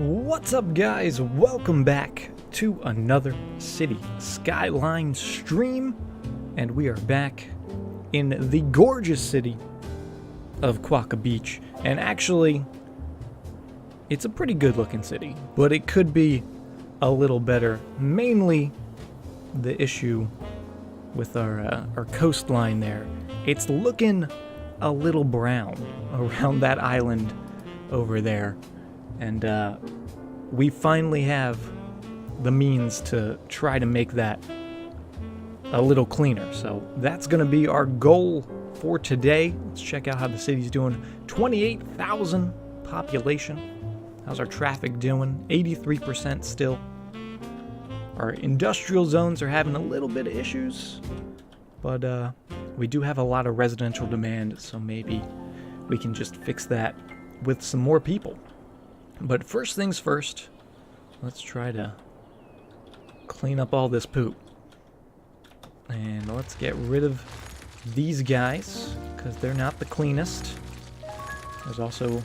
What's up, guys? Welcome back to another City Skylines stream, and we are back in the gorgeous city of Quokka Beach. And actually, it's a pretty good looking city, but it could be a little better. Mainly the issue with our coastline there. It's looking a little brown around that island over there. And we finally have the means to try to make that a little cleaner. So that's going to be our goal for today. Let's check out how the city's doing. 28,000 population. How's our traffic doing? 83% still. Our industrial zones are having a little bit of issues, but we do have a lot of residential demand, so maybe we can just fix that with some more people. But first things first, let's try to clean up all this poop. And let's get rid of these guys, because they're not the cleanest. There's also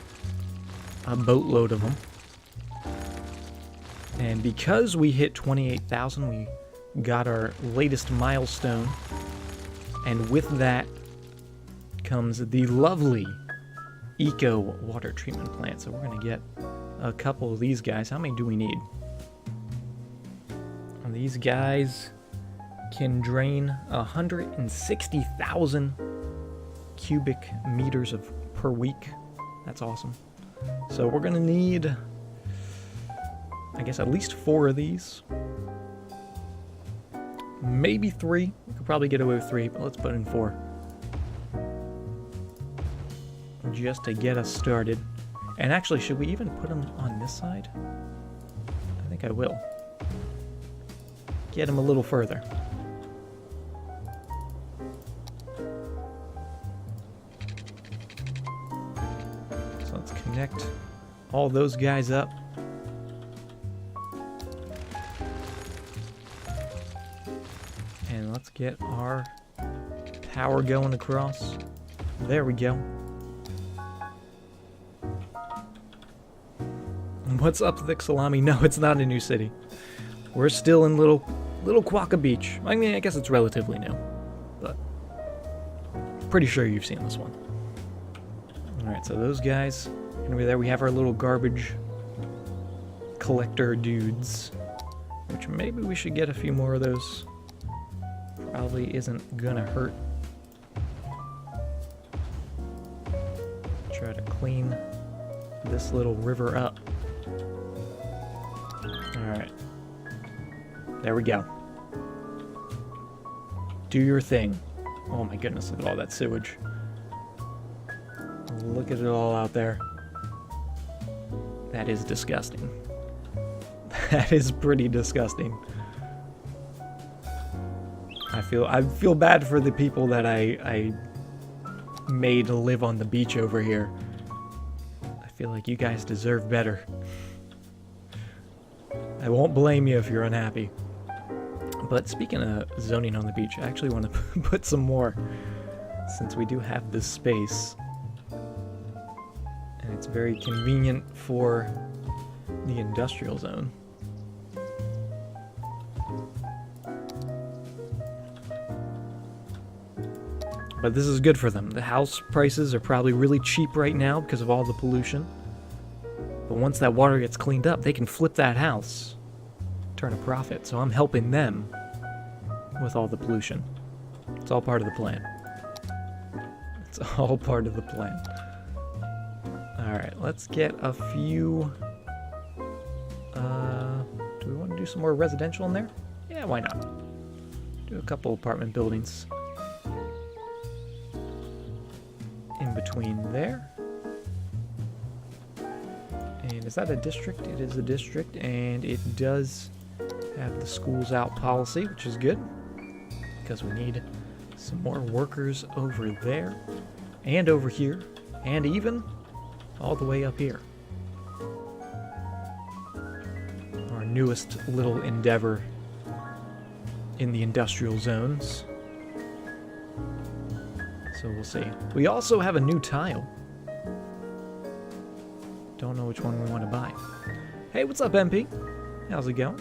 a boatload of them. And because we hit 28,000, we got our latest milestone. And with that comes the lovely eco water treatment plant. So we're going to get a couple of these guys. How many do we need? And these guys can drain 160,000 cubic meters per week. That's awesome. So we're gonna need, I guess, at least 4 of these. Maybe 3. We could probably get away with 3, but let's put in 4. Just to get us started. And actually, should we even put them on this side? I think I will. Get them a little further. So let's connect all those guys up. And let's get our power going across. There we go. What's up, Thick Salami? No, it's not a new city. We're still in little Quokka Beach. I mean, I guess it's relatively new, but pretty sure you've seen this one. Alright, so those guys, and over there we have our little garbage collector dudes, which maybe we should get a few more of those. Probably isn't gonna hurt. Try to clean this little river up. Alright. There we go. Do your thing. Oh my goodness, look at all that sewage. Look at it all out there. That is disgusting. That is pretty disgusting. I feel bad for the people that I made live on the beach over here. I feel like you guys deserve better. I won't blame you if you're unhappy. But speaking of zoning on the beach, I actually want to put some more, since we do have this space. And it's very convenient for the industrial zone. But this is good for them. The house prices are probably really cheap right now because of all the pollution. But once that water gets cleaned up, they can flip that house, turn a profit. So I'm helping them with all the pollution. It's all part of the plan. It's all part of the plan. Alright, let's get a few... do we want to do some more residential in there? Yeah, why not? Do a couple apartment buildings in between there. And is that a district? It is a district, and it does have the schools out policy, which is good, because we need some more workers over there, and over here, and even all the way up here. Our newest little endeavor in the industrial zones. So we'll see. We also have a new tile. Don't know which one we want to buy. Hey, what's up, MP? How's it going?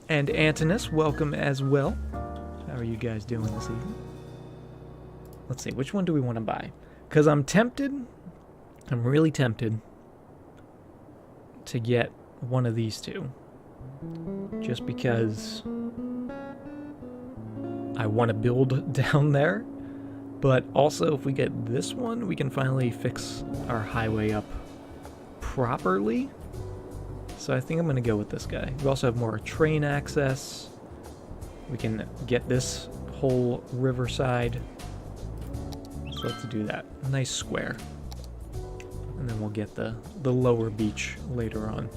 And Antinous, welcome as well. How are you guys doing this evening? Let's see, which one do we want to buy? Because I'm tempted, I'm really tempted to get one of these two. Just because I want to build down there. But also, if we get this one, we can finally fix our highway up properly. So I think I'm going to go with this guy. We also have more train access. We can get this whole riverside. So let's do that. Nice square. And then we'll get the lower beach later on.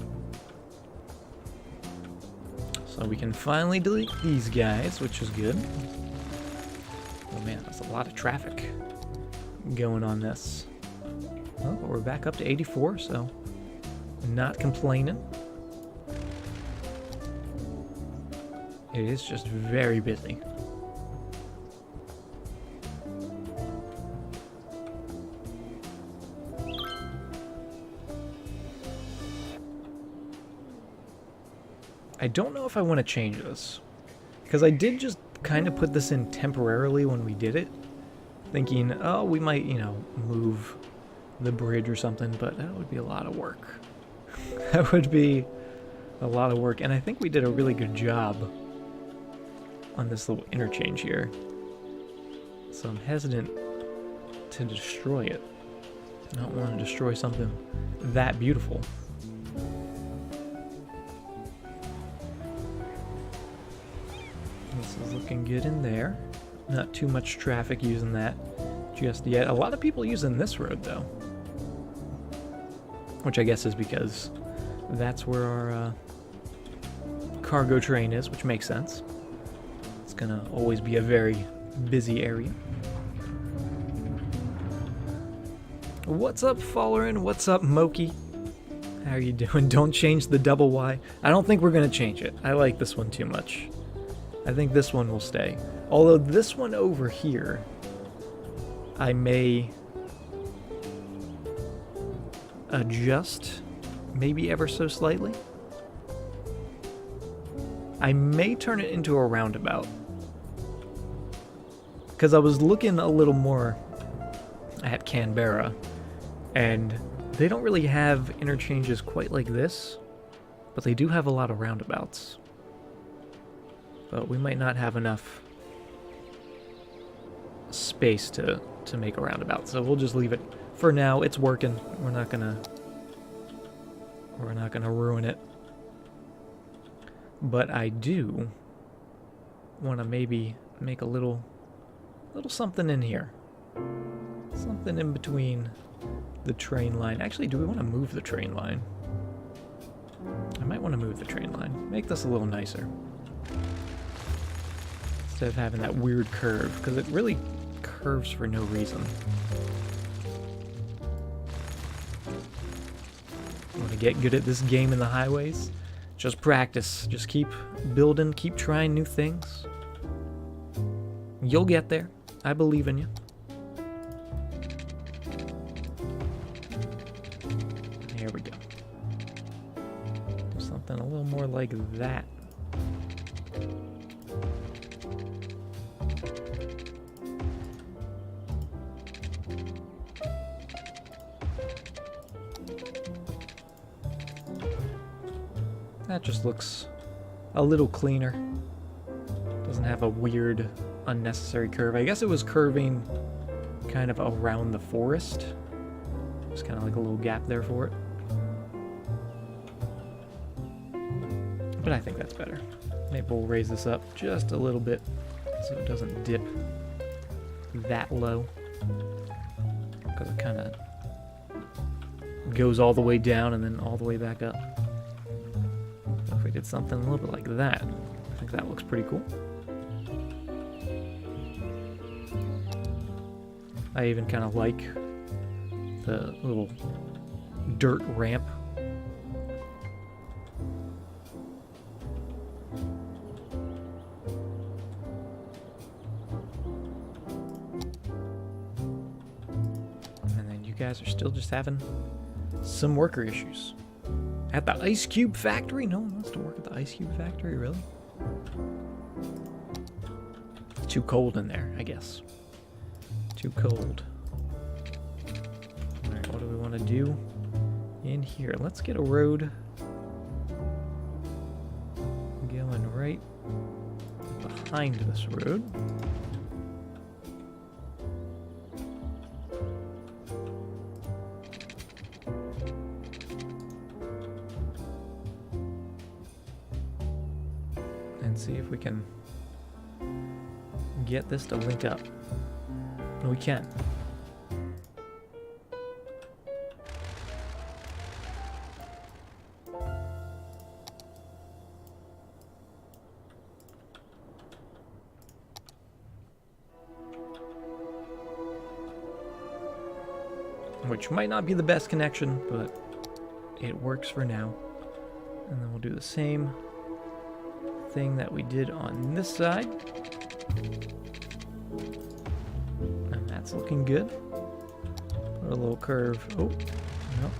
So we can finally delete these guys, which is good. Oh man, that's a lot of traffic going on this. Oh, but we're back up to 84, so not complaining. It is just very busy. I don't know if I want to change this, because I did just kind of put this in temporarily when we did it, thinking, oh, we might, you know, move the bridge or something, but that would be a lot of work. That would be a lot of work, and I think we did a really good job on this little interchange here. So I'm hesitant to destroy it. I don't want to destroy something that beautiful. This is looking good in there. Not too much traffic using that just yet. A lot of people using this road though, which I guess is because that's where our cargo train is, which makes sense. It's gonna always be a very busy area. What's up, Fallerin? What's up, Moki? How are you doing? Don't change the double Y. I don't think we're gonna change it. I like this one too much. I think this one will stay. Although this one over here, I may adjust, maybe ever so slightly. I may turn it into a roundabout. Because I was looking a little more at Canberra, and they don't really have interchanges quite like this, but they do have a lot of roundabouts. But we might not have enough space to make a roundabout, so we'll just leave it for now. It's working. We're not gonna ruin it. But I do want to maybe make a little something in here, something in between the train line. Actually, do we want to move the train line? I might want to move the train line. Make this a little nicer. Instead of having that weird curve, because it really curves for no reason. Want to get good at this game in the highways? Just practice. Just keep building, keep trying new things. You'll get there. I believe in you. Here we go. Do something a little more like that. That just looks a little cleaner. Doesn't have a weird, unnecessary curve. I guess it was curving kind of around the forest. There's kind of like a little gap there for it. But I think that's better. Maybe we'll raise this up just a little bit so it doesn't dip that low. Because it kind of goes all the way down and then all the way back up. If we did something a little bit like that, I think that looks pretty cool. I even kind of like the little dirt ramp. And then you guys are still just having some worker issues. At the ice cube factory? No one wants to work at the ice cube factory, really? It's too cold in there, I guess. Too cold. Alright, what do we want to do in here? Let's get a road going right behind this road. And see if we can get this to link up. We can. Which might not be the best connection, but it works for now. And then we'll do the same thing that we did on this side. And that's looking good. Put a little curve. Oh, no.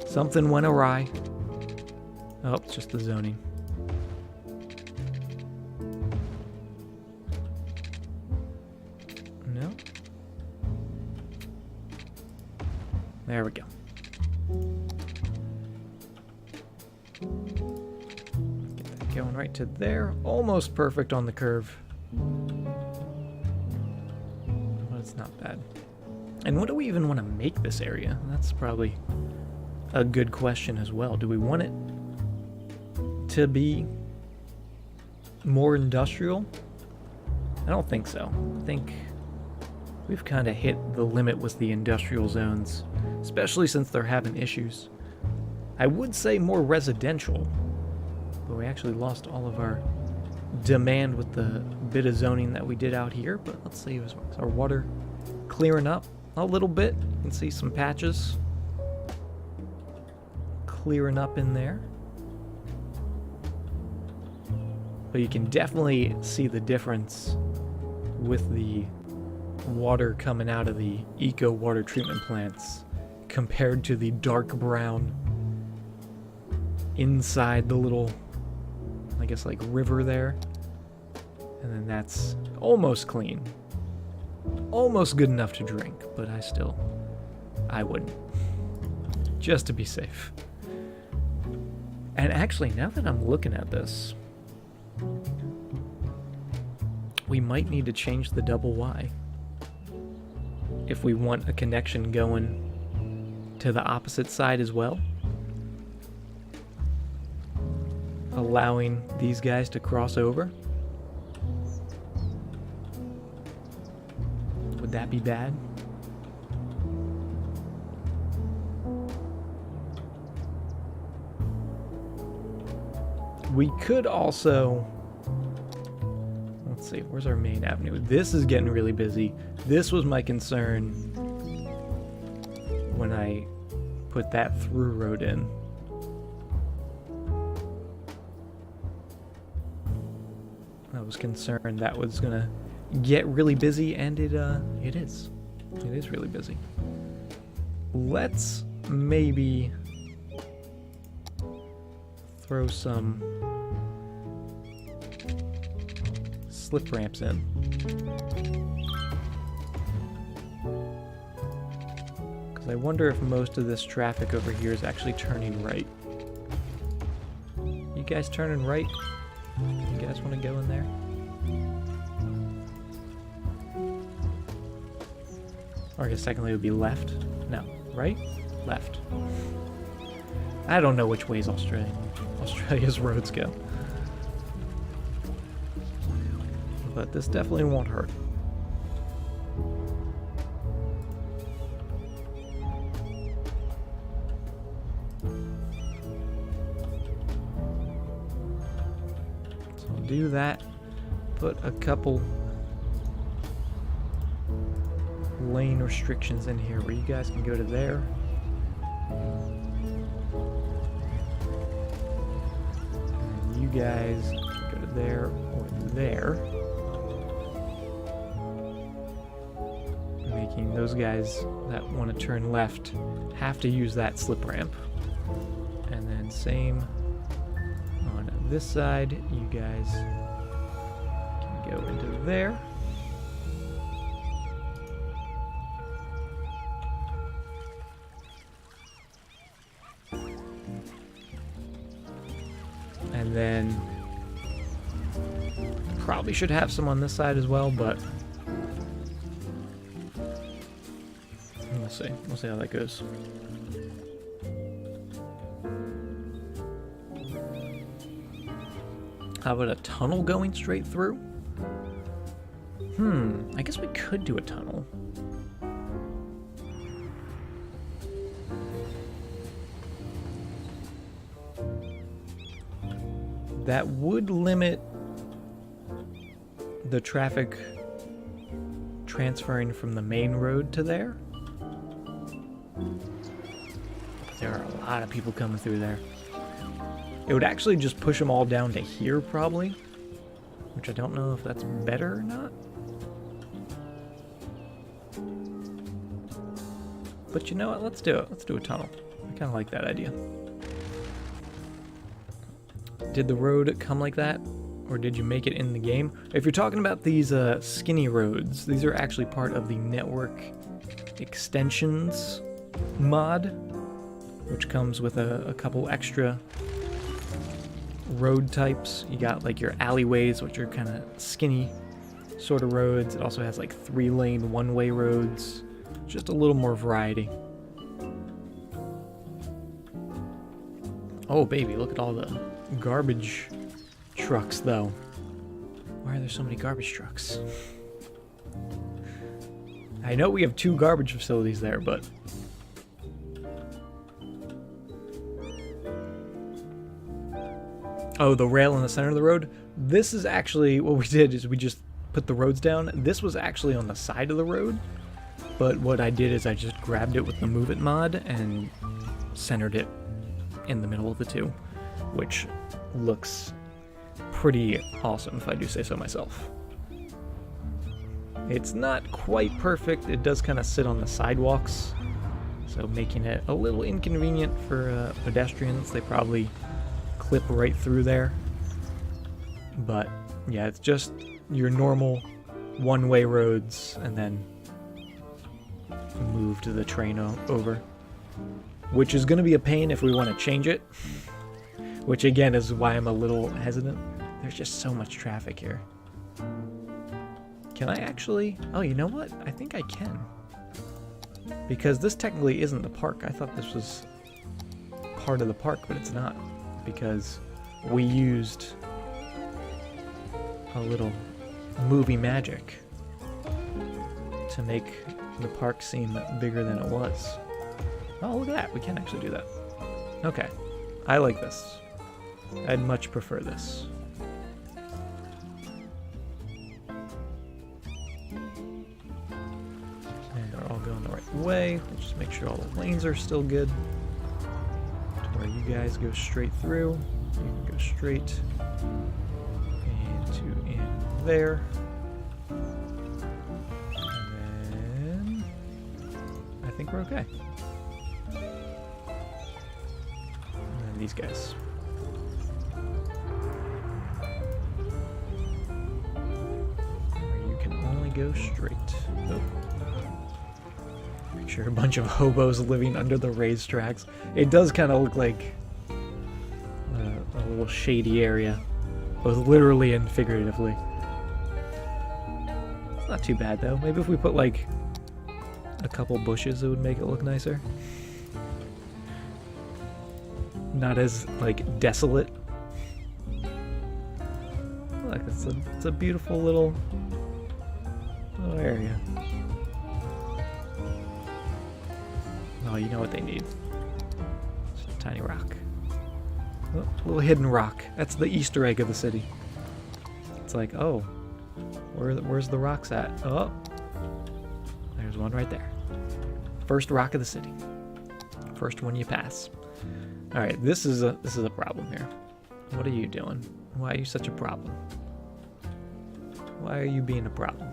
Something went awry. Oh, it's just the zoning. No. There we go. Get that going right to there. Almost perfect on the curve. But it's not bad. And what do we even want to make this area? That's probably a good question as well. Do we want it to be more industrial? I don't think so. I think we've kind of hit the limit with the industrial zones, especially since they're having issues. I would say more residential, but we actually lost all of our demand with the bit of zoning that we did out here. But let's see, is our water clearing up a little bit? You can see some patches clearing up in there. But you can definitely see the difference with the water coming out of the eco water treatment plants compared to the dark brown inside the little, I guess, like river there. And then that's almost clean. Almost good enough to drink, but I wouldn't. Just to be safe. And actually, now that I'm looking at this, we might need to change the double Y if we want a connection going to the opposite side as well, allowing these guys to cross over. Would that be bad? We could also, let's see, where's our main avenue? This is getting really busy. This was my concern when I put that through road in. I was concerned that was gonna get really busy, and it is. It is really busy. Let's maybe throw some slip ramps in. Because I wonder if most of this traffic over here is actually turning right. You guys turning right? You guys want to go in there? Or I guess secondly it would be left. No, right? Left. I don't know which ways Australia's roads go. But this definitely won't hurt. So I'll do that. Put a couple lane restrictions in here where you guys can go to there. And you guys can go to there or there. Making those guys that want to turn left have to use that slip ramp. And then same on this side. You guys can go into there. And then probably should have some on this side as well, but we'll see. We'll see how that goes. How about a tunnel going straight through? I guess we could do a tunnel. That would limit the traffic transferring from the main road to there. There are a lot of people coming through there. It would actually just push them all down to here, probably. Which I don't know if that's better or not. But you know what? Let's do it. Let's do a tunnel. I kind of like that idea. Did the road come like that? Or did you make it in the game? If you're talking about these skinny roads, these are actually part of the network extensions mod, which comes with a couple extra road types. You got like your alleyways, which are kind of skinny sort of roads. It also has like 3-lane one-way roads. Just a little more variety. Oh baby, look at all the garbage trucks though. Why are there so many garbage trucks? I know we have 2 garbage facilities there, but oh, the rail in the center of the road? This is actually, what we did is we just put the roads down. This was actually on the side of the road, but what I did is I just grabbed it with the Move It mod and centered it in the middle of the two, which looks pretty awesome if I do say so myself. It's not quite perfect. It does kind of sit on the sidewalks, so making it a little inconvenient for pedestrians. They probably clip right through there. But yeah, it's just your normal one-way roads and then move to the train over, which is going to be a pain if we want to change it, which again is why I'm a little hesitant. There's just so much traffic here. Can I actually? Oh, you know what? I think I can. Because this technically isn't the park. I thought this was part of the park, but it's not. Because we used a little movie magic to make the park seem bigger than it was. Oh, look at that. We can actually do that. Okay. I like this. I'd much prefer this. And they're all going the right way. Let's just make sure all the lanes are still good. To where you guys go straight through. You can go straight into in there. And then I think we're okay. And then these guys. Go straight. Oh. Make sure a bunch of hobos living under the raised tracks. It does kind of look like a little shady area, both literally and figuratively. It's not too bad though. Maybe if we put like a couple bushes, it would make it look nicer. Not as like desolate. Look, it's a beautiful little area. Oh, you know what they need? Just a tiny rock. Oh, a little hidden rock. That's the Easter egg of the city. It's like, oh, where's the rocks at? Oh, there's one right there. First rock of the city. First one you pass. All right, this is a problem here. What are you doing? Why are you such a problem? Why are you being a problem?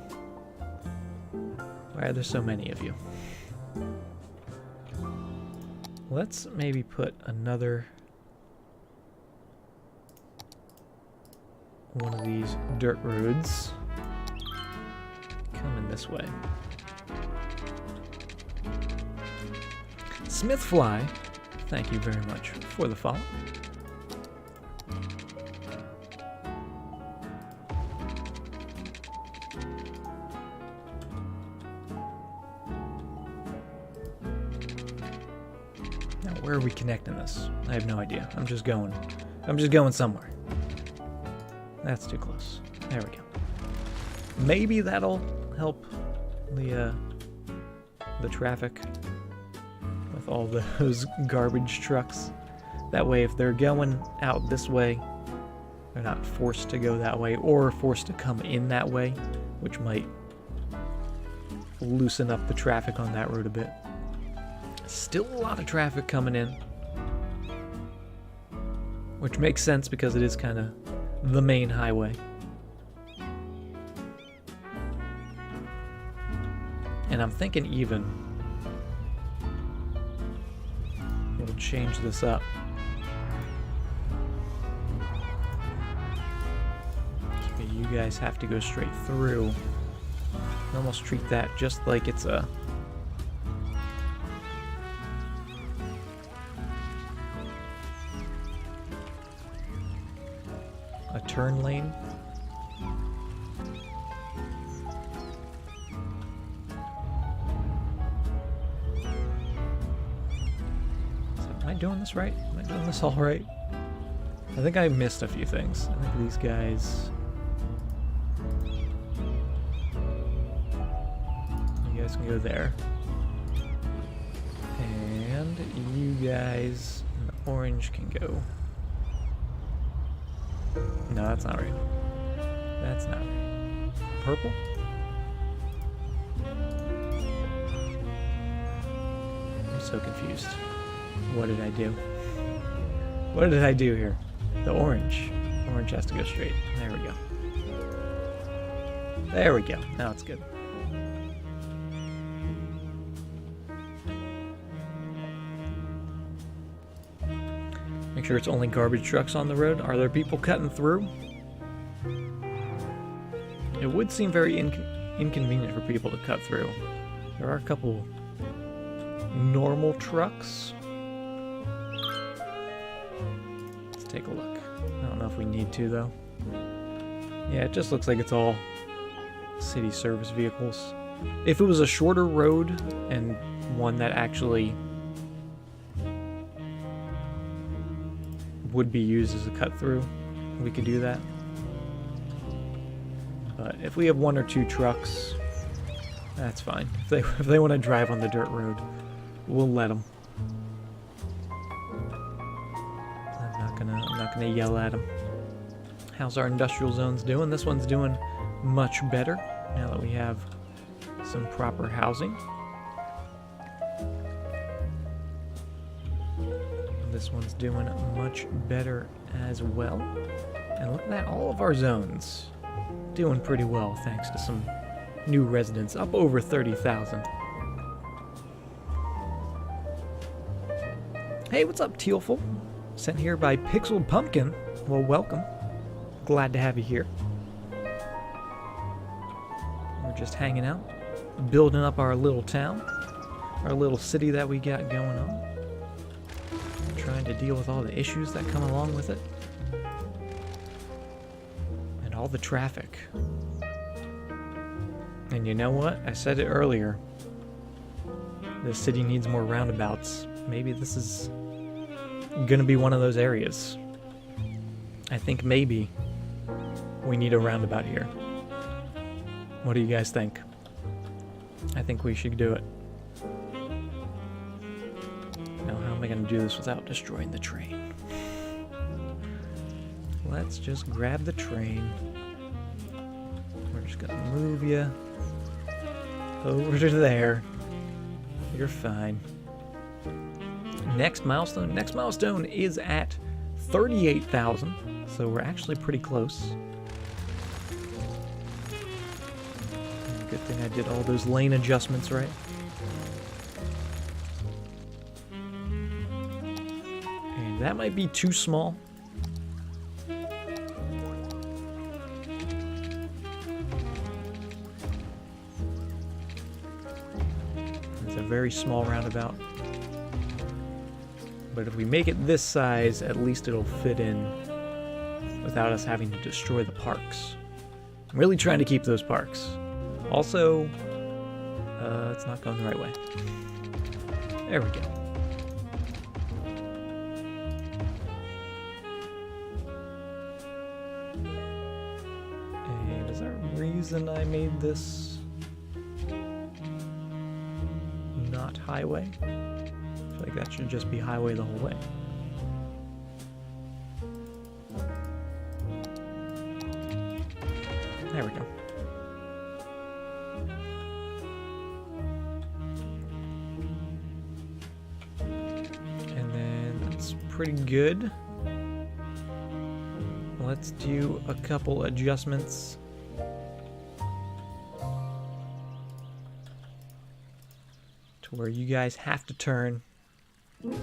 Why are there so many of you? Let's maybe put another one of these dirt roads coming this way. Smithfly, thank you very much for the follow. Now, where are we connecting this? I have no idea. I'm just going somewhere. That's too close. There we go. Maybe that'll help the traffic with all those garbage trucks. That way, if they're going out this way, they're not forced to go that way or forced to come in that way, which might loosen up the traffic on that road a bit. Still a lot of traffic coming in, which makes sense because it is kind of the main highway. And I'm thinking even we'll change this up. Okay, you guys have to go straight through. Almost treat that just like it's a turn lane. Am I doing this right? Am I doing this all right? I think I missed a few things. I think these guys... You guys can go there. And you guys in the orange can go... No, that's not right. That's not right. Purple? I'm so confused. What did I do? What did I do here? The orange. Orange has to go straight. There we go. There we go. Now it's good. Make sure it's only garbage trucks on the road. Are there people cutting through? It would seem very inconvenient for people to cut through. There are a couple normal trucks. Let's take a look. I don't know if we need to, though. Yeah, it just looks like it's all city service vehicles. If it was a shorter road and one that actually would be used as a cut through, we could do that. But if we have one or two trucks, that's fine. If they want to drive on the dirt road, we'll let them. I'm not gonna yell at them. How's our industrial zones doing? This one's doing much better now that we have some proper housing. This one's doing much better as well. And look at that, all of our zones doing pretty well thanks to some new residents, up over 30,000. Hey, what's up, Tealful? Sent here by Pixeled Pumpkin. Well, welcome. Glad to have you here. We're just hanging out, building up our little town, our little city that we got going on. Trying to deal with all the issues that come along with it. And all the traffic. And you know what? I said it earlier. The city needs more roundabouts. Maybe this is gonna be one of those areas. I think maybe we need a roundabout here. What do you guys think? I think we should do it. Now, how am I going to do this without destroying the train? Let's just grab the train. We're just going to move you over to there. You're fine. Next milestone. Next milestone is at 38,000. So we're actually pretty close. Good thing I did all those lane adjustments right. And that might be too small. very small roundabout. But if we make it this size, at least it'll fit in without us having to destroy the parks. I'm really trying to keep those parks. Also, it's not going the right way. There we go. And is there a reason I made this not highway? I feel like that should just be highway the whole way. There we go. And then that's pretty good. Let's do a couple adjustments. To where you guys have to turn. You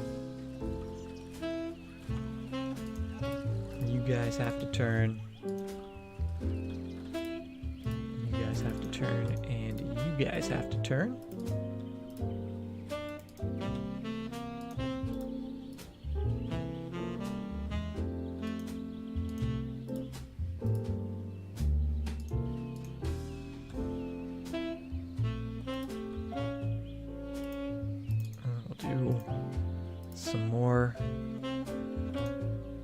guys have to turn. You guys have to turn, and you guys have to turn. Some more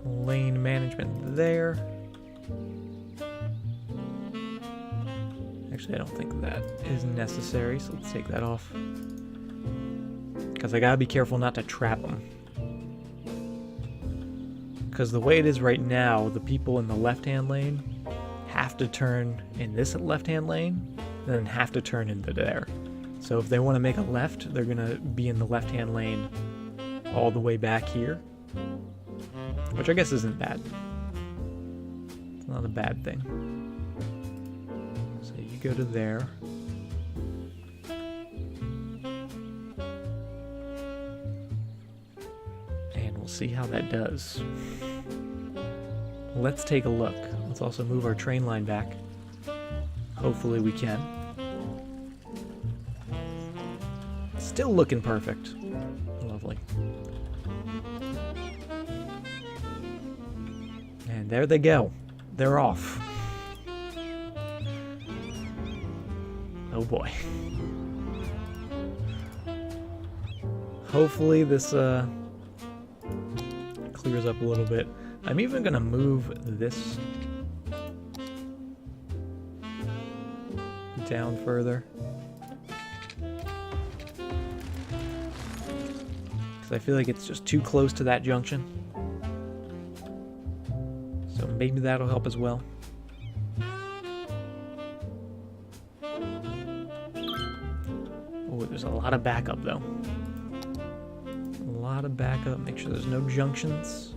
lane management there. Actually, I don't think that is necessary, so let's take that off. Because I gotta be careful not to trap them. Because the way it is right now, the people in the left-hand lane have to turn in this left-hand lane, and then have to turn into there. So if they want to make a left, they're gonna be in the left-hand lane all the way back here, which I guess isn't bad. It's not a bad thing. So you go to there. And we'll see how that does. Let's take a look. Let's also move our train line back. Hopefully we can. Still looking perfect. Lovely. And there they go. They're off. Oh boy. Hopefully this clears up a little bit. I'm even gonna move this down further. I feel like it's just too close to that junction. So maybe that'll help as well. Oh, there's a lot of backup though. A lot of backup. Make sure there's no junctions.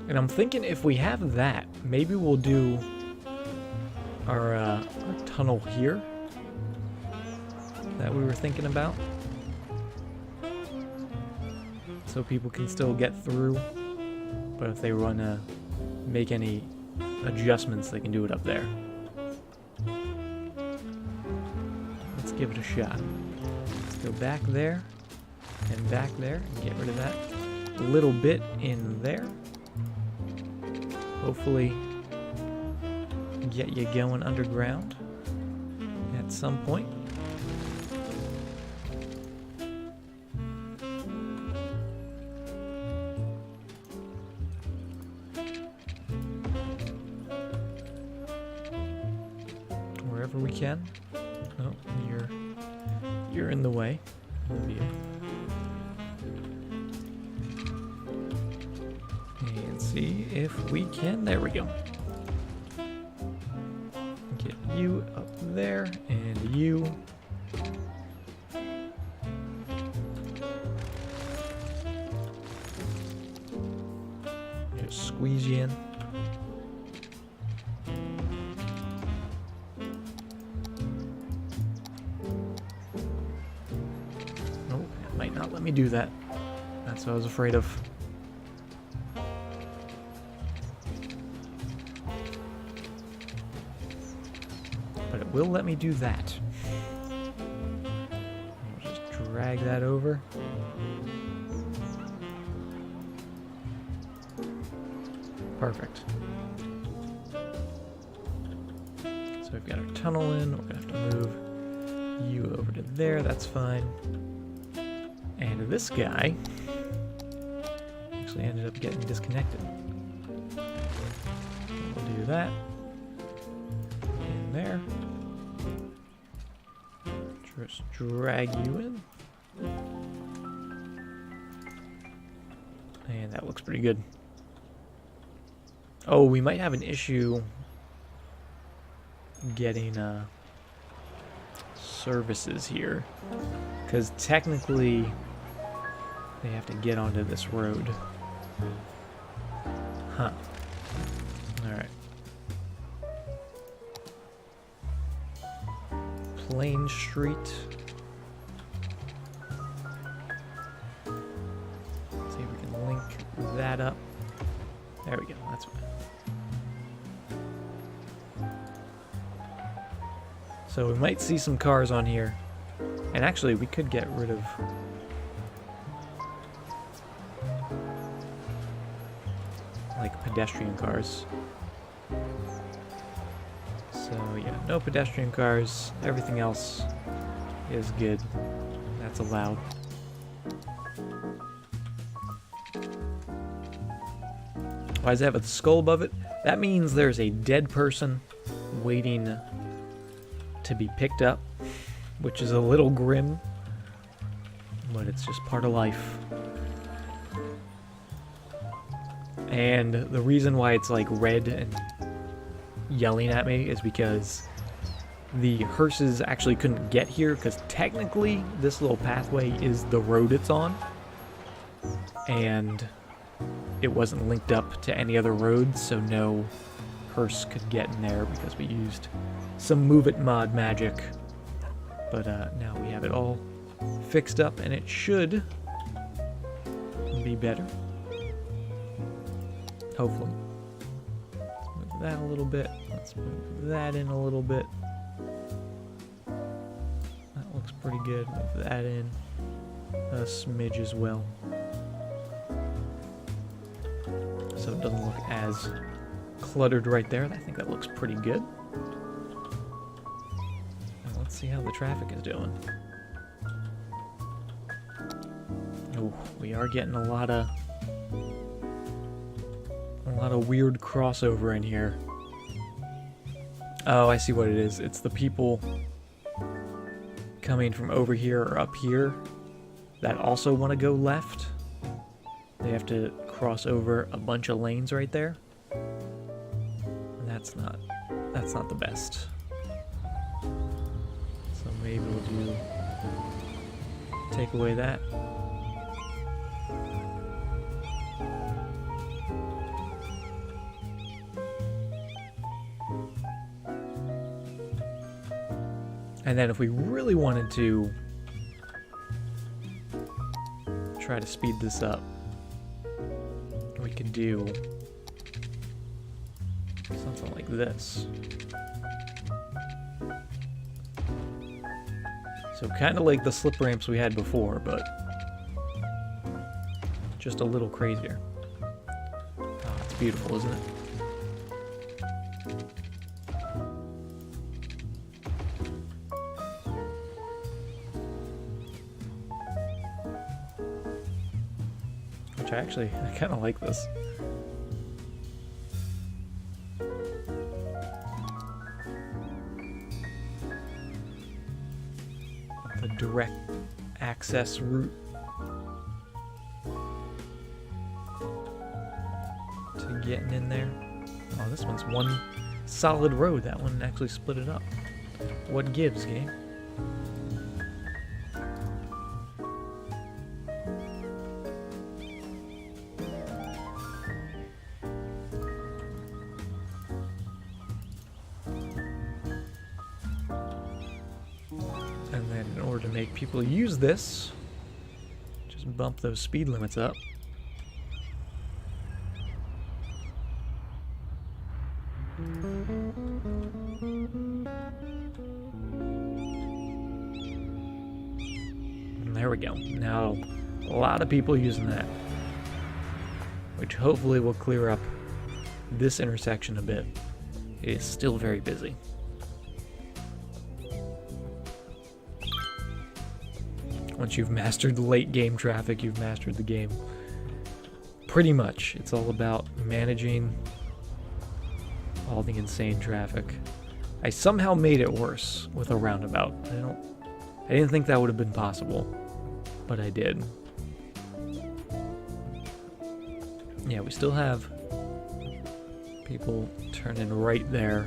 And I'm thinking if we have that, maybe we'll do our tunnel here that we were thinking about. So people can still get through, but if they want to make any adjustments, they can do it up there. Let's give it a shot. Let's go back there and back there and get rid of that little bit in there. Hopefully get you going underground at some point. Wherever we can. Oh, you're in the way of you. And see if we can. There we go. Get you up there and you. Just squeeze you in. Oh, it might not let me do that. That's what I was afraid of. will let me do that. I'll just drag that over. Perfect. So we've got our tunnel in. We're gonna have to move you over to there. That's fine. And this guy actually ended up getting disconnected. We'll do that. In there. Just drag you in. And that looks pretty good. Oh, we might have an issue getting services here. Because technically, they have to get onto this road. Huh. Alright. Plain Street. Let's see if we can link that up. There we go, that's fine. So we might see some cars on here. And actually, we could get rid of... like pedestrian cars. So yeah, no pedestrian cars. Everything else is good. That's allowed. Why does it have a skull above it? That means there's a dead person waiting to be picked up, which is a little grim, but it's just part of life. And the reason why it's like red and yelling at me is because the hearses actually couldn't get here, because technically this little pathway is the road it's on, and it wasn't linked up to any other roads, so no hearse could get in there because we used some Move It mod magic. But now we have it all fixed up, and it should be better. Hopefully. Let's move that a little bit. Let's move that in a little bit. That looks pretty good. Move that in a smidge as well, so it doesn't look as cluttered right there. I think that looks pretty good. Now let's see how the traffic is doing. Oh, we are getting a lot of weird crossover in here. Oh, I see what it is. It's the people coming from over here or up here that also want to go left. They have to cross over a bunch of lanes right there. And that's not the best. So maybe we'll do take away that. And then if we really wanted to try to speed this up, we could do something like this. So kind of like the slip ramps we had before, but just a little crazier. Oh, it's beautiful, isn't it? Actually, I kind of like this. The direct access route to getting in there. Oh, this one's one solid road. That one actually split it up. What gives, game? And then in order to make people use this, just bump those speed limits up. of people using that, which hopefully will clear up this intersection a bit. It is still very busy. Once you've mastered the late game traffic, you've mastered the game. Pretty much. It's all about managing all the insane traffic. I somehow made it worse with a roundabout. I didn't think that would have been possible, but I did. Yeah, we still have people turning right there,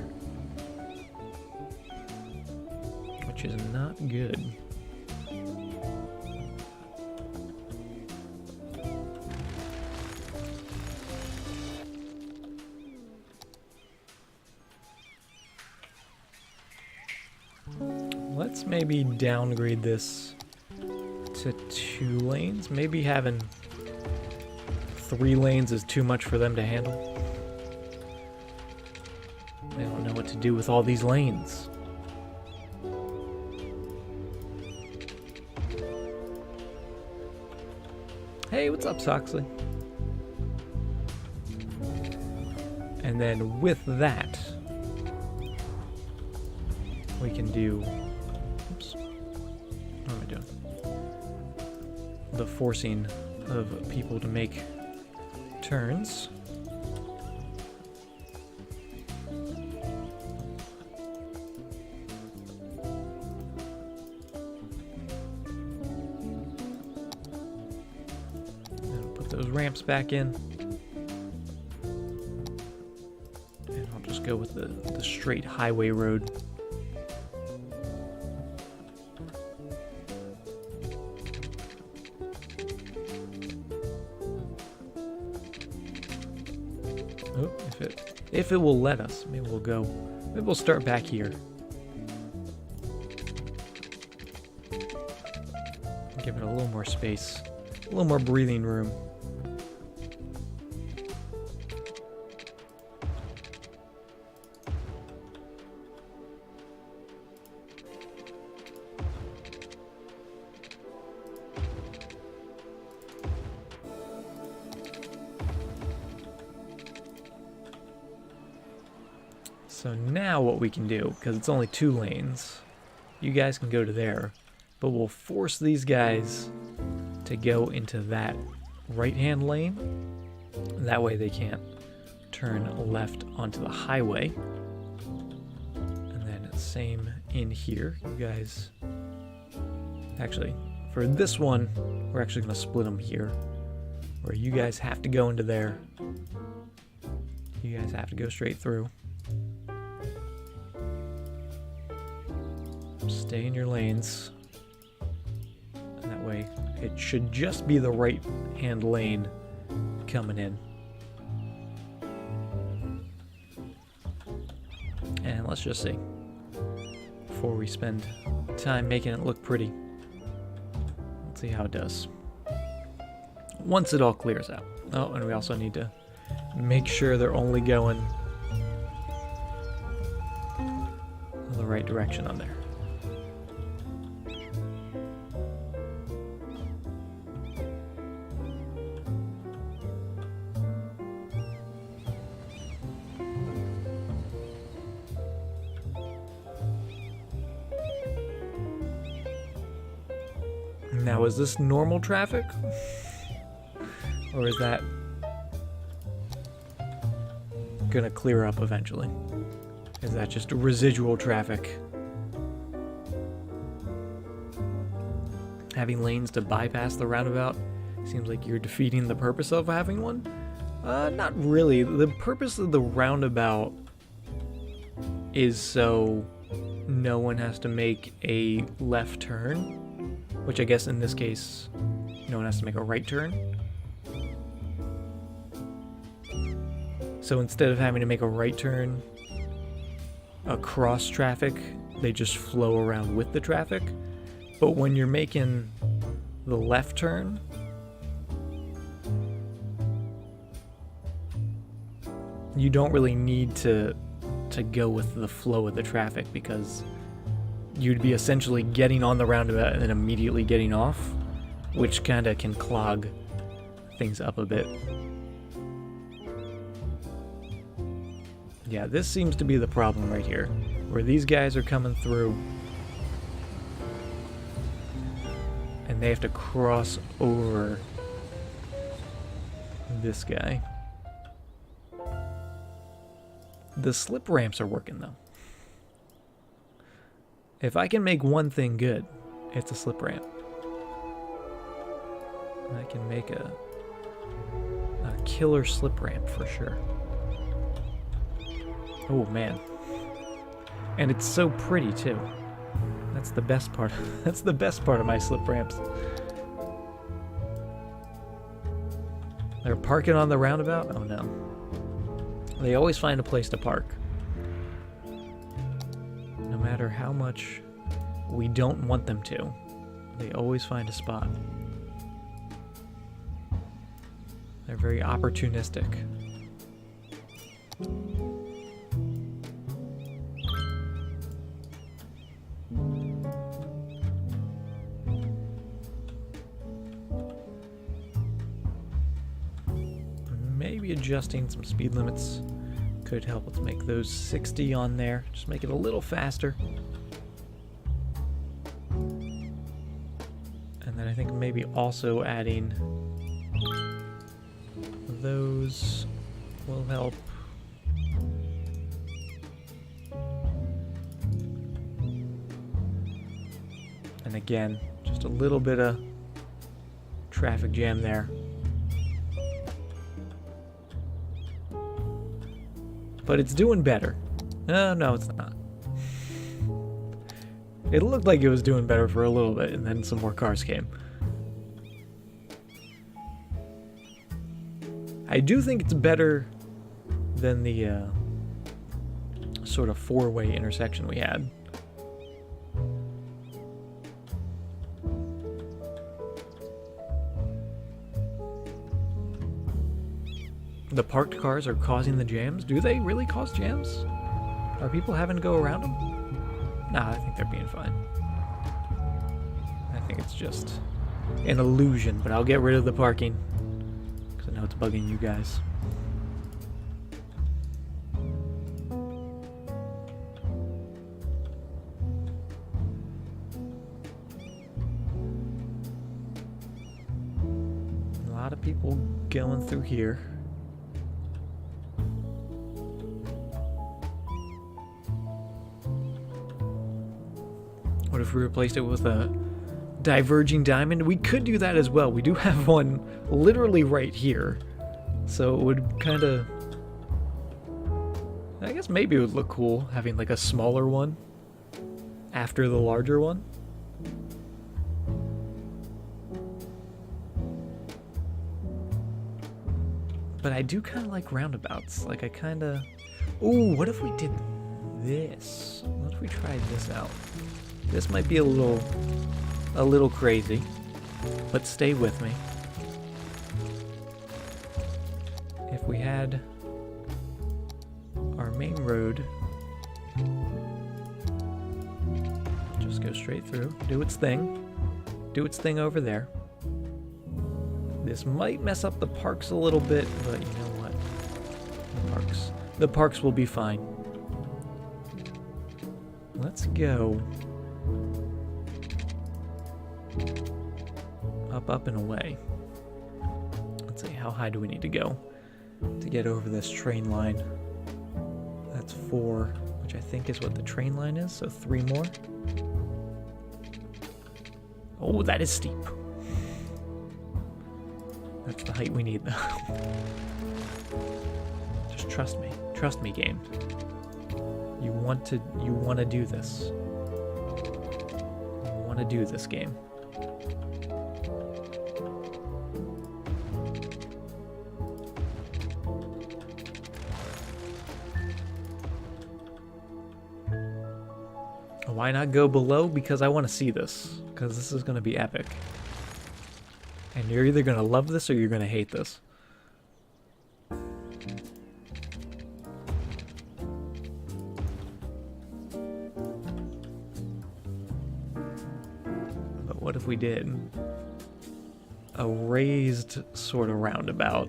which is not good. Let's maybe downgrade this to 2 lanes. Maybe having 3 lanes is too much for them to handle. They don't know what to do with all these lanes. Hey, what's up, Soxley? And then with that, we can do... Oops. What am I doing? The forcing of people to make turns. And put those ramps back in. And I'll just go with the straight highway road. Oh, if it will let us, maybe we'll start back here. Give it a little more space, a little more breathing room. So now what we can do, because it's only 2 lanes, you guys can go to there, but we'll force these guys to go into that right-hand lane. That way they can't turn left onto the highway. And then same in here. You guys... Actually, for this one, we're actually going to split them here, where you guys have to go into there. You guys have to go straight through. Stay in your lanes. And that way, it should just be the right-hand lane coming in. And let's just see, before we spend time making it look pretty. Let's see how it does. Once it all clears out. Oh, and we also need to make sure they're only going in the right direction on there. Now, is this normal traffic? Or is that gonna clear up eventually? Is that just residual traffic? Having lanes to bypass the roundabout seems like you're defeating the purpose of having one. Not really. The purpose of the roundabout is so no one has to make a left turn. Which I guess in this case, no one has to make a right turn. So instead of having to make a right turn across traffic, they just flow around with the traffic. But when you're making the left turn, you don't really need to go with the flow of the traffic, because you'd be essentially getting on the roundabout and then immediately getting off. which kind of can clog things up a bit. Yeah, this seems to be the problem right here, where these guys are coming through and they have to cross over this guy. The slip ramps are working though. If I can make one thing good, it's a slip ramp. I can make a killer slip ramp for sure. Oh man. And it's so pretty too. That's the best part. That's the best part of my slip ramps. They're parking on the roundabout? Oh no. They always find a place to park. No matter how much we don't want them to, they always find a spot. They're very opportunistic. Maybe adjusting some speed limits could help. Let's make those 60 on there. Just make it a little faster. And then I think maybe also adding those will help. And again, just a little bit of traffic jam there. But it's doing better. No, it's not. It looked like it was doing better for a little bit, and then some more cars came. I do think it's better than the sort of four-way intersection we had. The parked cars are causing the jams? Do they really cause jams? Are people having to go around them? Nah, I think they're being fine. I think it's just an illusion, but I'll get rid of the parking because I know it's bugging you guys. A lot of people going through here. What if we replaced it with a diverging diamond? We could do that as well. We do have one literally right here. So it would kind of... I guess maybe it would look cool having like a smaller one after the larger one. But I do kind of like roundabouts. Like I kind of... Ooh, what if we did this? What if we tried this out? This might be a little crazy, but stay with me. If we had our main road just go straight through, do its thing over there. This might mess up the parks a little bit, but you know what? The parks will be fine. Let's go up and away. Let's see, how high do we need to go to get over this train line? That's 4, which I think is what the train line is, so 3 more. Oh, that is steep. That's the height we need though. Just trust me, game. You want to do this. You want to do this, game. Why not go below? Because I want to see this. Because this is going to be epic. And you're either going to love this or you're going to hate this. But what if we did a raised sort of roundabout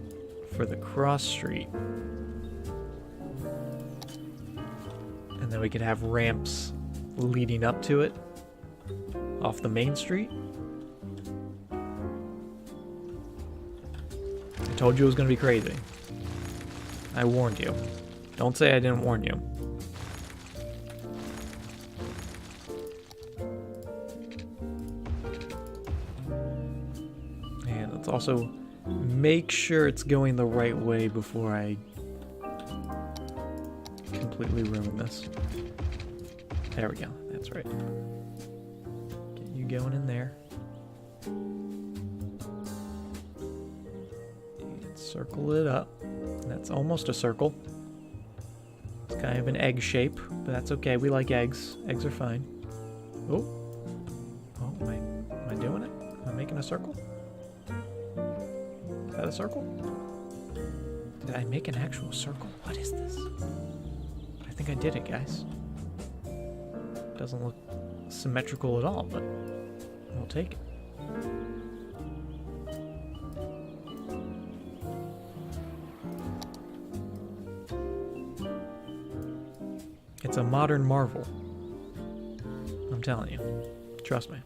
for the cross street. And then we could have ramps leading up to it off the main street. I told you it was going to be crazy. I warned you. Don't say I didn't warn you. And let's also make sure it's going the right way before I completely ruin this. There we go. That's right. Get you going in there. And circle it up. That's almost a circle. It's kind of an egg shape, but that's okay. We like eggs. Eggs are fine. Oh. Oh, am I doing it? Am I making a circle? Is that a circle? Did I make an actual circle? What is this? I think I did it, guys. Doesn't look symmetrical at all, but we'll take it. It's a modern marvel. I'm telling you. Trust me.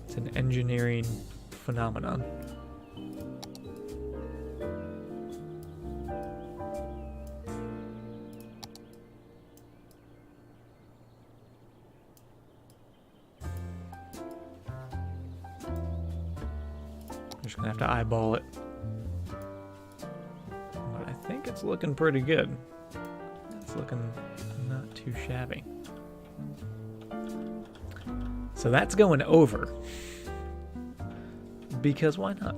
It's an engineering phenomenon. I'm just gonna have to eyeball it. But I think it's looking pretty good. It's looking not too shabby. So that's going over. Because why not?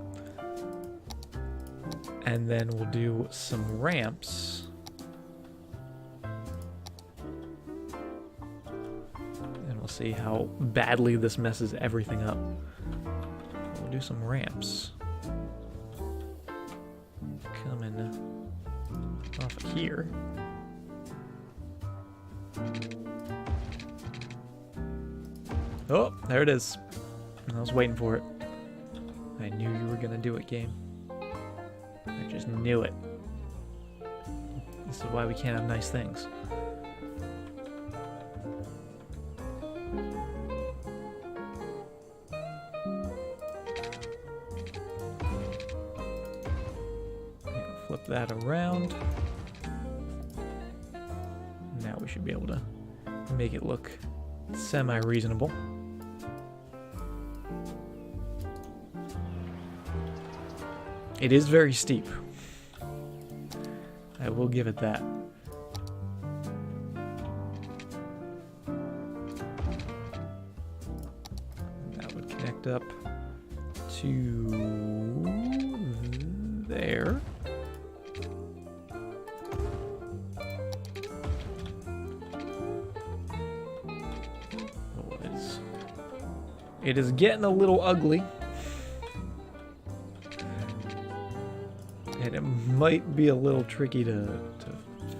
And then we'll do some ramps. And we'll see how badly this messes everything up. We'll do some ramps. Coming off of here. Oh, there it is. I was waiting for it. I knew you were gonna do it, game. I just knew it. This is why we can't have nice things. Flip that around. Now we should be able to make it look semi-reasonable. It is very steep. I will give it that. That would connect up to there. It is getting a little ugly. And it might be a little tricky to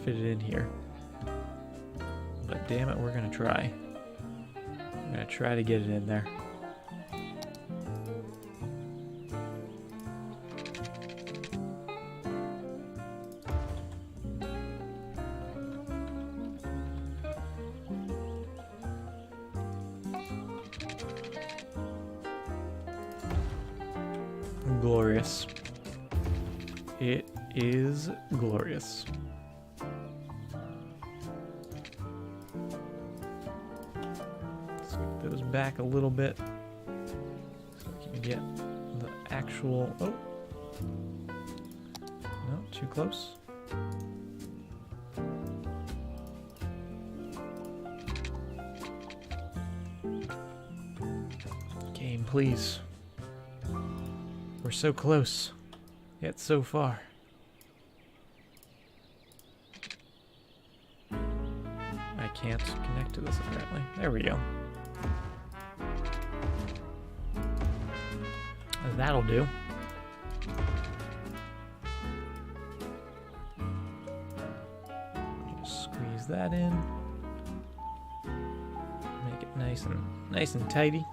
fit it in here. But damn it, we're gonna try. We're gonna try to get it in there. Glorious. It is glorious. Scoot those back a little bit so we can get the actual... Oh! No, too close. Game, please. We're so close, yet so far. I can't connect to this apparently. There we go. That'll do. Just squeeze that in. Make it nice and tidy.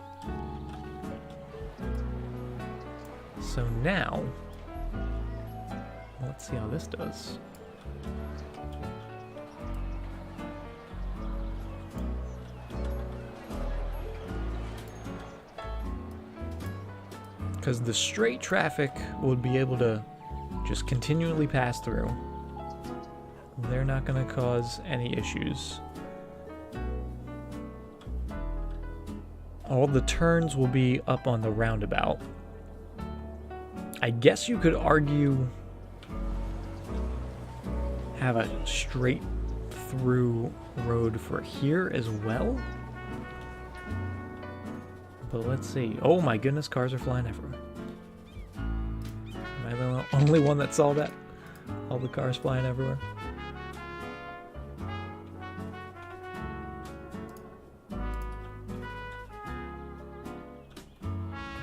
So now, let's see how this does. Because the straight traffic would be able to just continually pass through. They're not going to cause any issues. All the turns will be up on the roundabout. I guess you could argue have a straight through road for here as well. But let's see. Oh my goodness, cars are flying everywhere. Am I the only one that saw that? All the cars flying everywhere.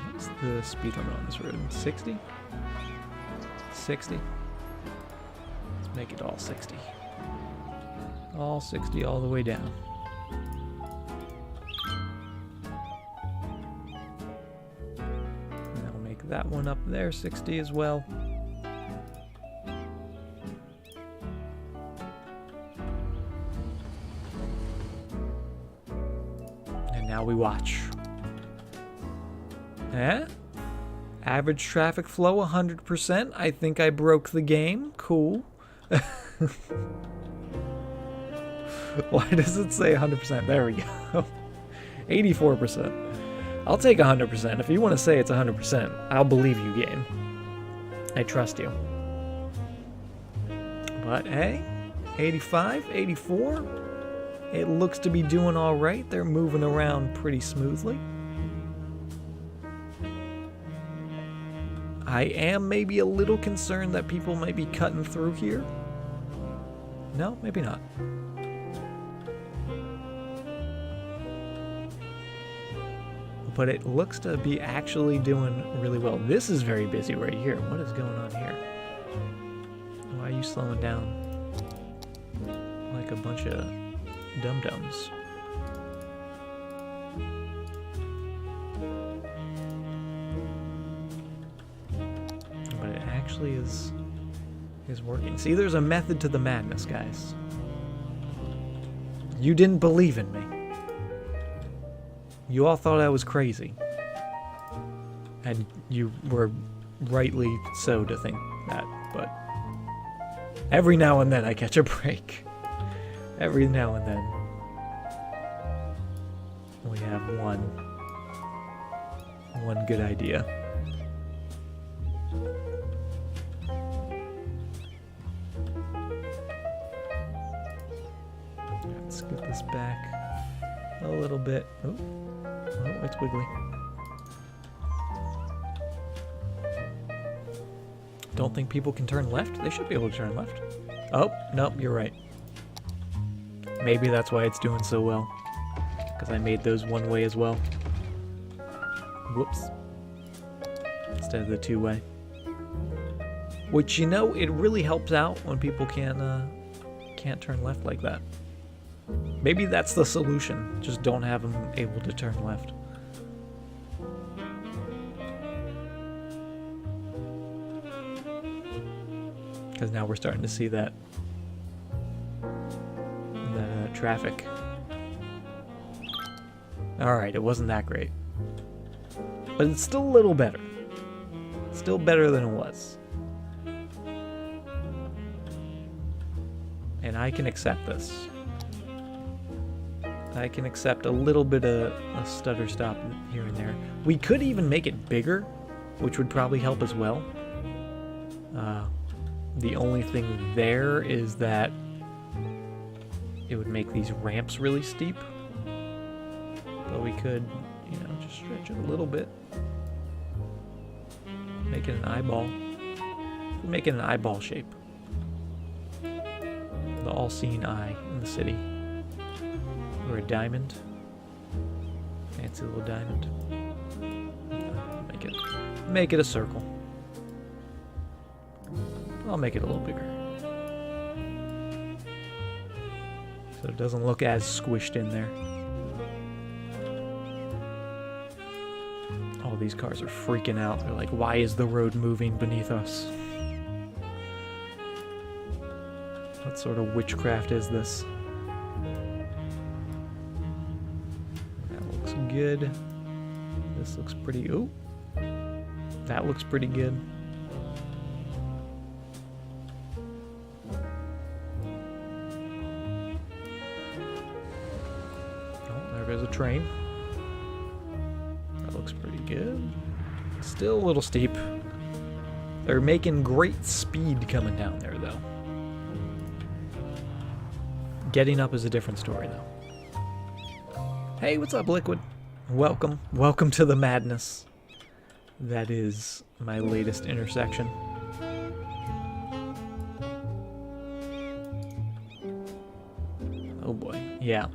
What is the speed limit on this road? 60? 60? Let's make it all 60. All 60 all the way down. That one up there, 60 as well. And now we watch. Eh? Average traffic flow 100%. I think I broke the game. Cool. Why does it say 100%? There we go. 84%. I'll take 100%. If you want to say it's 100%, I'll believe you, game. I trust you. But hey, 85, 84. It looks to be doing all right. They're moving around pretty smoothly. I am maybe a little concerned that people might be cutting through here. No, maybe not. But it looks to be actually doing really well. This is very busy right here. What is going on here? Why are you slowing down like a bunch of dum-dums? But it actually is working. See, there's a method to the madness, guys. You didn't believe in me. You all thought I was crazy. And you were rightly so to think that, but every now and then I catch a break. Every now and then we have one good idea. Let's scoot this back a little bit. Ooh. Oh, it's wiggly. Don't think people can turn left? They should be able to turn left. Oh, nope, you're right. Maybe that's why it's doing so well. Because I made those one way as well. Whoops. Instead of the two way. Which, you know, it really helps out when people can't turn left like that. Maybe that's the solution. Just don't have them able to turn left. Because now we're starting to see that traffic. Alright, it wasn't that great. But it's still a little better. Still better than it was. And I can accept this. I can accept a little bit of a stutter stop here and there. We could even make it bigger, which would probably help as well. The only thing there is that it would make these ramps really steep. But we could, you know, just stretch it a little bit. Make it an eyeball. Make it an eyeball shape. The all-seeing eye in the city. Or a diamond. Fancy little diamond. Make it a circle. I'll make it a little bigger. So it doesn't look as squished in there. Oh, these cars are freaking out. They're like, why is the road moving beneath us? What sort of witchcraft is this? That looks good. This looks pretty... Ooh. That looks pretty good. Oh, there goes a train. That looks pretty good. Still a little steep. They're making great speed coming down there, though. Getting up is a different story, though. Hey, what's up, Liquid? Welcome. Welcome to the madness. That is my latest intersection. Oh boy. Yeah.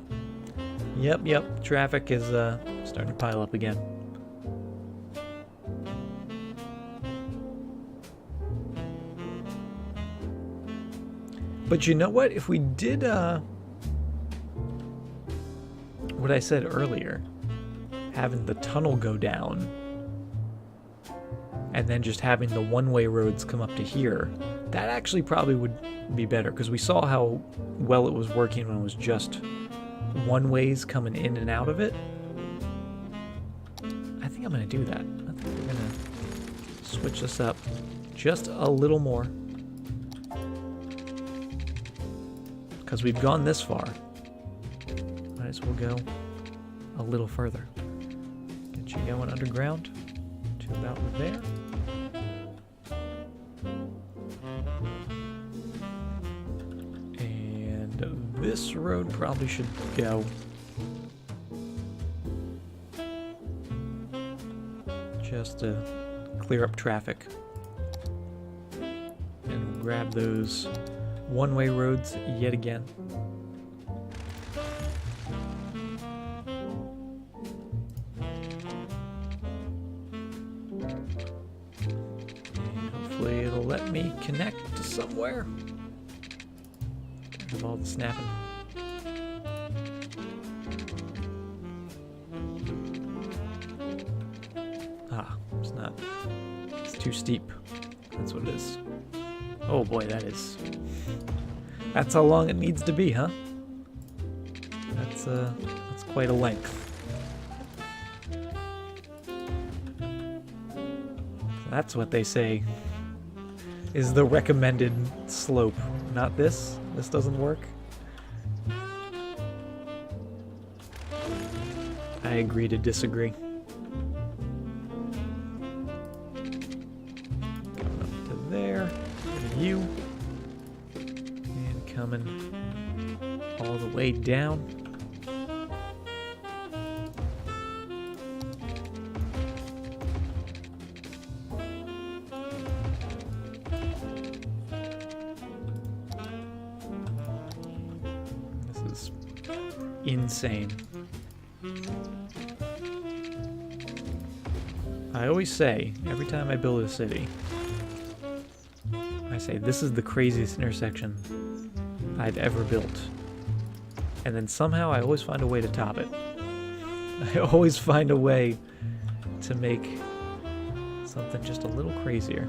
Yep. Traffic is starting to pile up again. But you know what? If we did what I said earlier, having the tunnel go down and then just having the one-way roads come up to here, that actually probably would be better, because we saw how well it was working when it was just one-ways coming in and out of it. I think I'm going to do that. I think we're going to switch this up just a little more, because we've gone this far. Might as well go a little further. Get you going underground to about there. And this road probably should go just to clear up traffic and grab those one-way roads yet again. And hopefully it'll let me connect to somewhere. Of all the snapping. Ah, it's not. It's too steep. That's what it is. Oh boy, that's how long it needs to be, huh? That's quite a length. That's what they say is the recommended slope, not this. This doesn't work. I agree to disagree. Coming up to there, to you. Coming all the way down. This is insane. I always say, every time I build a city, I say, this is the craziest intersection I've ever built. And then somehow I always find a way to top it. I always find a way to make something just a little crazier.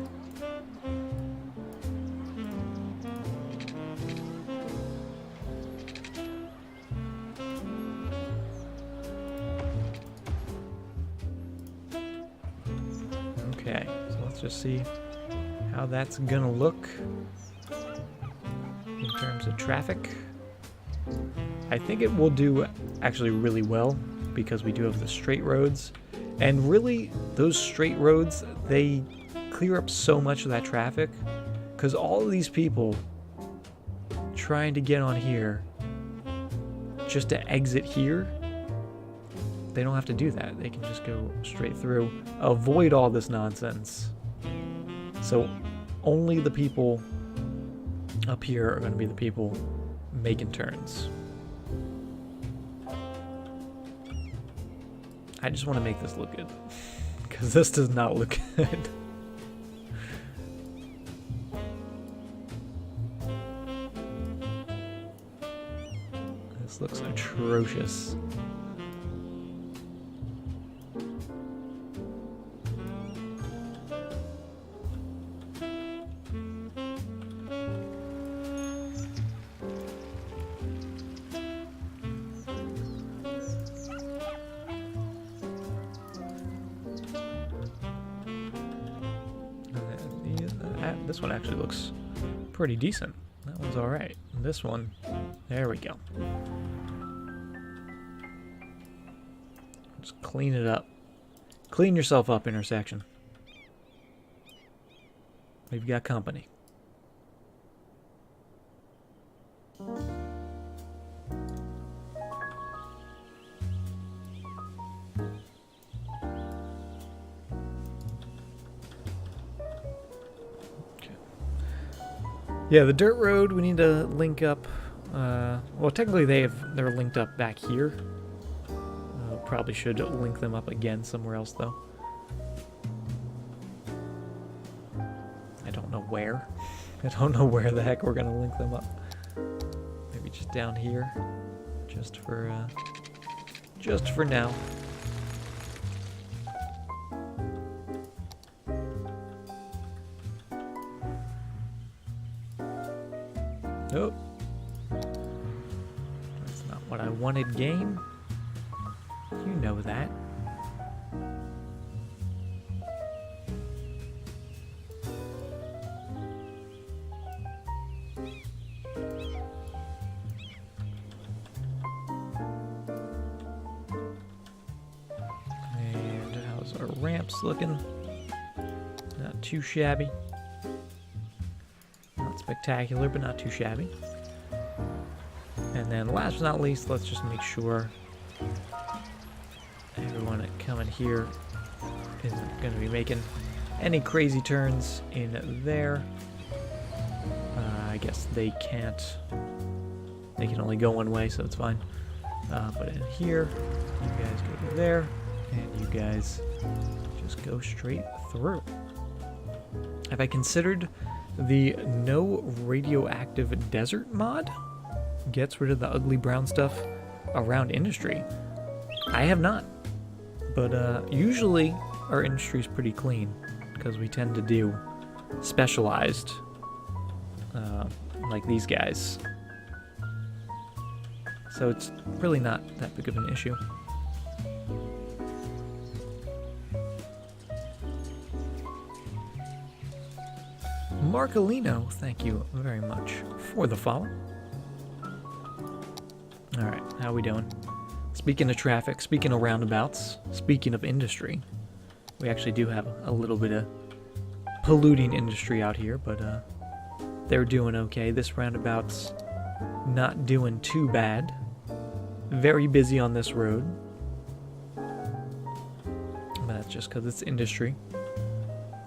Okay, so let's just see how that's gonna look in terms of traffic. I think it will do actually really well because we do have the straight roads, and really those straight roads, they clear up so much of that traffic, because all of these people trying to get on here just to exit here, they don't have to do that. They can just go straight through, avoid all this nonsense. So only the people up here are going to be the people making turns. I just want to make this look good, because this does not look good. This looks atrocious. This one actually looks pretty decent. That one's alright. This one, there we go. Just clean it up. Clean yourself up, intersection. We've got company. Yeah, the dirt road, we need to link up. Well, technically they're linked up back here. Probably should link them up again somewhere else, though. I don't know where. I don't know where the heck we're gonna link them up. Maybe just down here, just for now. Oh, that's not what I wanted, game. You know that. And how's our ramps looking? Not too shabby. Not spectacular, but not too shabby. And then last but not least, let's just make sure everyone coming here isn't going to be making any crazy turns in there. I guess they can't. They can only go one way, so it's fine. But in here, you guys go to there, and you guys just go straight through. Have I considered the no radioactive desert mod? Gets rid of the ugly brown stuff around industry. I have not. But usually our industry is pretty clean because we tend to do specialized like these guys. So it's really not that big of an issue. Marcolino, thank you very much for the follow. Alright, how we doing? Speaking of traffic, speaking of roundabouts, speaking of industry, we actually do have a little bit of polluting industry out here, but they're doing okay. This roundabout's not doing too bad. Very busy on this road. But that's just because it's industry.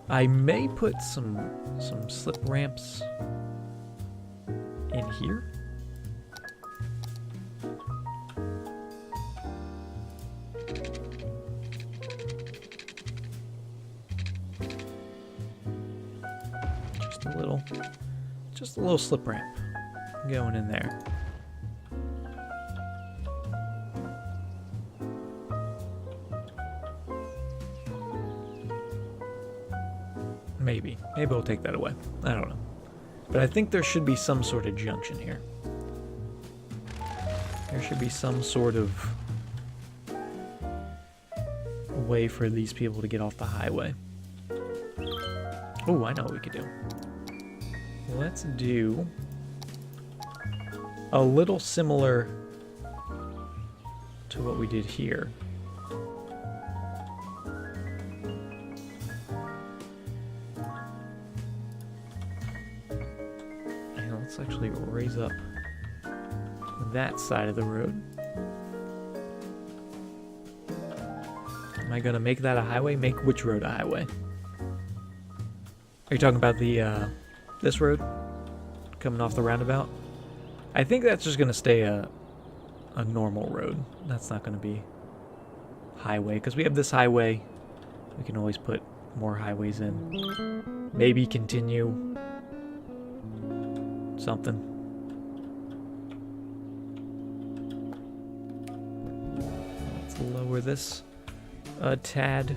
I may put some slip ramps in here. Just a little slip ramp going in there. Maybe we'll take that away. I don't know. But I think there should be some sort of junction here. There should be some sort of way for these people to get off the highway. Oh, I know what we could do. Let's do a little similar to what we did here. And let's actually raise up that side of the road. Am I gonna make that a highway? Make which road a highway? Are you talking about the this road coming off the roundabout? I think that's just gonna stay a normal road. That's not gonna be highway because we have this highway. We can always put more highways in. Maybe continue something. Let's lower this a tad.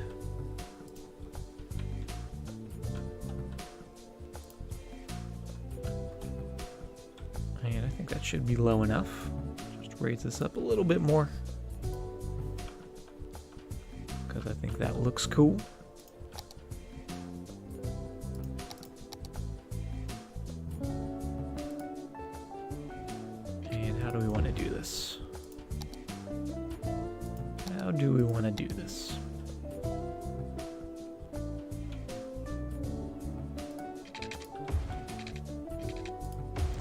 And I think that should be low enough. Just raise this up a little bit more, because I think that looks cool. this? How do we want to do this?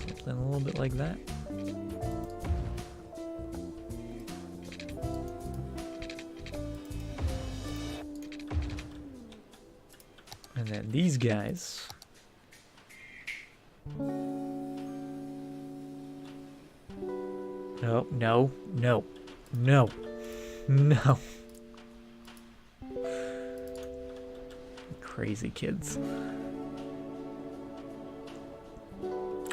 Something a little bit like that. And then these guys. No, no, no, no, no. Crazy kids.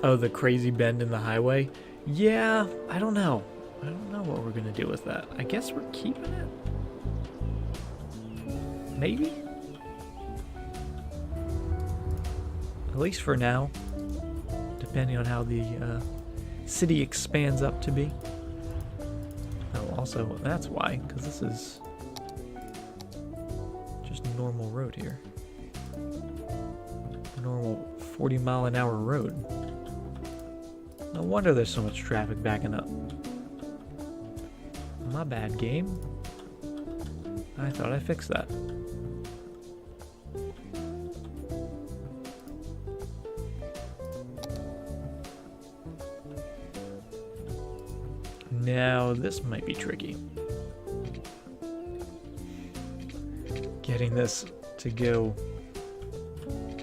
Oh, the crazy bend in the highway? Yeah, I don't know. I don't know what we're gonna do with that. I guess we're keeping it? Maybe? At least for now. Depending on how the city expands up to be. Oh, also, that's why, because this is just a normal road here. Normal 40-mile-an-hour road. No wonder there's so much traffic backing up. My bad, game. I thought I fixed that. Now, this might be tricky. Getting this to go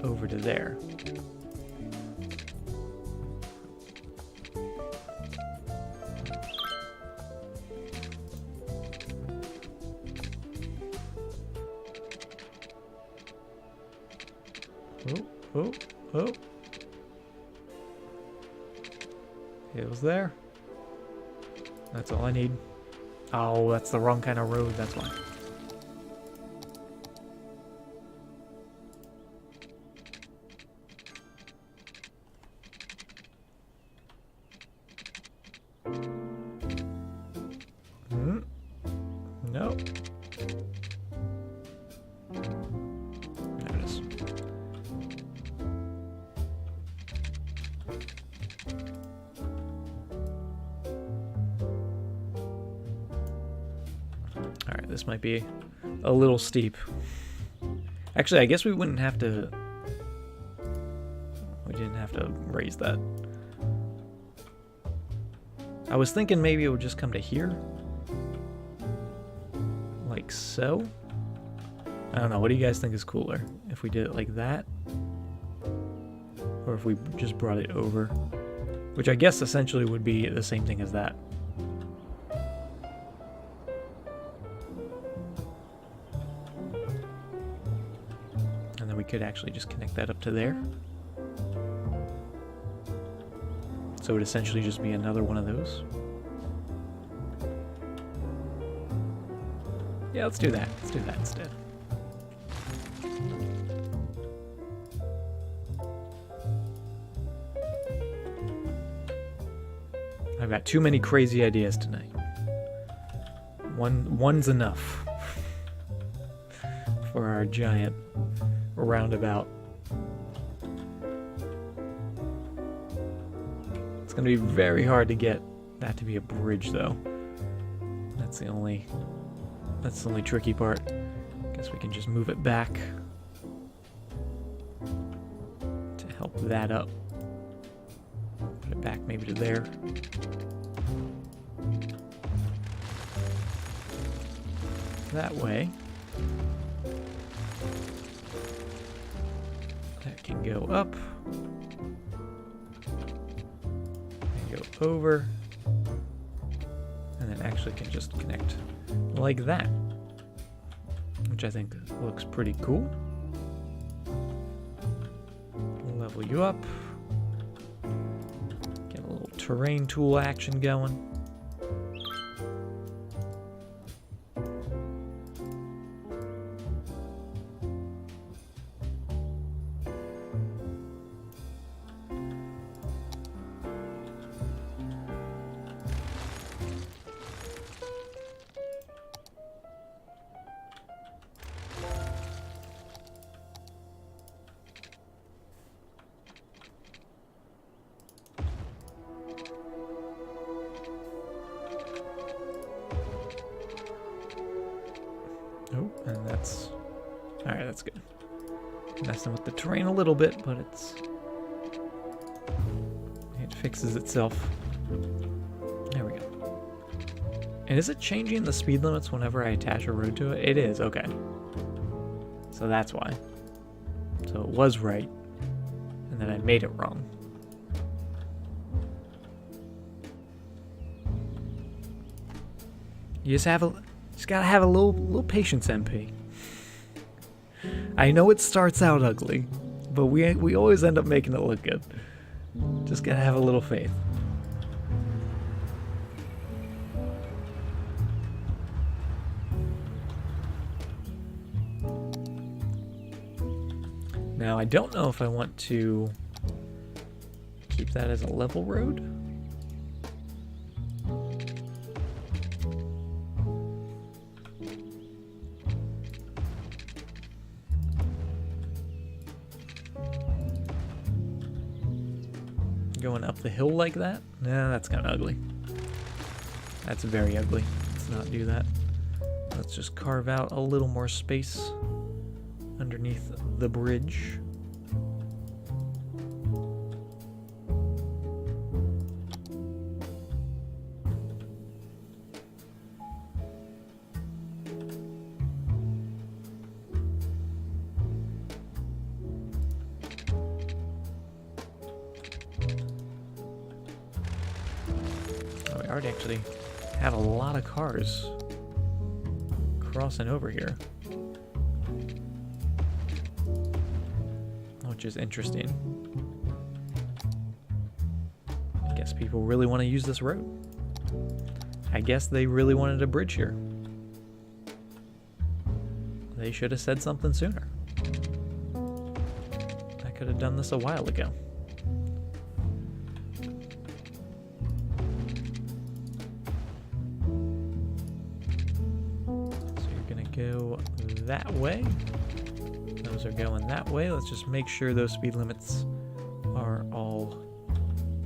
over to there. Oh, oh. It was there. That's all I need. Oh, that's the wrong kind of road, that's why. No. There it is. Alright, this might be a little steep. Actually, I guess we wouldn't have to... We didn't have to raise that. I was thinking maybe it would just come to here. Like so? I don't know, what do you guys think is cooler? If we did it like that? Or if we just brought it over? Which I guess essentially would be the same thing as that. And then we could actually just connect that up to there. So it would essentially just be another one of those. Yeah, let's do that. Let's do that instead. I've got too many crazy ideas tonight. One's enough for our giant roundabout. It's gonna be very hard to get that to be a bridge, though. That's the only tricky part. Guess we can just move it back to help that up. Put it back maybe to there. That way. That can go up. And go over. And then actually can just connect like that. Which I think looks pretty cool. Level you up. Get a little terrain tool action going. that's good. Messing with the terrain a little bit, but it fixes itself. There we go. And is it changing the speed limits whenever I attach a road to it? It is, okay. So that's why. So it was right, and then I made it wrong. You just gotta have a little patience, MP. I know it starts out ugly, but we always end up making it look good. Just gotta have a little faith. Now, I don't know if I want to keep that as a level road. Going up the hill like that? Nah, that's kind of ugly. That's very ugly. Let's not do that. Let's just carve out a little more space underneath the bridge. Oh, we already actually have a lot of cars crossing over here, which is interesting. I guess people really want to use this road. I guess they really wanted a bridge here. They should have said something sooner. I could have done this a while ago. So you're gonna go that way. Those are going that way. Let's just make sure those speed limits are all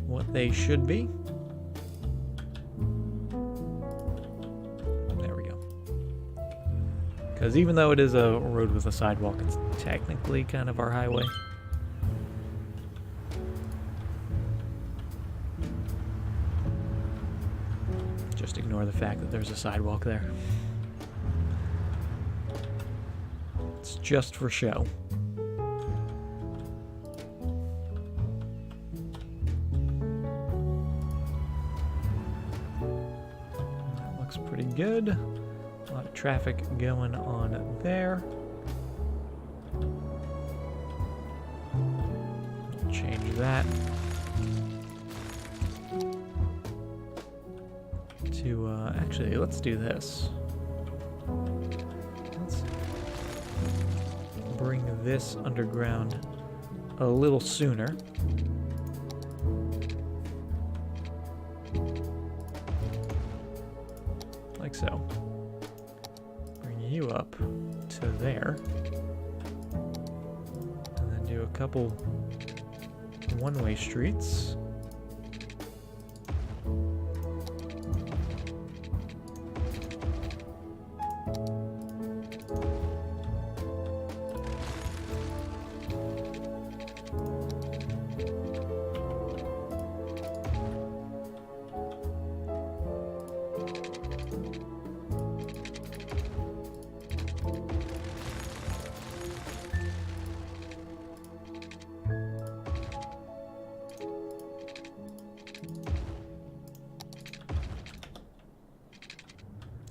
what they should be. There we go. Because even though it is a road with a sidewalk, it's technically kind of our highway. Just ignore the fact that there's a sidewalk there. It's just for show. That looks pretty good. A lot of traffic going on there. Change that to, actually, let's do this. Let's bring this underground a little sooner. Like so. Bring you up to there. And then do a couple one-way streets.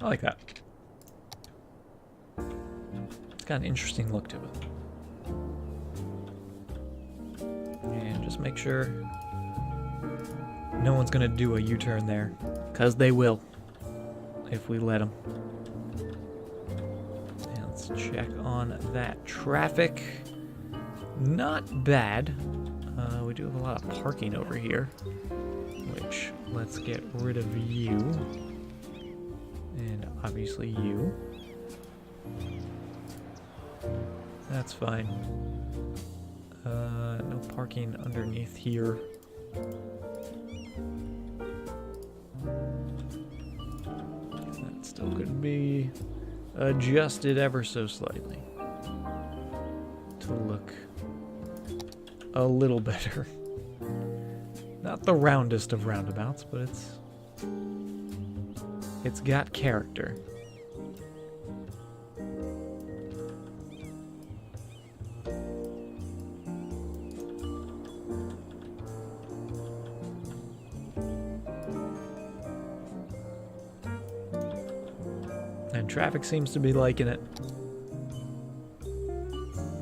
I like that. It's got an interesting look to it. And just make sure no one's gonna do a U-turn there, because they will, if we let them. And let's check on that traffic. Not bad. We do have a lot of parking over here, which, let's get rid of you. And obviously you. That's fine. No parking underneath here. That still could be adjusted ever so slightly. to look a little better. Not the roundest of roundabouts, but it's got character. And traffic seems to be liking it.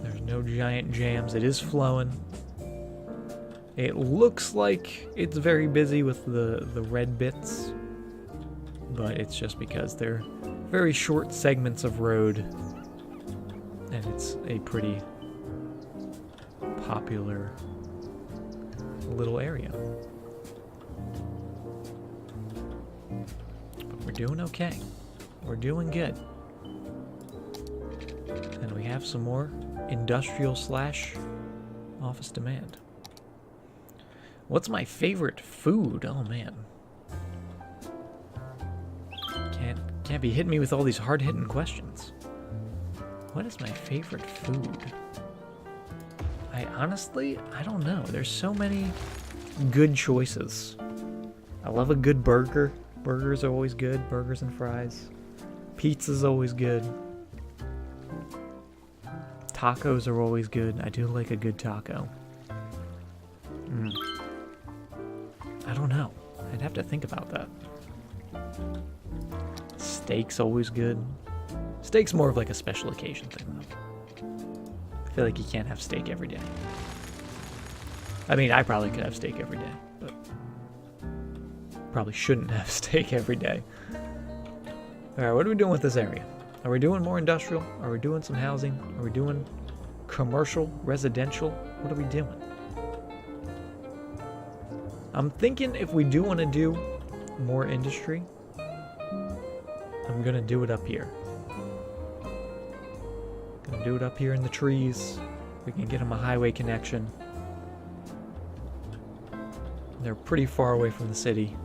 There's no giant jams. It is flowing. It looks like it's very busy with the red bits, but it's just because they're very short segments of road, and it's a pretty popular little area. But we're doing okay. We're doing good. And we have some more industrial / office demand. What's my favorite food? Oh man. Can't be hitting me with all these hard-hitting questions. What is my favorite food? I don't know. There's so many good choices. I love a good burger. Burgers are always good. Burgers and fries. Pizza's always good. Tacos are always good. I do like a good taco. I don't know. I'd have to think about that. Steak's always good. Steak's more of like a special occasion thing, though. I feel like you can't have steak every day. I mean, I probably could have steak every day, but probably shouldn't have steak every day. Alright, what are we doing with this area? Are we doing more industrial? Are we doing some housing? Are we doing commercial, residential? What are we doing? I'm thinking if we do want to do more industry, I'm going to do it up here. Going to do it up here in the trees. We can get them a highway connection. They're pretty far away from the city.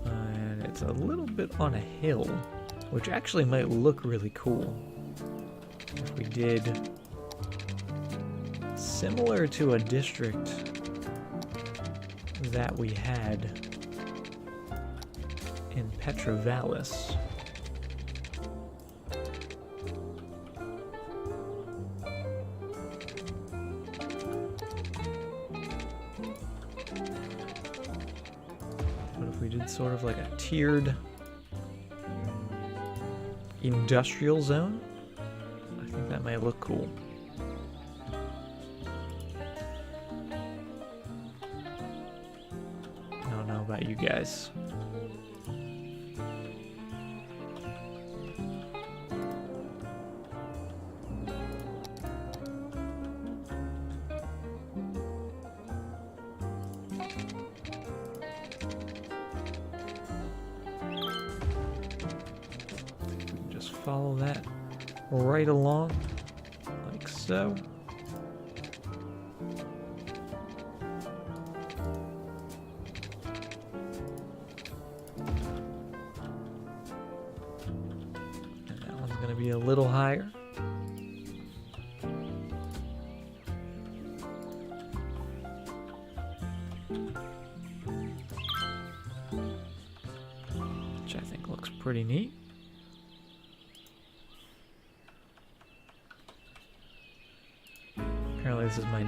And it's a little bit on a hill, which actually might look really cool. If we did similar to a district that we had in Petrovalis. What if we did sort of like a tiered industrial zone? I think that might look cool. About you guys. Just follow that right along like so. Be a little higher. Which I think looks pretty neat. Apparently this is my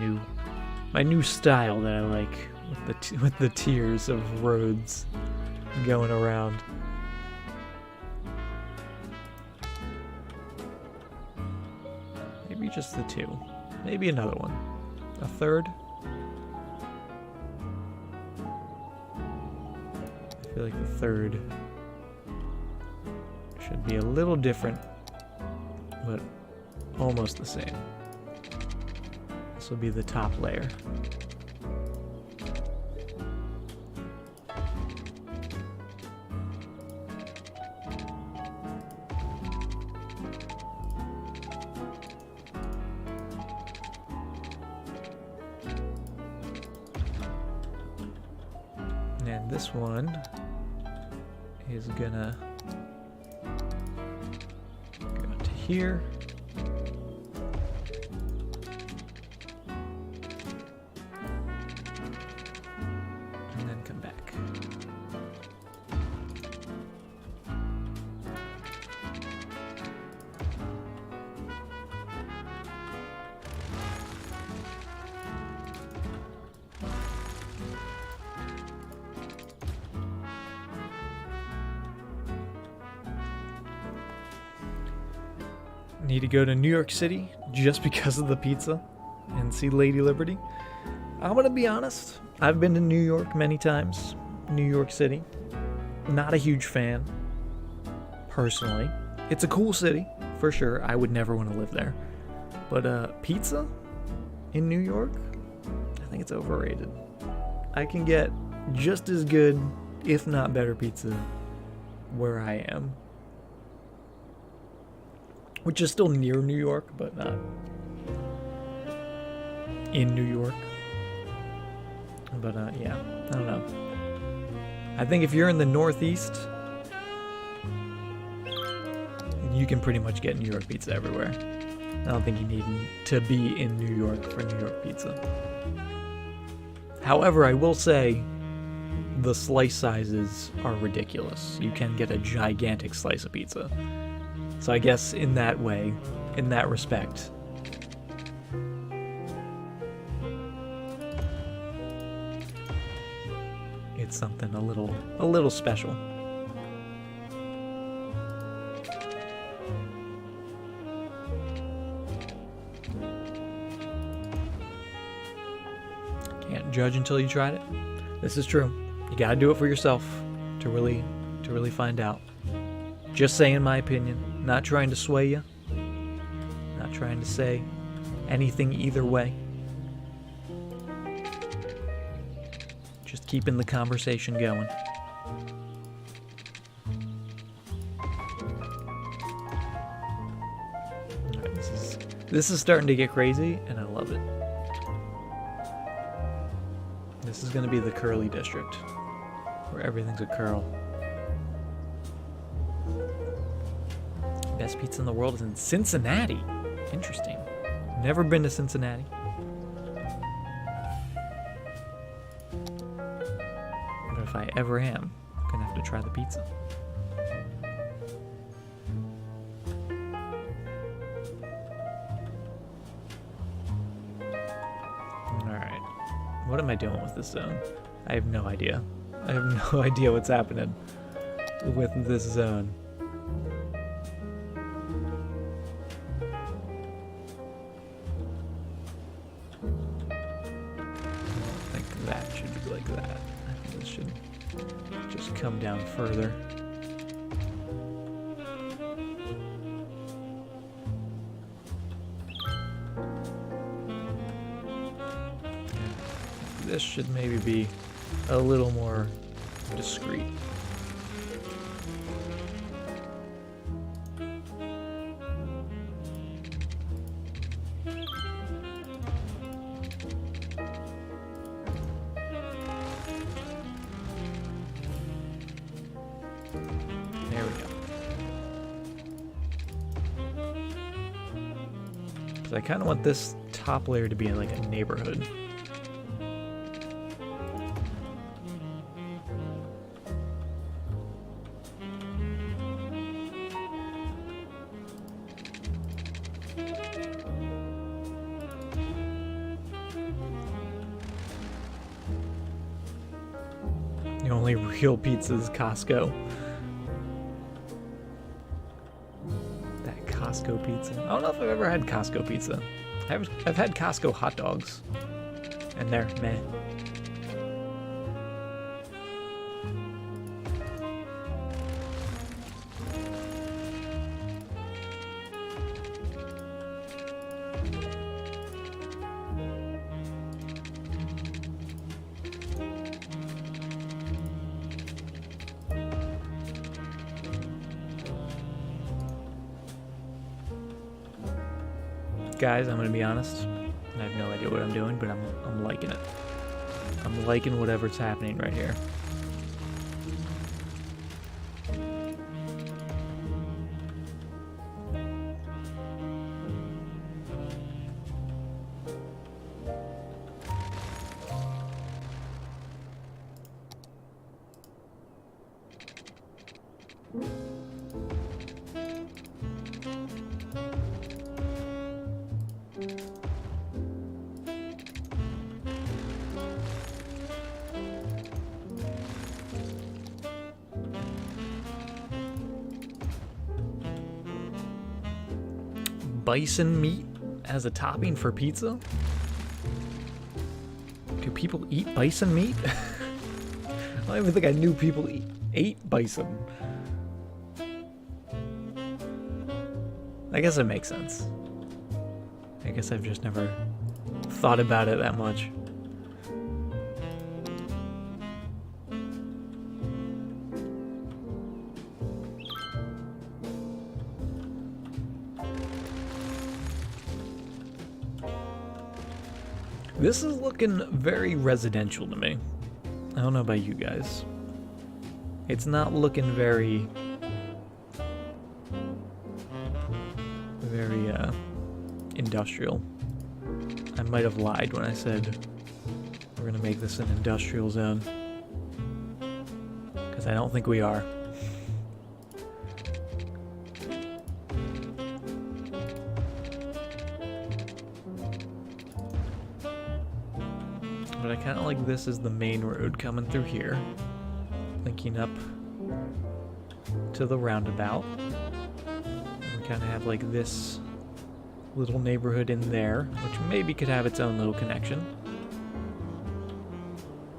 new style that I like with the tiers of roads going around. Maybe just the two. Maybe another one. A third. I feel like the third should be a little different, but almost the same. This will be the top layer. And this one is gonna go to here. need to go to New York City just because of the pizza and see Lady Liberty. I'm gonna be honest, I've been to New York many times. New York City. Not a huge fan, personally. It's a cool city, for sure. I would never want to live there. But pizza in New York? I think it's overrated. I can get just as good, if not better pizza where I am. Which is still near New York, but not in New York. But yeah, I don't know. I think if you're in the Northeast, you can pretty much get New York pizza everywhere. I don't think you need to be in New York for New York pizza. However, I will say the slice sizes are ridiculous. You can get a gigantic slice of pizza. So I guess in that way, in that respect, it's something a little special. Can't judge until you tried it. This is true. You gotta do it for yourself to really find out. Just saying my opinion. Not trying to sway you. Not trying to say anything either way. Just keeping the conversation going. Alright, this is starting to get crazy, and I love it. This is going to be the curly district, where everything's a curl. Best pizza in the world is in Cincinnati. Interesting. Never been to Cincinnati. But if I ever am, I'm gonna have to try the pizza. Alright. What am I doing with this zone? I have no idea. I have no idea what's happening with this zone. Come down further. This should maybe be a little more discreet. There we go. Because I kind of want this top layer to be in like a neighborhood. The only real pizza is Costco. That Costco pizza. I don't know if I've ever had Costco pizza. I've had Costco hot dogs, and they're meh. Guys, I'm gonna be honest. I have no idea what I'm doing, but I'm liking it. I'm liking whatever's happening right here. bison meat as a topping for pizza? Do people eat bison meat? I don't even think I knew people ate bison. I guess it makes sense. I guess I've just never thought about it that much. This is looking very residential to me. I don't know about you guys. It's not looking very industrial. I might have lied when I said we're gonna make this an industrial zone, because I don't think we are. But I kind of like this as the main road coming through here, linking up to the roundabout. And we kind of have like this little neighborhood in there, which maybe could have its own little connection.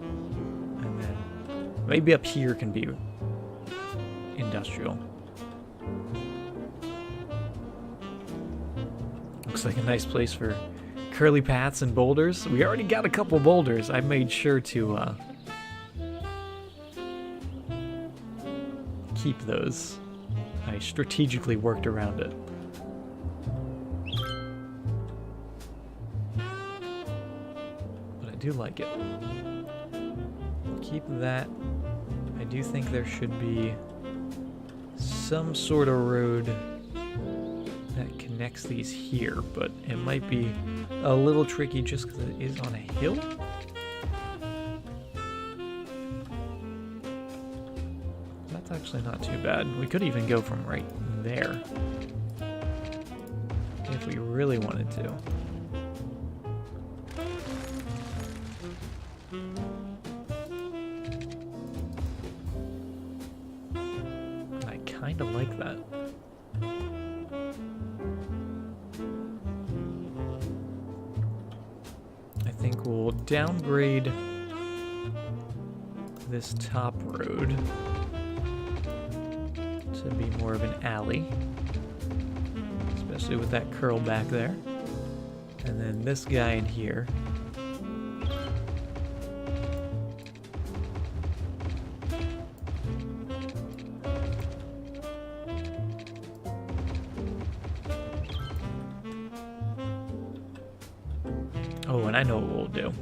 And then maybe up here can be industrial. Looks like a nice place for curly paths and boulders. We already got a couple boulders. I made sure to keep those. I strategically worked around it. But I do like it. Keep that. I do think there should be some sort of road that connects these here, but it might be a little tricky just because it is on a hill. That's actually not too bad. We could even go from right there if we really wanted to. I kind of like that. I think we'll downgrade this top road to be more of an alley, especially with that curl back there. And then this guy in here. Oh, and I know what we'll do.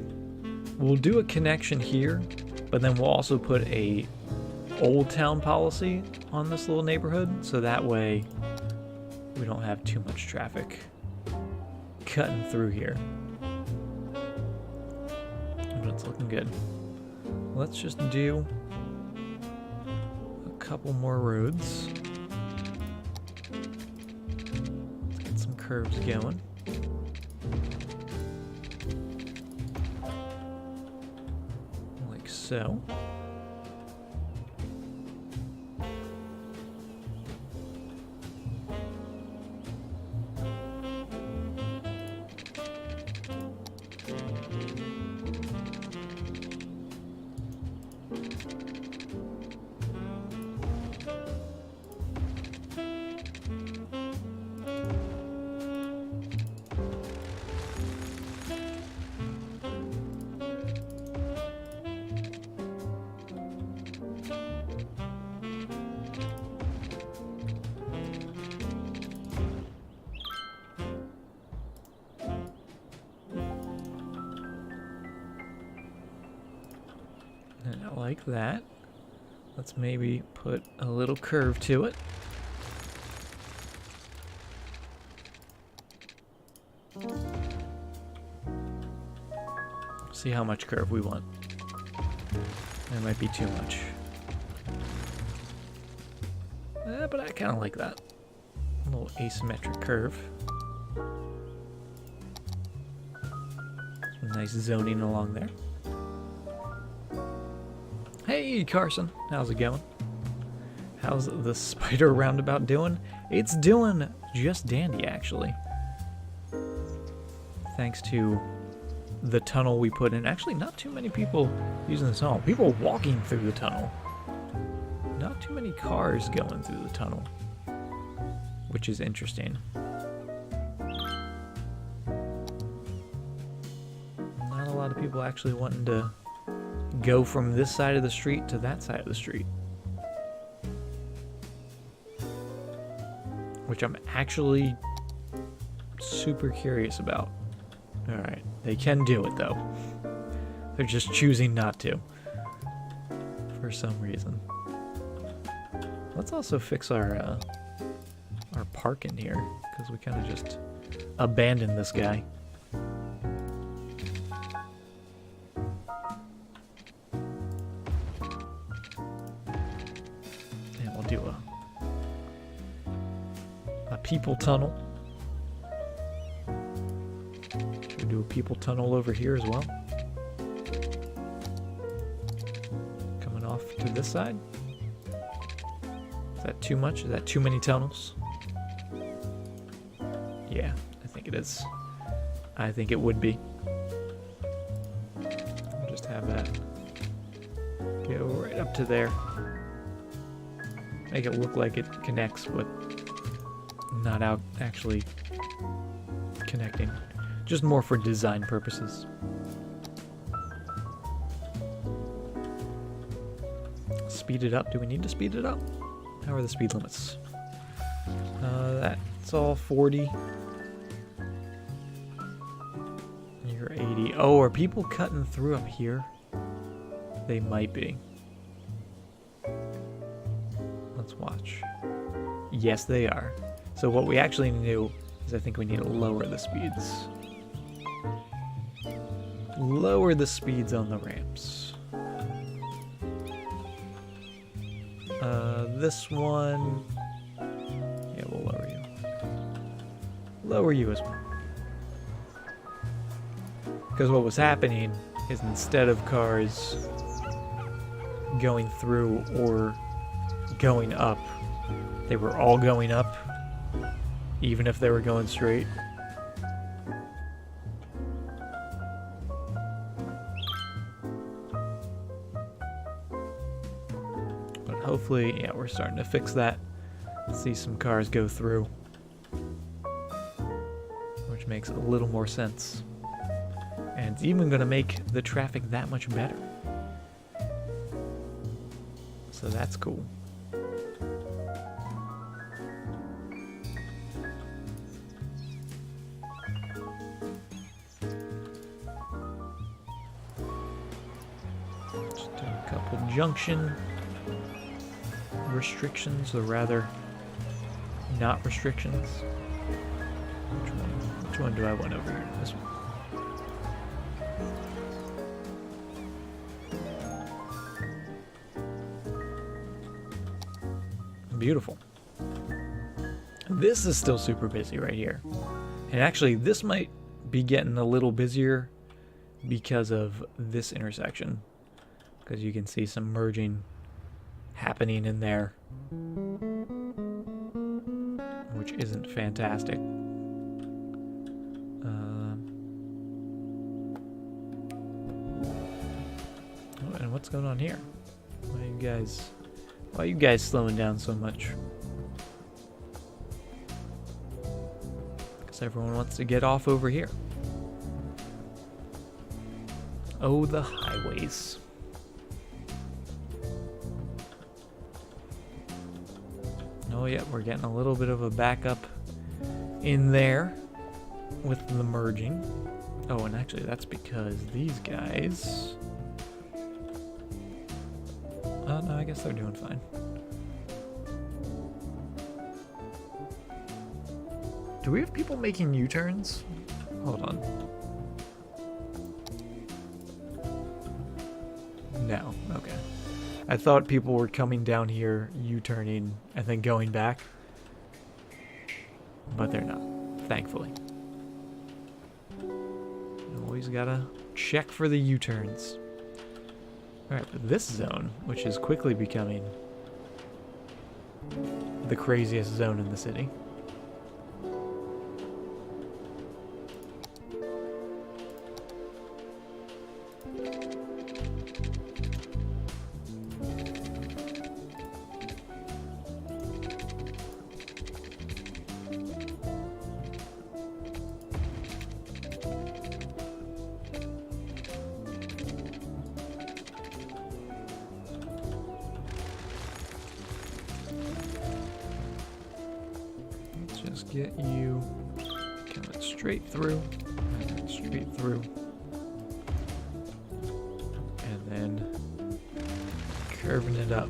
We'll do a connection here, but then we'll also put a Old Town policy on this little neighborhood, so that way we don't have too much traffic cutting through here. But it's looking good. Let's just do a couple more roads. Let's get some curves going. Like so. And I like that. Let's maybe put a little curve to it. See how much curve we want. That might be too much. But I kind of like that. A little asymmetric curve. Some nice zoning along there. Hey Carson, how's it going? How's the spider roundabout doing? It's doing just dandy, actually. thanks to the tunnel we put in. Actually, not too many people using the tunnel. People walking through the tunnel. Not too many cars going through the tunnel, which is interesting. Not a lot of people actually wanting to go from this side of the street to that side of the street, which I'm actually super curious about. Alright, they can do it though. They're just choosing not to for some reason. Let's also fix our park in here, because we kind of just abandoned this guy. And we'll do a people tunnel. We'll do a people tunnel over here as well. Coming off to this side. Is that too much? Is that too many tunnels? Yeah, I think it is. I think it would be. I'll just have that go right up to there. Make it look like it connects, but not out actually connecting. Just more for design purposes. Speed it up. Do we need to speed it up? How are the speed limits? That's all 40. You're 80. Oh, are people cutting through up here? They might be. Let's watch. Yes, they are. So what we actually need to do is I think we need to lower the speeds. Lower the speeds on the ramps. This one... Yeah, we'll lower you. Lower you as well. Because what was happening is instead of cars going through or going up, they were all going up, even if they were going straight. Hopefully, yeah, we're starting to fix that. See some cars go through, which makes a little more sense. And it's even going to make the traffic that much better. So that's cool. Just do a couple junction restrictions, or rather not restrictions. Which one do I want over here? This one. Beautiful. This is still super busy right here. And actually this might be getting a little busier because of this intersection, because you can see some merging happening in there, which isn't fantastic. And what's going on here? Why are you guys slowing down so much? Because everyone wants to get off over here. Oh, the highways. Oh yeah, we're getting a little bit of a backup in there with the merging. Oh, and actually that's because these guys... Oh no, I guess they're doing fine. Do we have people making U-turns? Hold on. No, okay. I thought people were coming down here, U-turning, and then going back. But they're not, thankfully. Always gotta check for the U-turns. Alright, but this zone, which is quickly becoming the craziest zone in the city. get you coming straight through, and then straight through, and then curving it up.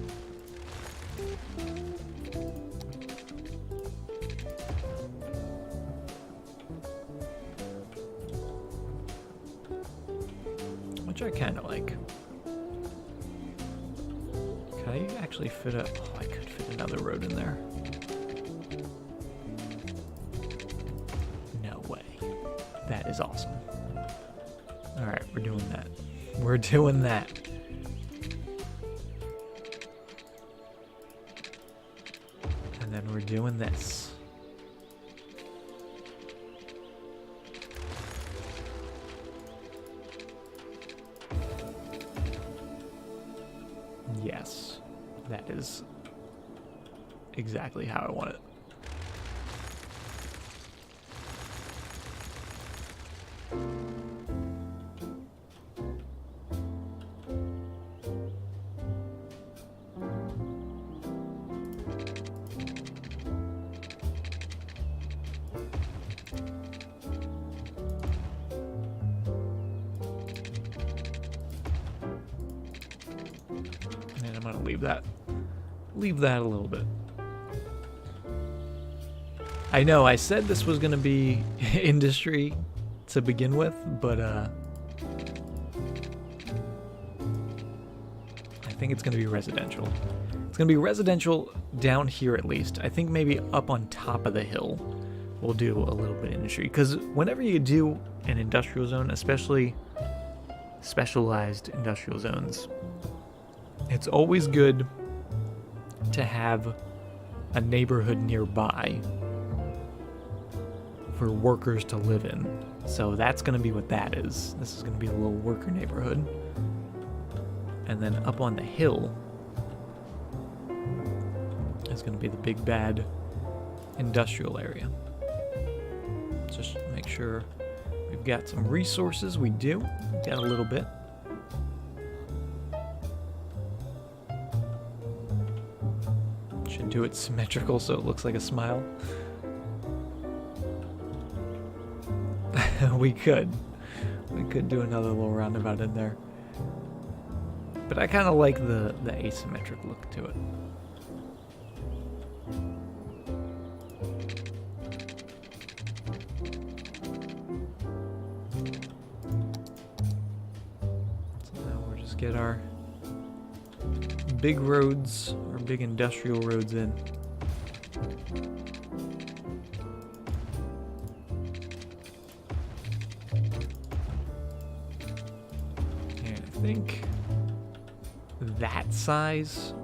Which I kind of like. Could I actually fit a... Oh, I could fit another road in there. No way. That is awesome. Alright, we're doing that. We're doing that. And then we're doing this. Yes, that is exactly how I want it. And I'm gonna leave that a little bit. I know I said this was gonna be industry to begin with, but I think it's gonna be residential. It's gonna be residential down here at least. I think maybe up on top of the hill we'll do a little bit of industry, because whenever you do an industrial zone, especially specialized industrial zones, it's always good to have a neighborhood nearby for workers to live in. So that's going to be what that is. This is going to be a little worker neighborhood. And then up on the hill is going to be the big bad industrial area. Just make sure we've got some resources. We do. We've got a little bit. Should do it symmetrical so it looks like a smile. We could do another little roundabout in there. But I kind of like the asymmetric look to it. So now we'll just get our big roads, or big industrial roads in. And I think that size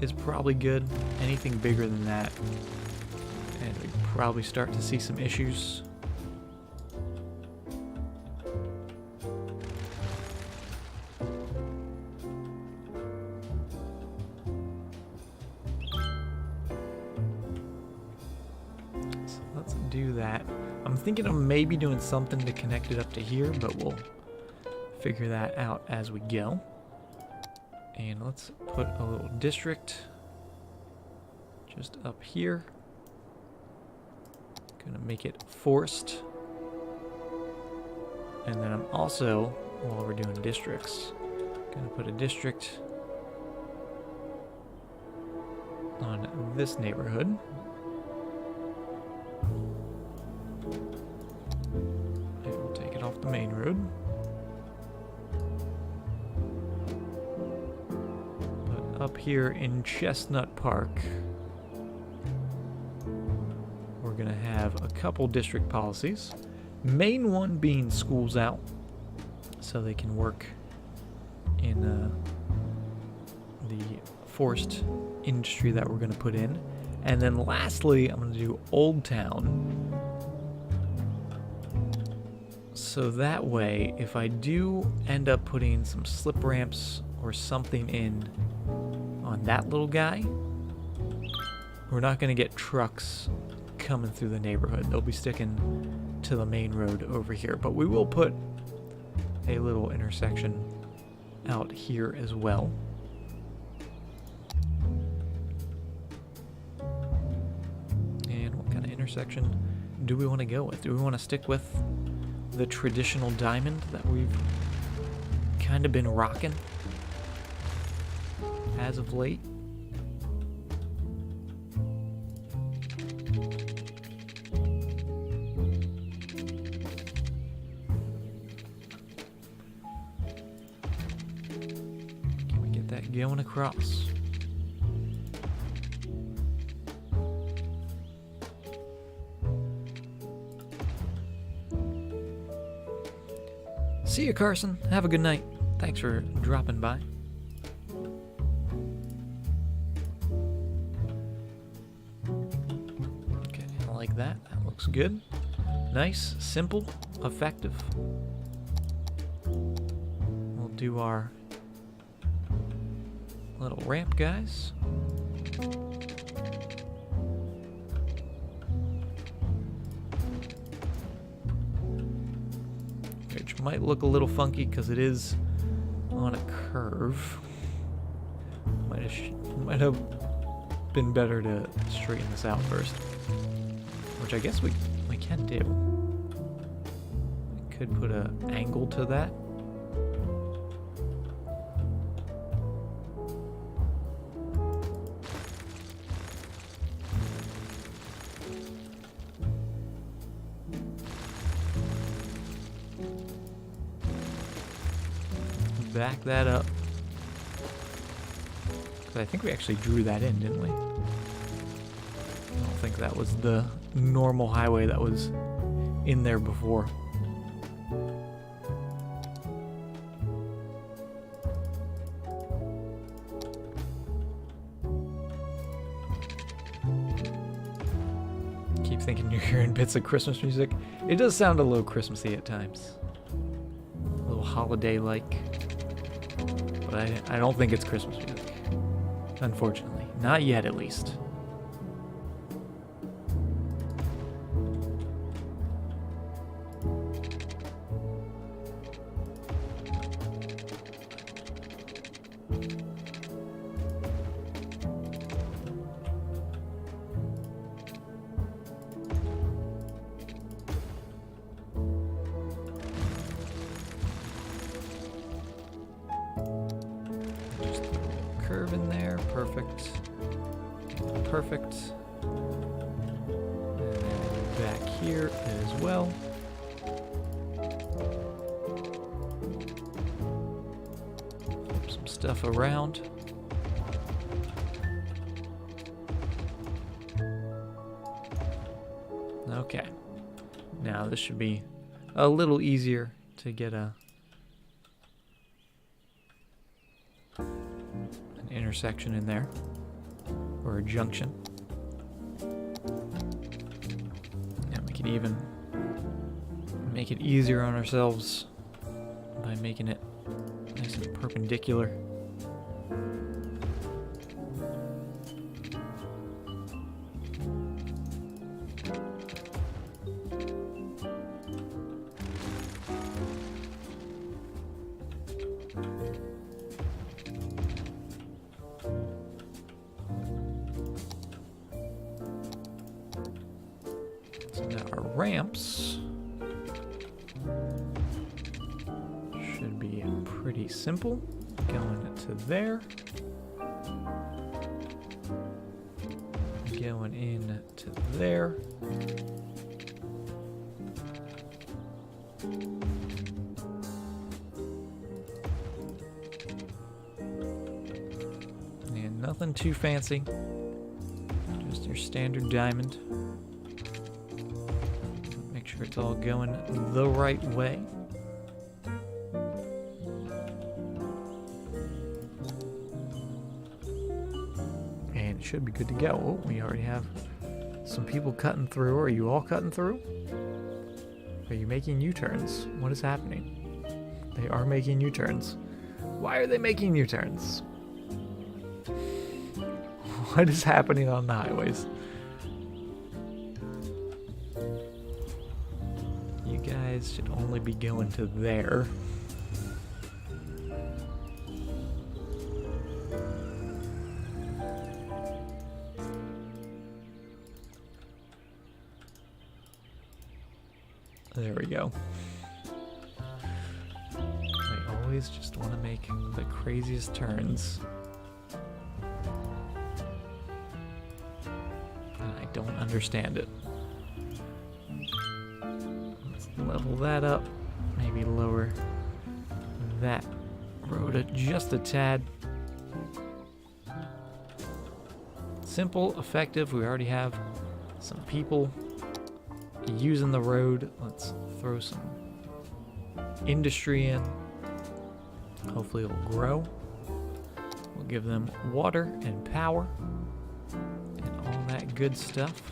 is probably good. Anything bigger than that, and we probably start to see some issues. Do that. I'm thinking of maybe doing something to connect it up to here, but we'll figure that out as we go. And let's put a little district just up here. Gonna make it forced. And then I'm also, while we're doing districts, gonna put a district on this neighborhood. Off the main road. But up here in Chestnut Park, we're gonna have a couple district policies. Main one being schools out, so they can work in the forced industry that we're gonna put in. And then lastly, I'm gonna do Old Town. So that way, if I do end up putting some slip ramps or something in on that little guy, we're not going to get trucks coming through the neighborhood. They'll be sticking to the main road over here. But we will put a little intersection out here as well. And what kind of intersection? intersection do we want to go with? Do we want to stick with the traditional diamond that we've kind of been rocking as of late? Can we get that going across? See you, Carson. Have a good night. Thanks for dropping by. Okay, I like that. That looks good. Nice, simple, effective. We'll do our little ramp, guys. Which might look a little funky because it is on a curve. Might have been better to straighten this out first, which I guess we can do. We could put an angle to that. Back that up. I think we actually drew that in, didn't we? I don't think that was the normal highway that was in there before. Keep thinking you're hearing bits of Christmas music. It does sound a little Christmassy at times. A little holiday-like. But I don't think it's Christmas music. Unfortunately. Not yet, at least. Curve in there, perfect. Perfect. And then back here as well. Flip some stuff around. Okay. Now this should be a little easier to get an intersection in there, or a junction. And we can even make it easier on ourselves by making it nice and perpendicular. So now our ramps should be pretty simple. Going to there. Going in to there. And nothing too fancy. Just your standard diamond. Make sure it's all going the right way. And it should be good to go. Oh, we already have some people cutting through. Are you all cutting through? Are you making U-turns? What is happening? They are making U-turns. Why are they making U-turns? What is happening on the highways? You guys should only be going to there. go. They always just want to make the craziest turns. And I don't understand it. Let's level that up. Maybe lower that road just a tad. Simple, effective. We already have some people using the road. Let's throw some industry in. Hopefully it'll grow. We'll give them water and power and all that good stuff.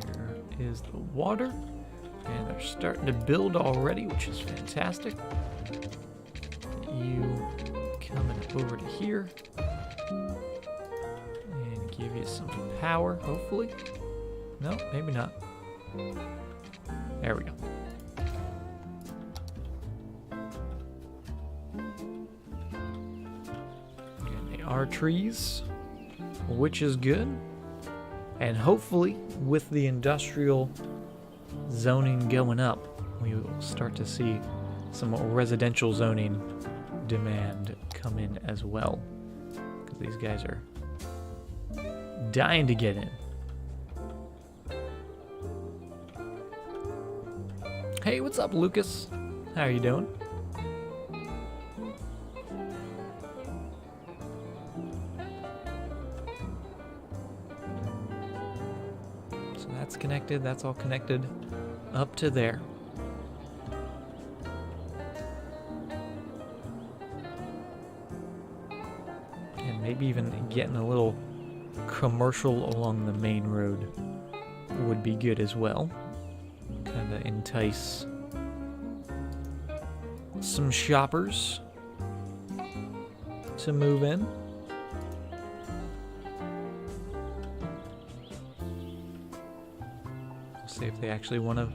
There is the water. And they're starting to build already, which is fantastic. You coming over to here. And give you some power, hopefully. No, maybe not. There we go. And they are trees, which is good. And hopefully, with the industrial zoning going up, we will start to see some residential zoning demand come in as well, because these guys are dying to get in. Hey, what's up, Lucas? How are you doing? So that's connected, that's all connected up to there. And maybe even getting a little commercial along the main road would be good as well. Kind of entice some shoppers to move in. We'll see if they actually want to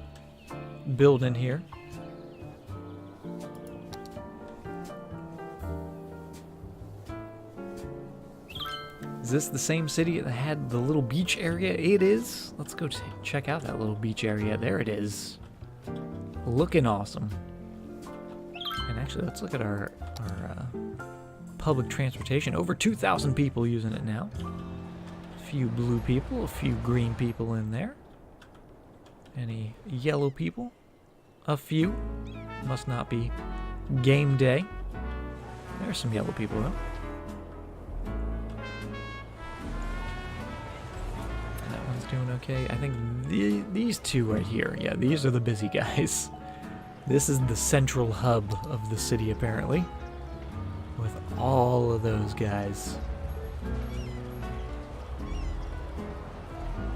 build in here. Is this the same city that had the little beach area? It is. Let's go check out that little beach area. There it is. Looking awesome. And actually, let's look at our public transportation. Over 2,000 people using it now. A few blue people, a few green people in there. Any yellow people? A few. Must not be game day. There's some yellow people though. Doing okay. I think these two right here, yeah, these are the busy guys. This is the central hub of the city, apparently, with all of those guys.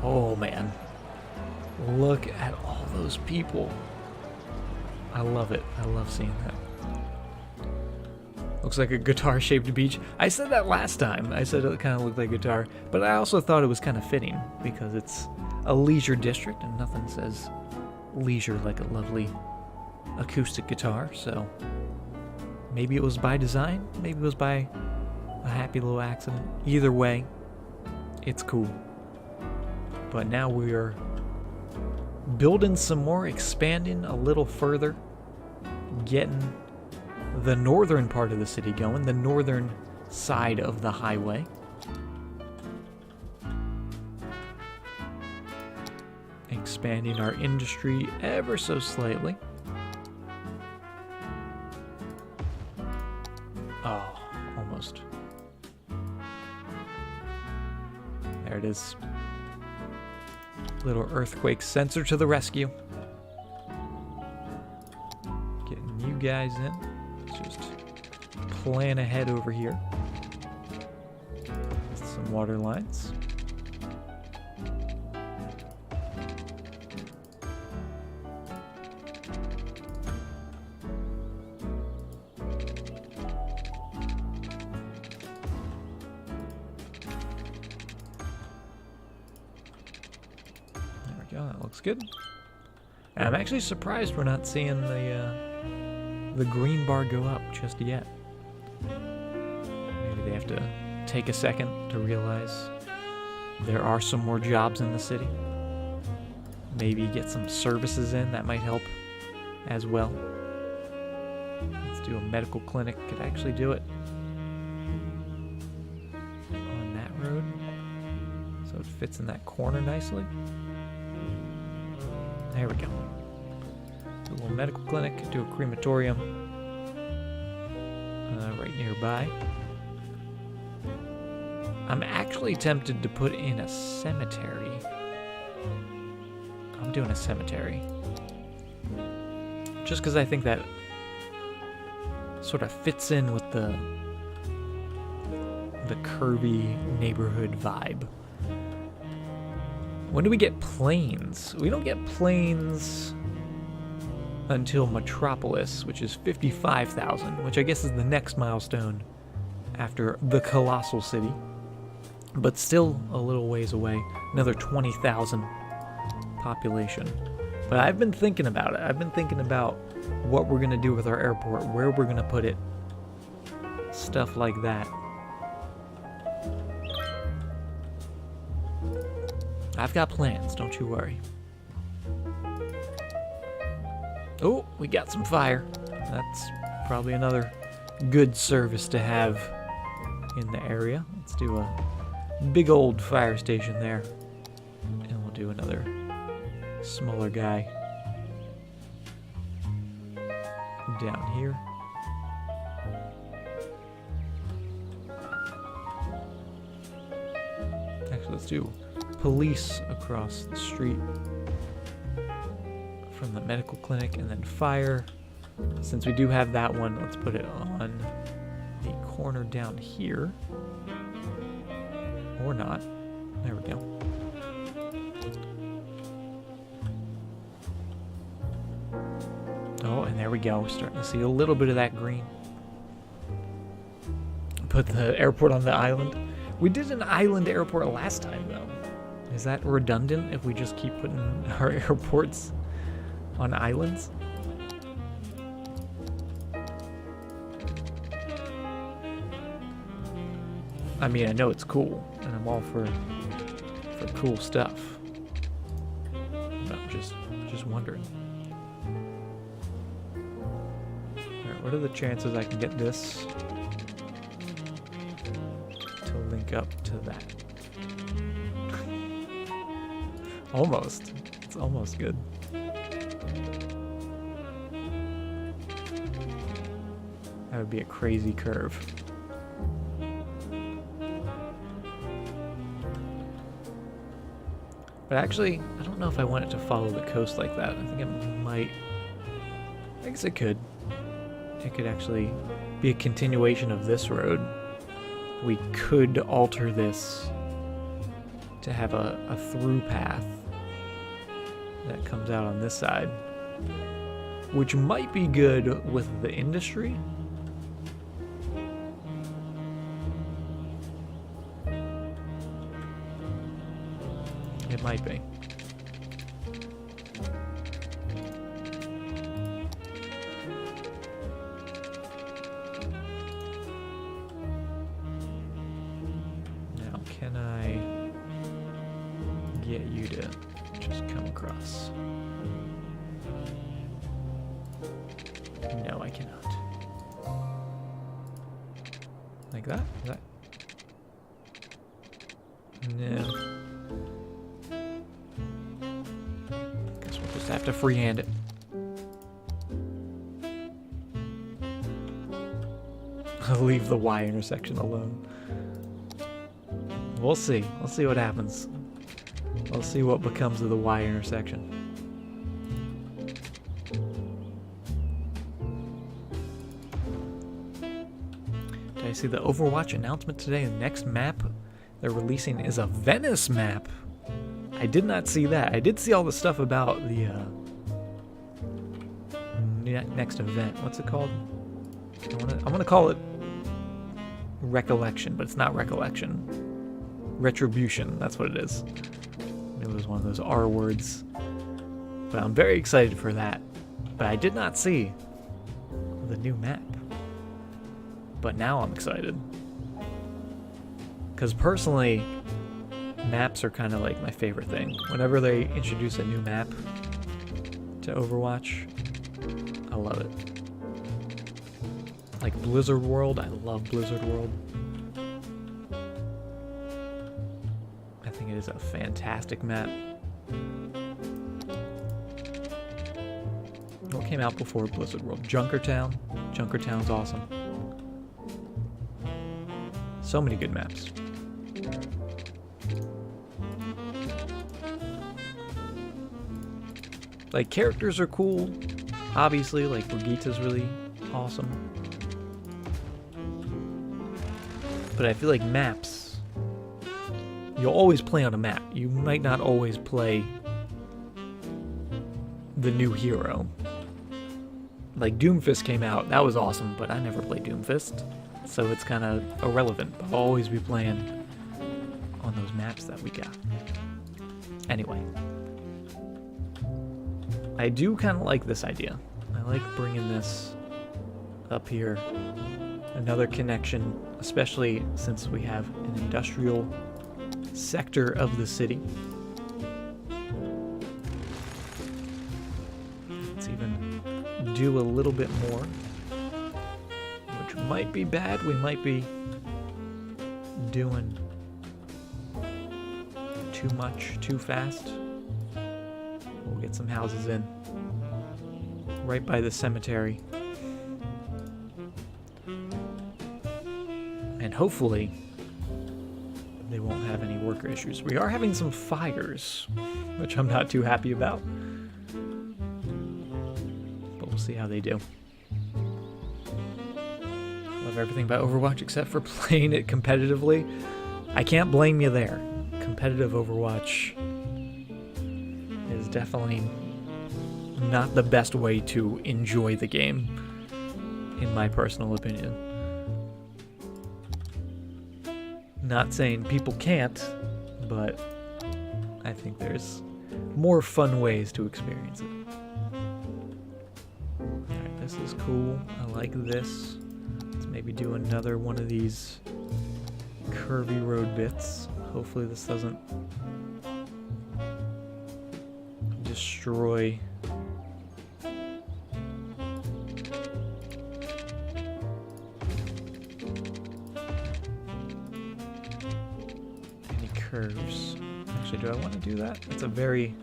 Oh man, look at all those people. I love it. I love seeing that. Looks like a guitar-shaped beach. I said that last time. I said it kind of looked like guitar, but I also thought it was kind of fitting because it's a leisure district and nothing says leisure like a lovely acoustic guitar, so maybe it was by design, maybe it was by a happy little accident. Either way, it's cool. But now we're building some more, expanding a little further, getting the northern part of the city going, the northern side of the highway. Expanding our industry ever so slightly. Oh, almost. There it is. Little earthquake sensor to the rescue. Getting you guys in. Just plan ahead over here. Some water lines. There we go, that looks good. And I'm actually surprised we're not seeing the green bar go up just yet. have to take a second to realize there are some more jobs in the city. Maybe get some services in, that might help as well. Let's do a medical clinic, could actually do it on that road. So it fits in that corner nicely. There we go. A little medical clinic, do a crematorium right nearby. I'm actually tempted to put in a cemetery. I'm doing a cemetery. Just because I think that sort of fits in with the curvy neighborhood vibe. When do we get planes? We don't get planes until Metropolis, which is 55,000, which I guess is the next milestone after the Colossal City. But still a little ways away. Another 20,000 population. But I've been thinking about it. I've been thinking about what we're going to do with our airport, where we're going to put it, stuff like that. I've got plans, don't you worry. Oh, we got some fire. That's probably another good service to have in the area. Let's do a big old fire station there. And we'll do another smaller guy down here. Actually, let's do police across the street from the medical clinic, and then fire. Since we do have that one, let's put it on the corner down here. Or not. There we go. Oh, and there we go. We're starting to see a little bit of that green. Put the airport on the island. We did an island airport last time, though. Is that redundant if we just keep putting our airports on islands? I mean, I know it's cool, and I'm all for cool stuff. But I'm just wondering. Alright, what are the chances I can get this to link up to that? Almost. It's almost good. That would be a crazy curve. But actually, I don't know if I want it to follow the coast like that. I think it might. I guess it could. It could actually be a continuation of this road. We could alter this to have a through path that comes out on this side, which might be good with the industry. It might be. Now, can I get you to just come across? No, I cannot. Like that? Is that? No. Have to freehand it. I'll leave the Y intersection alone. We'll see. We'll see what happens. We'll see what becomes of the Y intersection. Did I see the Overwatch announcement today? The next map they're releasing is a Venice map. I did not see that. I did see all the stuff about the next event. What's it called? I'm gonna call it Recollection, but it's not Recollection. Retribution, that's what it is. It was one of those R words. But I'm very excited for that. But I did not see the new map. But now I'm excited. Because personally, maps are kind of like my favorite thing. Whenever they introduce a new map to Overwatch, I love it. Like Blizzard World, I love Blizzard World. I think it is a fantastic map. What came out before Blizzard World? Junkertown. Junkertown's awesome. So many good maps. Like, characters are cool, obviously, like Brigitta's really awesome. But I feel like maps, you'll always play on a map. You might not always play the new hero. Like, Doomfist came out, that was awesome, but I never played Doomfist. So it's kind of irrelevant, but I'll always be playing on those maps that we got. Anyway. I do kind of like this idea. I like bringing this up here. Another connection, especially since we have an industrial sector of the city. Let's even do a little bit more, which might be bad. We might be doing too much, too fast. We'll get some houses in right by the cemetery. And hopefully they won't have any worker issues. We are having some fires, which I'm not too happy about. But we'll see how they do. Love everything about Overwatch except for playing it competitively. I can't blame you there. Competitive Overwatch is definitely not the best way to enjoy the game, in my personal opinion. Not saying people can't, but I think there's more fun ways to experience it. Alright, this is cool. I like this. Let's maybe do another one of these curvy road bits. Hopefully this doesn't destroy any curves. Actually, do I want to do that? It's a very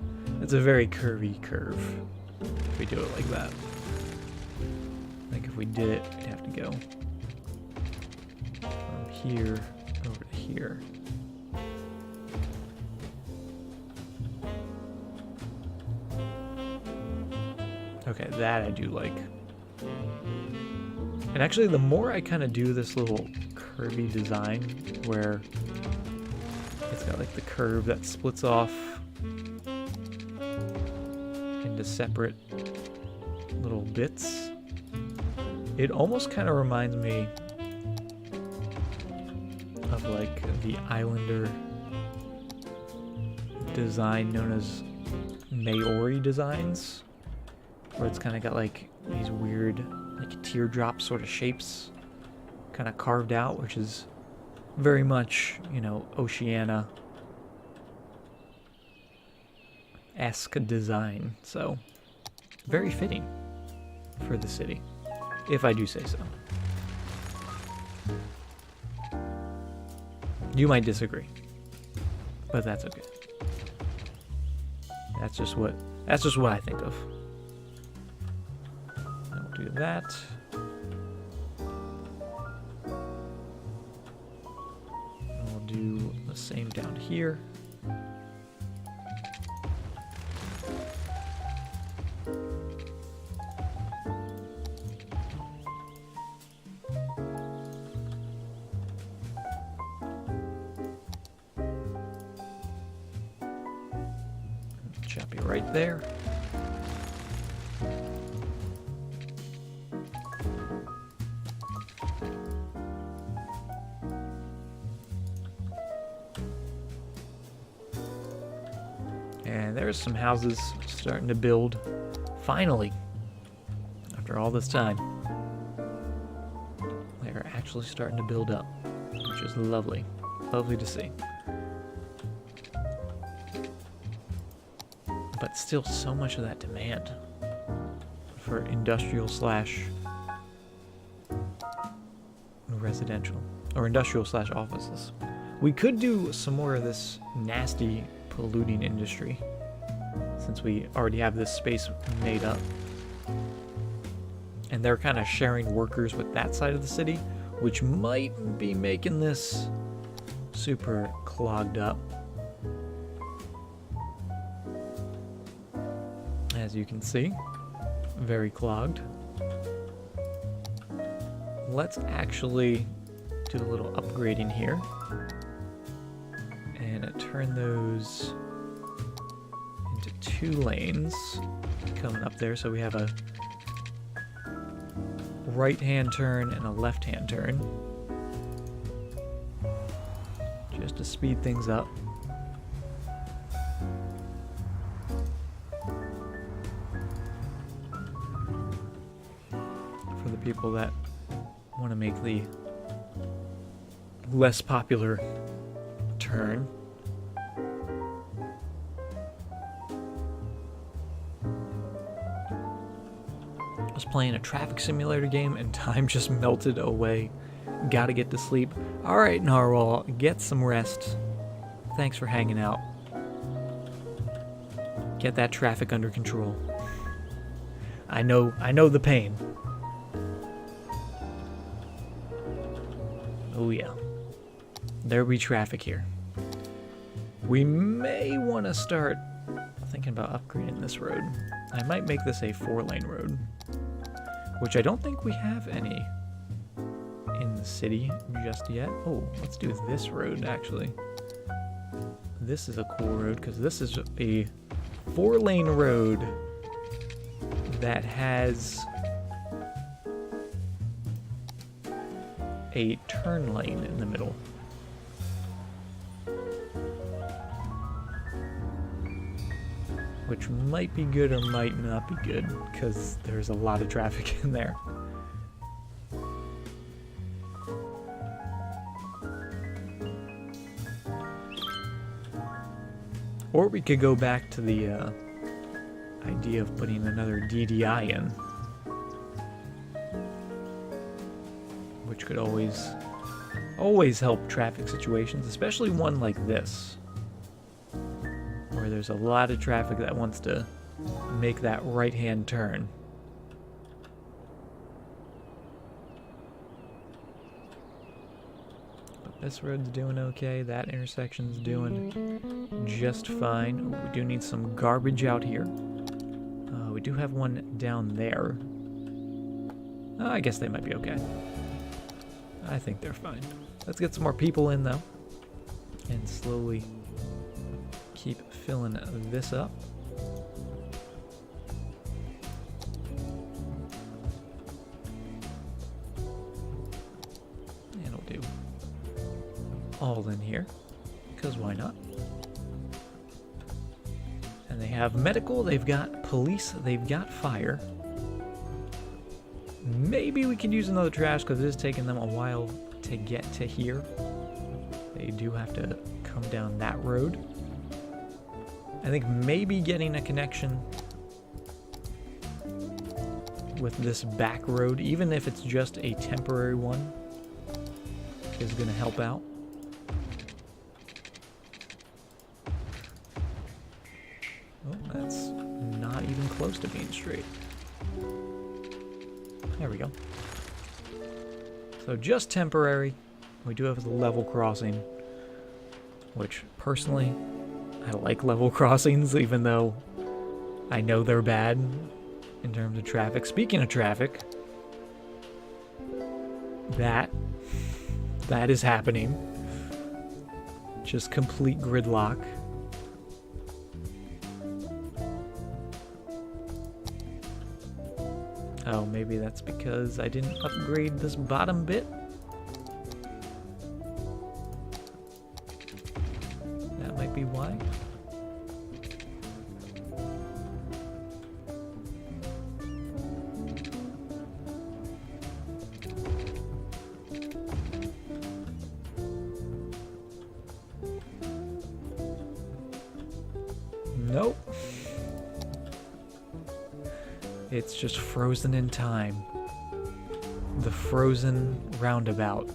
curvy curve if we do it like that. I think if we did it, we'd have to go from here over to here. Okay, that I do like. And actually, the more I kind of do this little curvy design, where it's got like the curve that splits off into separate little bits, it almost kind of reminds me of like the Islander design known as Maori designs, where it's kind of got like these weird like teardrop sort of shapes kind of carved out, which is very much, you know, Oceania-esque design. So very fitting for the city, if I do say so. You might disagree, but that's okay. That's just what I think of. I'll do that. I'll do the same down here. Chop you right there. And there's some houses starting to build, finally, after all this time. They're actually starting to build up, which is lovely. Lovely to see. But still so much of that demand for industrial slash residential, or industrial slash offices. We could do some more of this nasty polluting industry since we already have this space made up. And they're kind of sharing workers with that side of the city, which might be making this super clogged up. As you can see, very clogged. Let's actually do a little upgrading here and turn those into 2 lanes coming up there, so we have a right-hand turn and a left-hand turn, just to speed things up. For the people that want to make the less popular turn. I was playing a traffic simulator game and time just melted away. Gotta get to sleep. Alright, Narwhal, get some rest. Thanks for hanging out. Get that traffic under control. I know the pain. Oh yeah. There'll be traffic here. We may want to start thinking about upgrading this road. I might make this a 4-lane road, which I don't think we have any in the city just yet. Oh, let's do this road actually. This is a cool road because this is a 4-lane road that has a turn lane in the middle. Which might be good or might not be good, because there's a lot of traffic in there. Or we could go back to the idea of putting another DDI in, which could always help traffic situations, especially one like this, where there's a lot of traffic that wants to make that right-hand turn. But this road's doing okay. That intersection's doing just fine. We do need some garbage out here. We do have one down there. I guess they might be okay. I think they're fine. Let's get some more people in, though, and slowly keep filling this up. And we'll do all in here, because why not? And they have medical, they've got police, they've got fire. Maybe we can use another trash because it is taking them a while to get to here. They do have to come down that road. I think maybe getting a connection with this back road, even if it's just a temporary one, is going to help out. Oh, that's not even close to being straight. There we go. So just temporary. We do have the level crossing, which personally, I like level crossings, even though I know they're bad in terms of traffic. Speaking of traffic, that is happening. Just complete gridlock. Oh, maybe that's because I didn't upgrade this bottom bit. That might be why. Nope. It's just frozen in time. The frozen roundabout.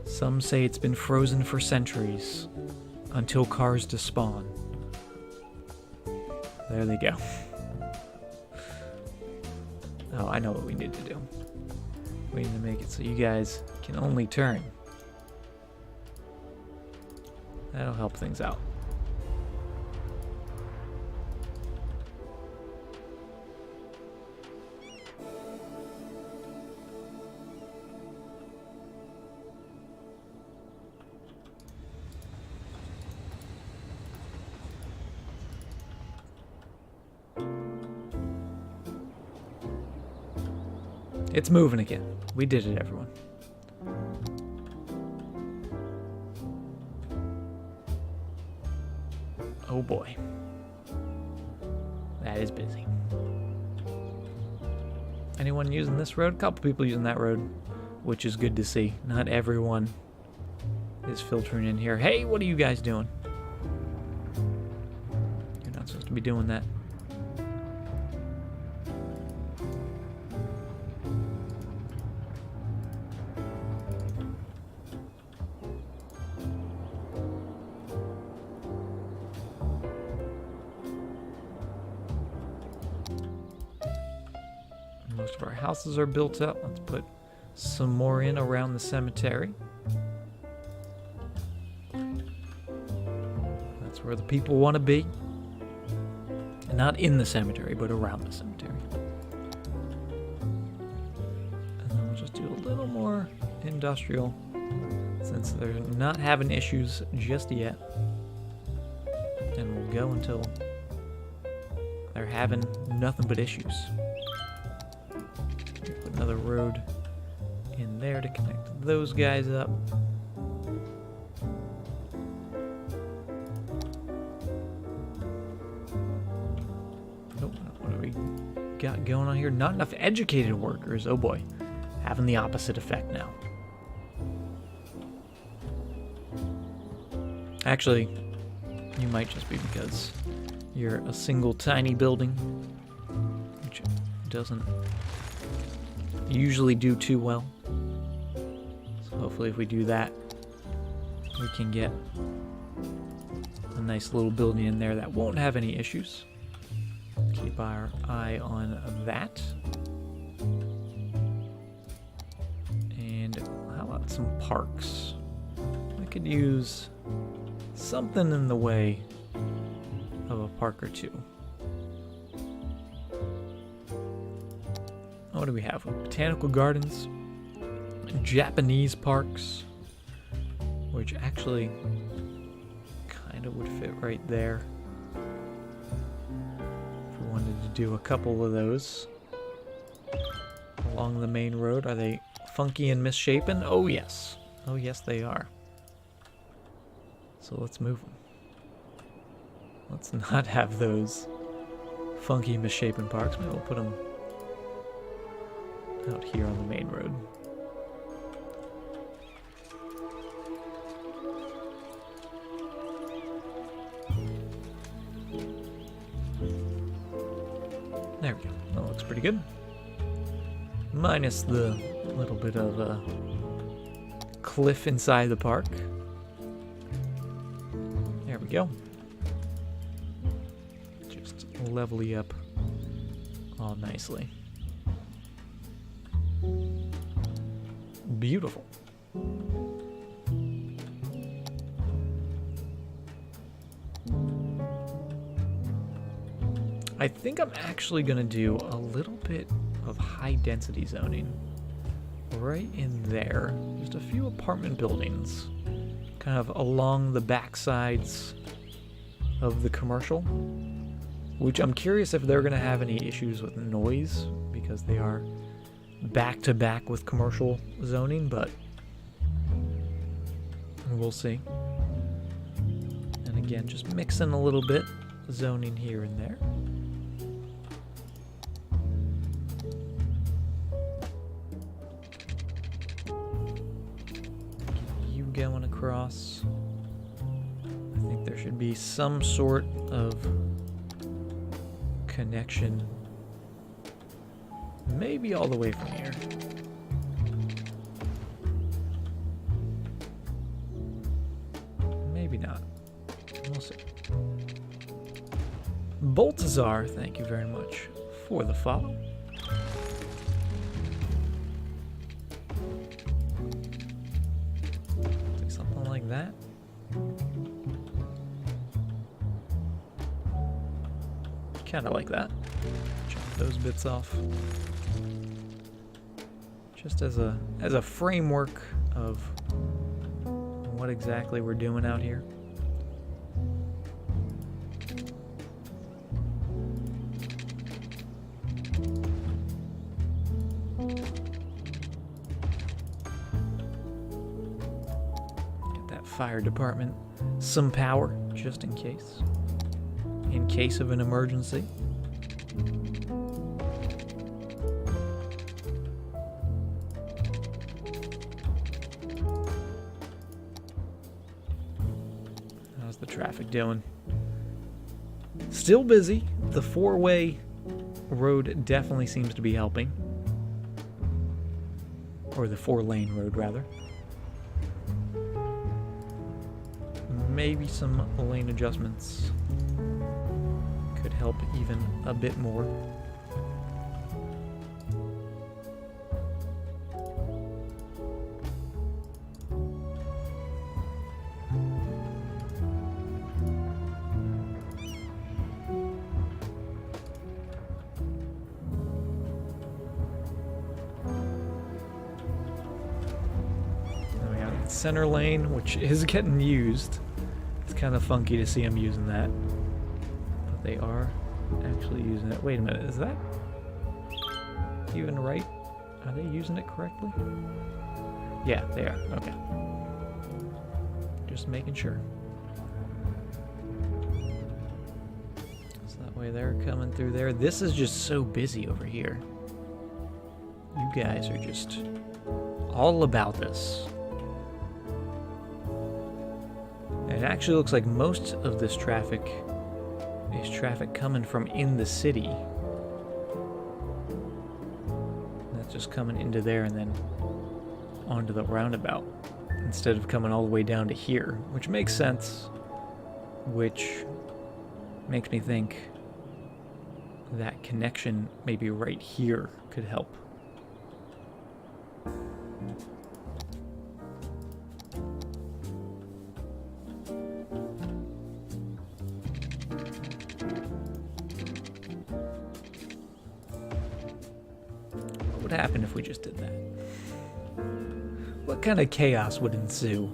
Some say it's been frozen for centuries until cars despawn. There they go. Oh, I know what we need to do. We need to make it so you guys can only turn. That'll help things out. It's moving again. We did it, everyone. Oh boy. That is busy. Anyone using this road? A couple people using that road, which is good to see. Not everyone is filtering in here. Hey, what are you guys doing? You're not supposed to be doing that. Most of our houses are built up. Let's put some more in around the cemetery. That's where the people want to be. And not in the cemetery, but around the cemetery. And then we'll just do a little more industrial, since they're not having issues just yet. And we'll go until they're having nothing but issues. Put another road in there to connect those guys up. Nope, what do we got going on here? Not enough educated workers. Oh boy, having the opposite effect now. Actually, you might just be because you're a single tiny building, which doesn't usually do too well. So hopefully if we do that, we can get a nice little building in there that won't have any issues. Keep our eye on that. And how about some parks? We could use something in the way of a park or two. What do we have? Botanical gardens, Japanese parks, which actually kind of would fit right there. If we wanted to do a couple of those along the main road. Are they funky and misshapen? Oh yes. Oh yes they are. So let's move them. Let's not have those funky misshapen parks. Maybe we'll put them out here on the main road. There we go. That looks pretty good. Minus the little bit of a cliff inside the park. There we go. Just level you up all nicely. Beautiful. I think I'm actually going to do a little bit of high density zoning right in there. Just a few apartment buildings kind of along the back sides of the commercial, which I'm curious if they're going to have any issues with noise because they are back to back with commercial zoning, but we'll see. And again, just mixing a little bit zoning here and there. You going across. I I think there should be some sort of connection. Maybe all the way from here. Maybe not. We'll see. Baltazar, thank you very much for the follow. Something like that. Kind of like that. Chop those bits off. Just as a framework of what exactly we're doing out here. Get that fire department some power, just in case. In case of an emergency. How's the traffic doing? Still busy. The four-way road definitely seems to be helping. Or the four-lane road, rather. Maybe some lane adjustments could help even a bit more. Now we have the center lane, which is getting used. It's kind of funky to see them using that. But they are actually using it. Wait a minute, is that even right? Are they using it correctly? Yeah, they are. Okay. Just making sure. So that way they're coming through there. This is just so busy over here. You guys are just all about this. It actually looks like most of this traffic is traffic coming from in the city. That's just coming into there and then onto the roundabout instead of coming all the way down to here, which makes sense, which makes me think that connection maybe right here could help. What would happen if we just did that? What kind of chaos would ensue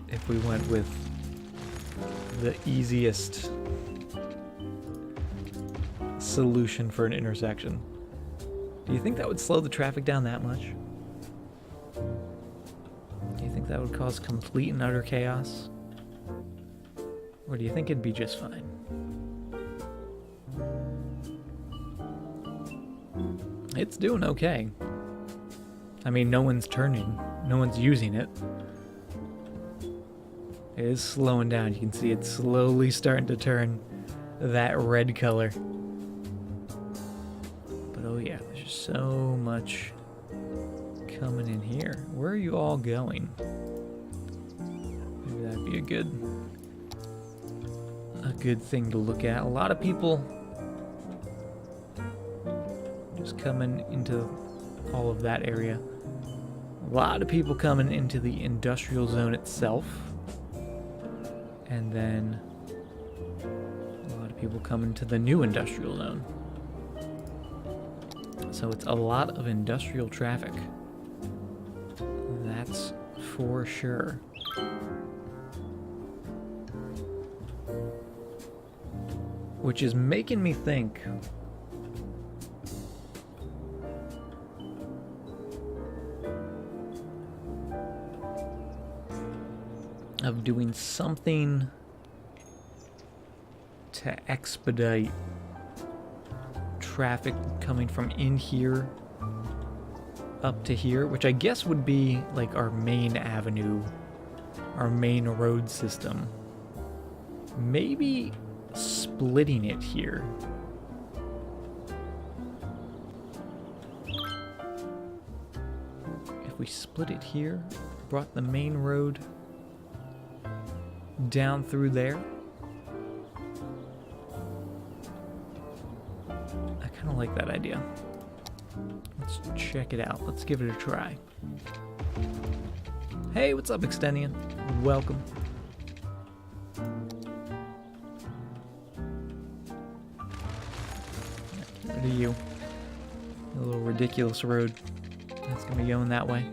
if we went with the easiest solution for an intersection? Do you think that would slow the traffic down that much? Do you think that would cause complete and utter chaos? Or do you think it'd be just fine? It's doing okay. I mean, no one's turning. No one's using it. It is slowing down. You can see it's slowly starting to turn that red color. But oh yeah, there's just so much coming in here. Where are you all going? Maybe that'd be a good thing to look at. A lot of people just coming into all of that area. A lot of people coming into the industrial zone itself. And then a lot of people coming to the new industrial zone. So it's a lot of industrial traffic. That's for sure. Which is making me think of doing something to expedite traffic coming from in here up to here, which I guess would be like our main avenue, our main road system. Maybe splitting it here. If we split it here, brought the main road down through there. I kind of like that idea. Let's check it out. Let's give it a try. Hey, what's up, Extendian? Welcome. Get rid of you. A little ridiculous road. That's gonna be going that way.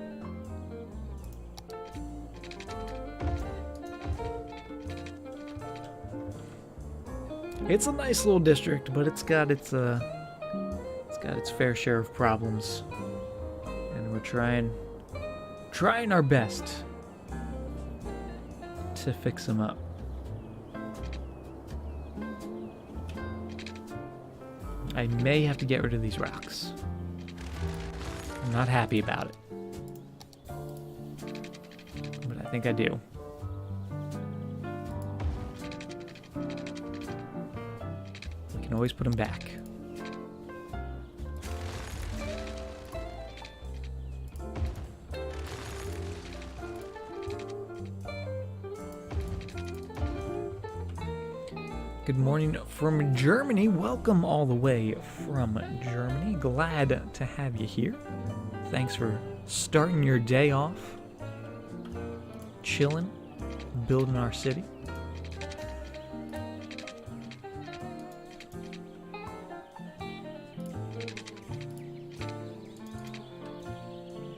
It's a nice little district, but it's got its fair share of problems, and we're trying our best to fix them up. I may have to get rid of these rocks. I'm not happy about it, but I think I do. We can always put them back. Good morning from Germany. Welcome all the way from Germany. Glad to have you here. Thanks for starting your day off, chilling, building our city.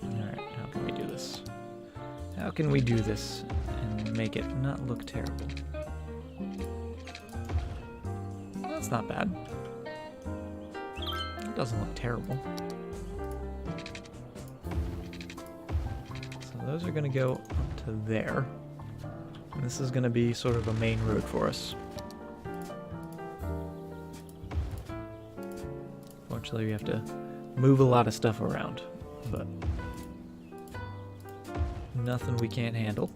Alright, how can we do this? How can we do this and make it not look terrible? That's not bad. It doesn't look terrible. So those are going to go up to there. And this is going to be sort of a main road for us. Fortunately, we have to move a lot of stuff around, but nothing we can't handle.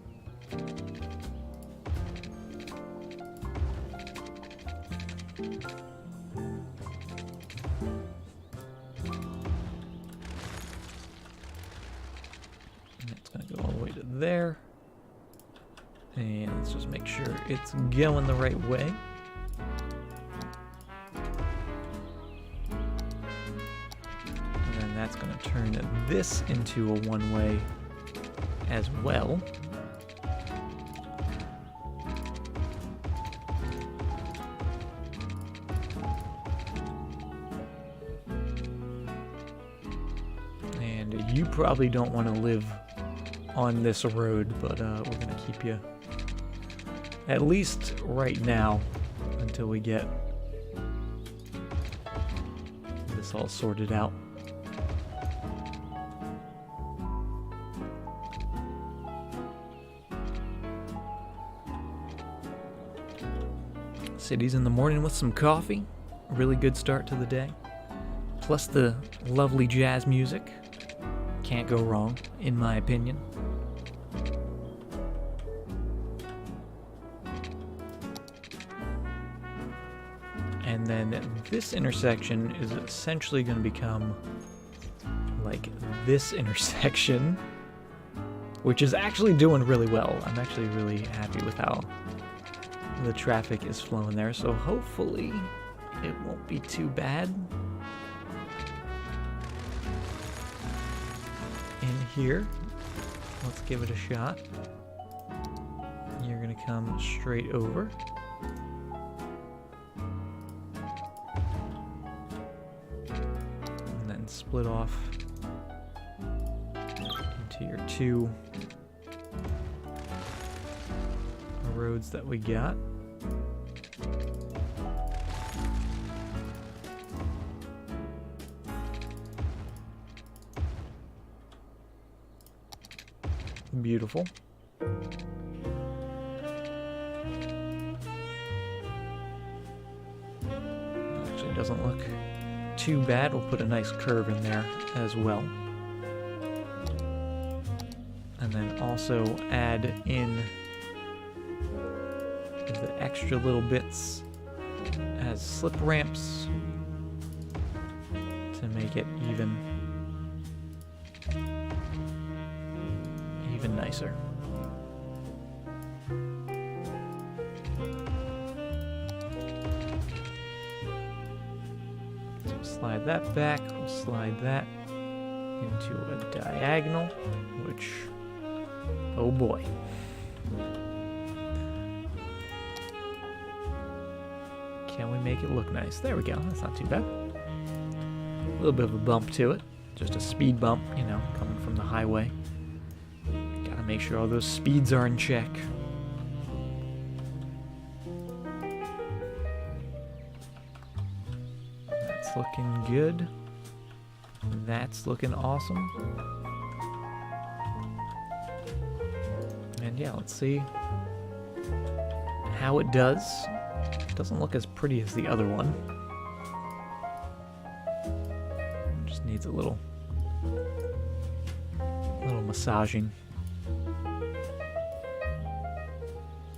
There, and let's just make sure it's going the right way. And then that's going to turn this into a one-way as well. And you probably don't want to live on this road, but we're gonna keep you at least right now until we get this all sorted out. City's in the morning with some coffee. Really good start to the day. Plus the lovely jazz music. Can't go wrong, in my opinion. And then this intersection is essentially going to become like this intersection, which is actually doing really well. I'm actually really happy with how the traffic is flowing there, so hopefully it won't be too bad. In here, let's give it a shot. You're going to come straight over. Split off into your two roads that we got. Beautiful. Actually doesn't look too bad. We'll put a nice curve in there as well. And then also add in the extra little bits as slip ramps to make it even nicer. So slide that back, we'll slide that into a diagonal, which, oh boy. Can we make it look nice? There we go, that's not too bad. A little bit of a bump to it, just a speed bump, you know, coming from the highway. Gotta make sure all those speeds are in check. That's looking good. That's looking awesome. And yeah, let's see how it does. It doesn't look as pretty as the other one. Just needs a little massaging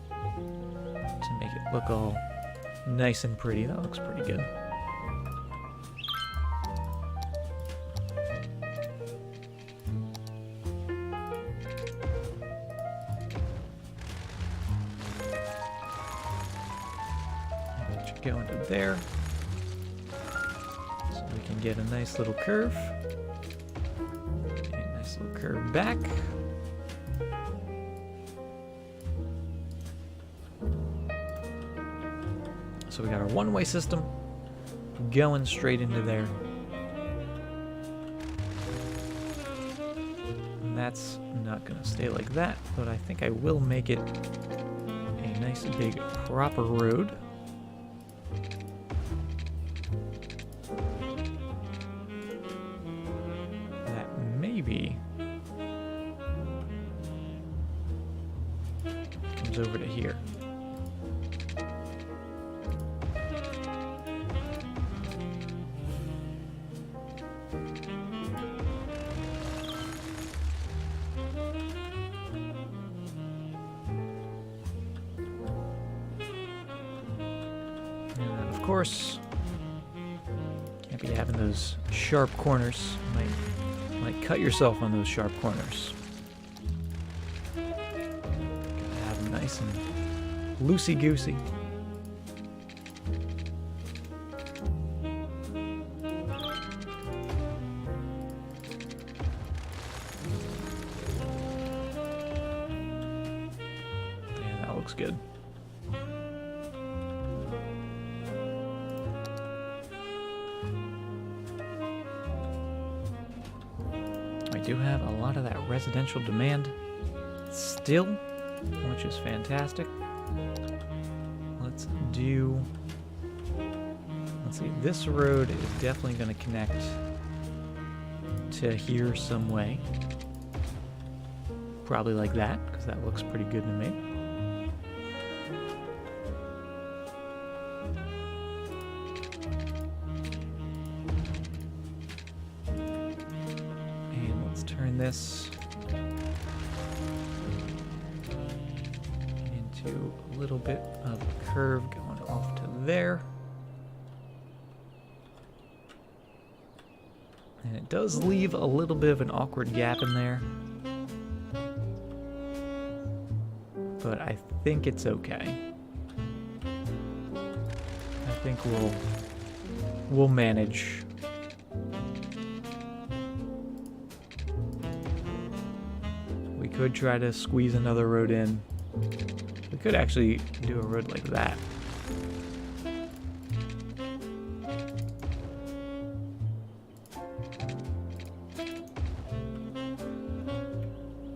to make it look all nice and pretty. That looks pretty good. Go into there so we can get a nice little curve. A nice little curve back. So we got our one-way system going straight into there. And that's not gonna stay like that, but I think I will make it a nice big proper road. Comes over to here. And of course, can't be having those sharp corners. Might cut yourself on those sharp corners. Gotta have them nice and loosey-goosey. Yeah, that looks good. I do have a lot of that residential demand still, which is fantastic. Let's see, this road is definitely going to connect to here some way. Probably like that, because that looks pretty good to me. This into a little bit of a curve going off to there. And it does leave a little bit of an awkward gap in there. But I think it's okay. I think we'll manage. Could try to squeeze another road in. We could actually do a road like that.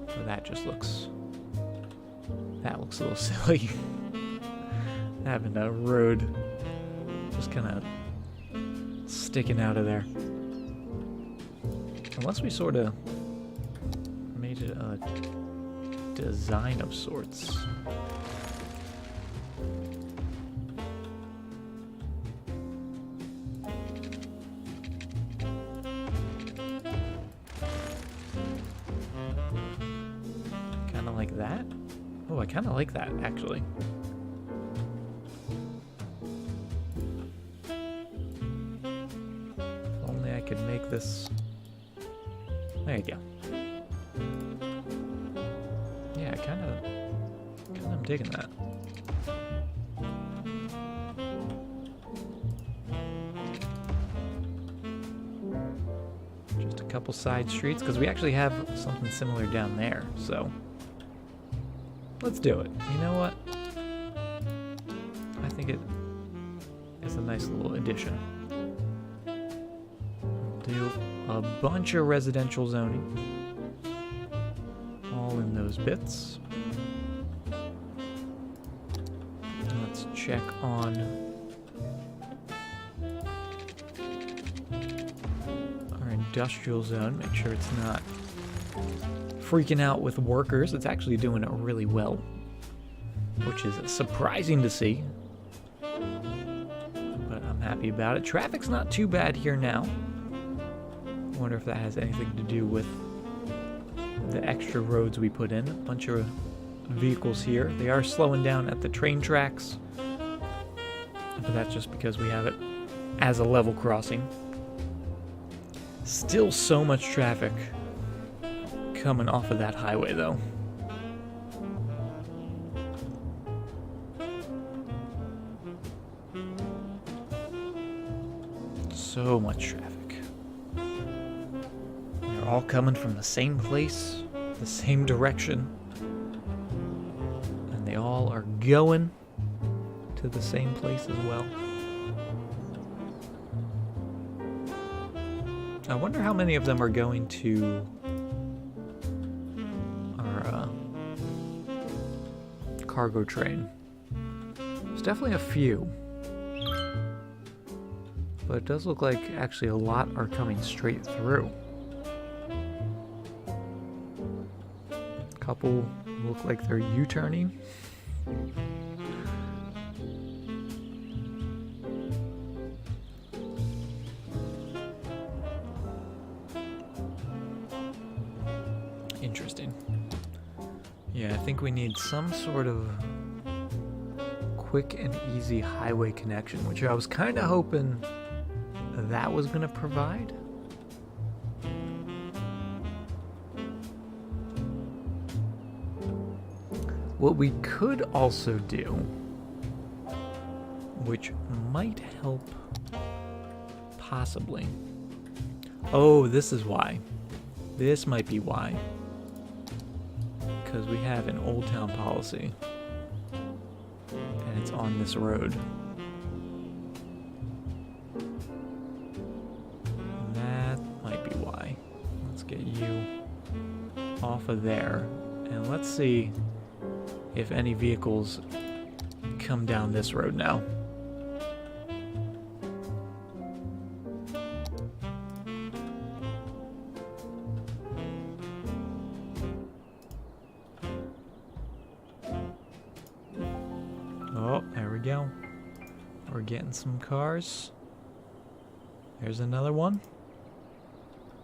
But that just looks... that looks a little silly. Having a road just kind of sticking out of there. Unless we sort of made it a design of sorts. Kind of like that. Oh, I kind of like that, actually. this. There you go. Yeah, I kind of am digging that. Just a couple side streets, because we actually have something similar down there, so let's do it. You know what? I think it is a nice little addition. We'll do a bunch of residential zoning, all in those bits. Let's check on our industrial zone, make sure it's not freaking out with workers. It's actually doing it really well, which is surprising to see, but I'm happy about it. Traffic's not too bad here now. I wonder if that has anything to do with the extra roads we put in. A bunch of vehicles here. They are slowing down at the train tracks, but that's just because we have it as a level crossing. Still so much traffic coming off of that highway though. So much traffic. They're all coming from the same place, the same direction, and they all are going to the same place as well. I wonder how many of them are going to our cargo train. There's definitely a few, but it does look like actually a lot are coming straight through. A couple look like they're U-turning. Interesting. Yeah, I think we need some sort of quick and easy highway connection, which I was kind of hoping that was going to provide. What we could also do, which might help possibly. Oh, this is why. This might be why. Because we have an Old Town policy, and it's on this road. That might be why. Let's get you off of there, and let's see if any vehicles come down this road now. Oh, there we go. We're getting some cars. There's another one.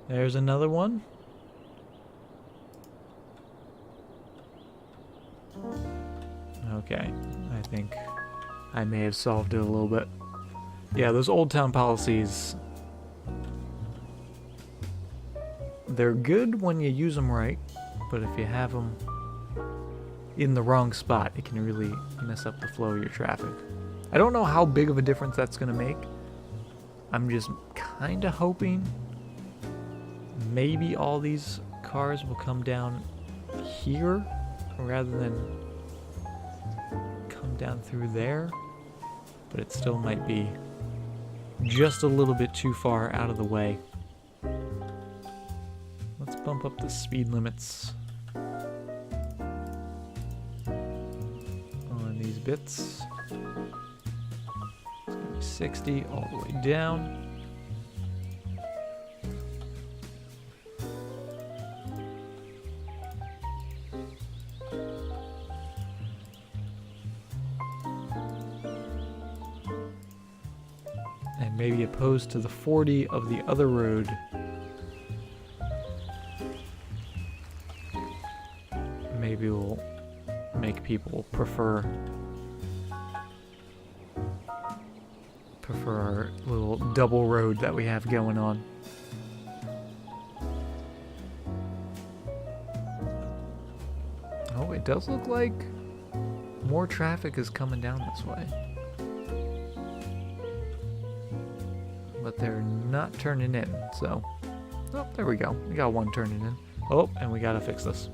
There's another one. Okay, I think I may have solved it a little bit. Yeah, those Old Town policies, they're good when you use them right, but if you have them in the wrong spot, it can really mess up the flow of your traffic. I don't know how big of a difference that's going to make. I'm just kind of hoping maybe all these cars will come down here rather than come down through there, but it still might be just a little bit too far out of the way. Let's bump up the speed limits on these bits. It's gonna be 60 all the way down. And maybe opposed to the 40 of the other road. Maybe we'll make people prefer our little double road that we have going on. Oh, it does look like more traffic is coming down this way. But they're not turning in, so... Oh, there we go. We got one turning in. Oh, and we gotta fix this.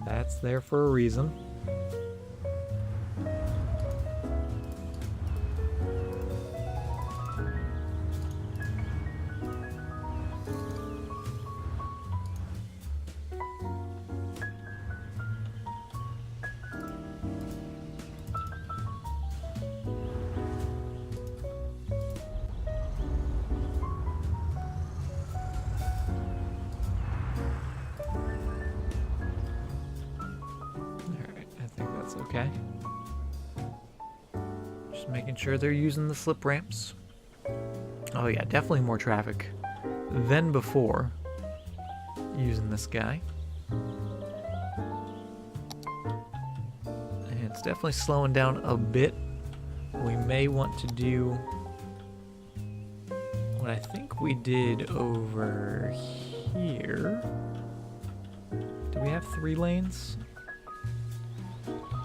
That's there for a reason. Okay. Just making sure they're using the slip ramps. Oh yeah, definitely more traffic than before using this guy. And it's definitely slowing down a bit. We may want to do what I think we did over here. Do we have 3 lanes?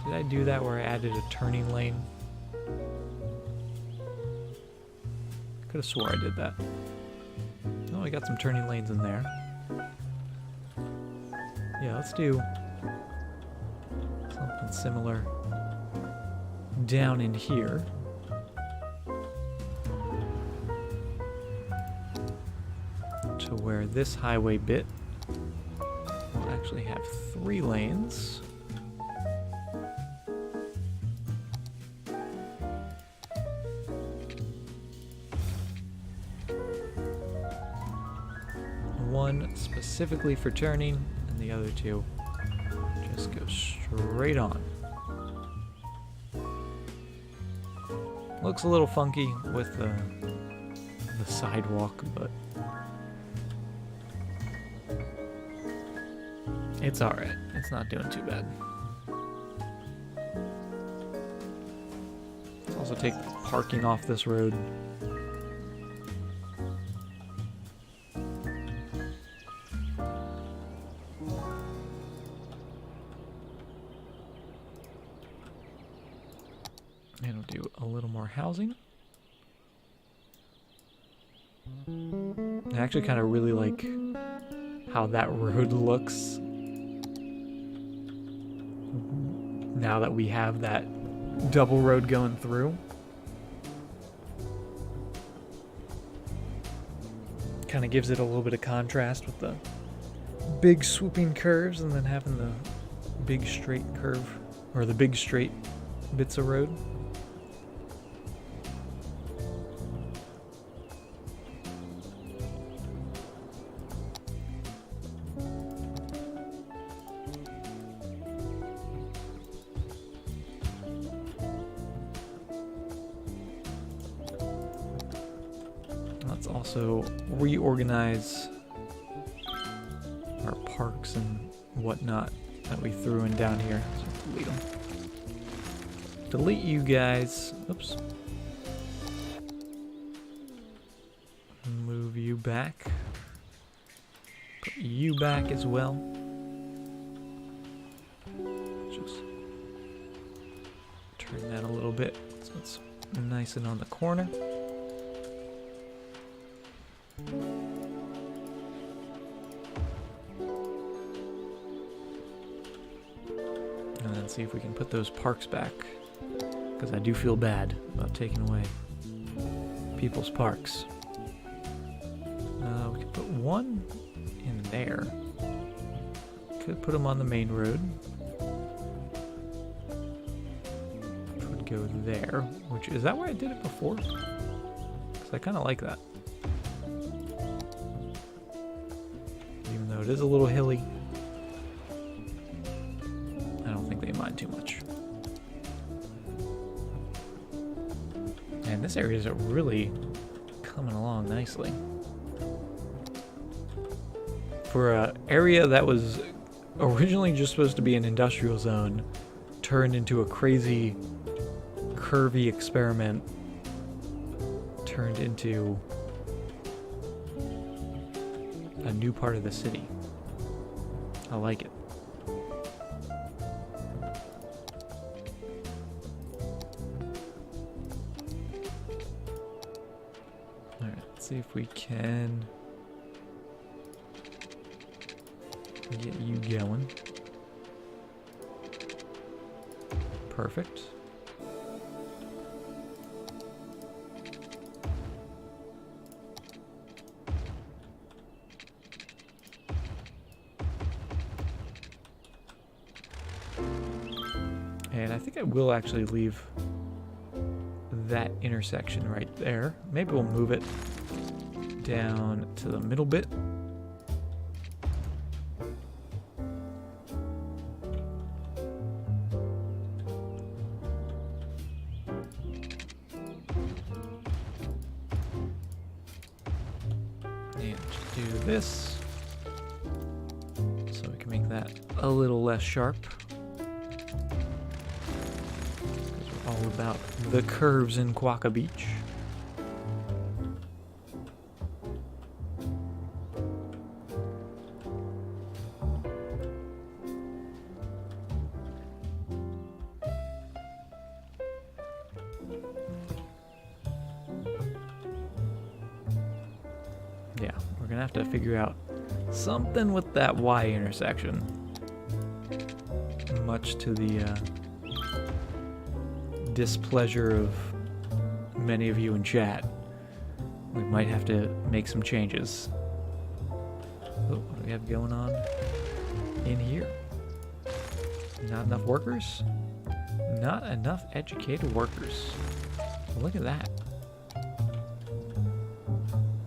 Did I do that where I added a turning lane? Could have swore I did that. Oh, I got some turning lanes in there. Yeah, let's do something similar down in here. To where this highway bit will actually have 3 lanes. One specifically for turning, and the other 2 just go straight on. Looks a little funky with the sidewalk, but it's alright. It's not doing too bad. Let's also take the parking off this road. And we'll do a little more housing. I actually kind of really like how that road looks now that we have that double road going through. Kind of gives it a little bit of contrast with the big swooping curves and then having the big straight curve, or the big straight bits of road. Let's also reorganize our parks and whatnot that we threw in down here. So delete them. Delete you guys. Oops. Move you back. Put you back as well. Just turn that a little bit so it's nice and on the corner. And then see if we can put those parks back, because I do feel bad about taking away people's parks. We could put one in there. Could put them on the main road. Could go there, which is that where I did it before? Because I kind of like that. Even though it is a little hilly, I don't think they mind too much. And this area is really coming along nicely. For an area that was originally just supposed to be an industrial zone, turned into a crazy, curvy experiment, turned into a new part of the city. I like it. Let's see if we can get you going. Perfect. And I think I will actually leave that intersection right there. Maybe we'll move it down to the middle bit. And just do this so we can make that a little less sharp. All about the curves in Quokka Beach. Yeah, we're gonna have to figure out something with that Y intersection. Much to the displeasure of many of you in chat, we might have to make some changes. Oh, what do we have going on in here? Not enough workers? Not enough educated workers. Well, look at that.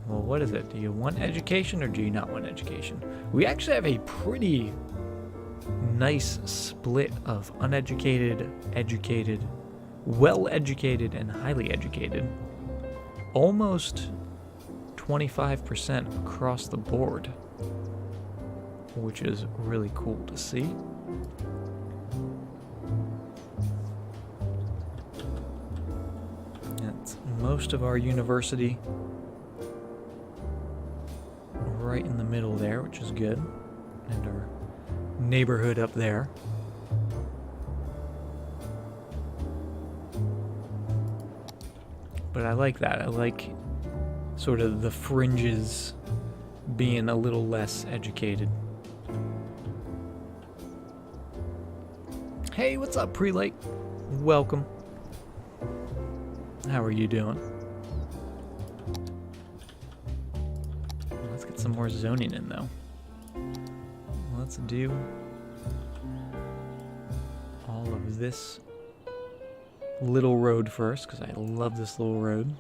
Well, what is it? Do you want education or do you not want education? We actually have a pretty nice split of uneducated, educated, well-educated, and highly educated. Almost 25% across the board, which is really cool to see. That's most of our university right in the middle there, which is good, and our neighborhood up there. But I like that. I like sort of the fringes being a little less educated. Hey, what's up, Prelate? Welcome. How are you doing? Let's get some more zoning in, though. Let's do all of this little road first, because I love this little road.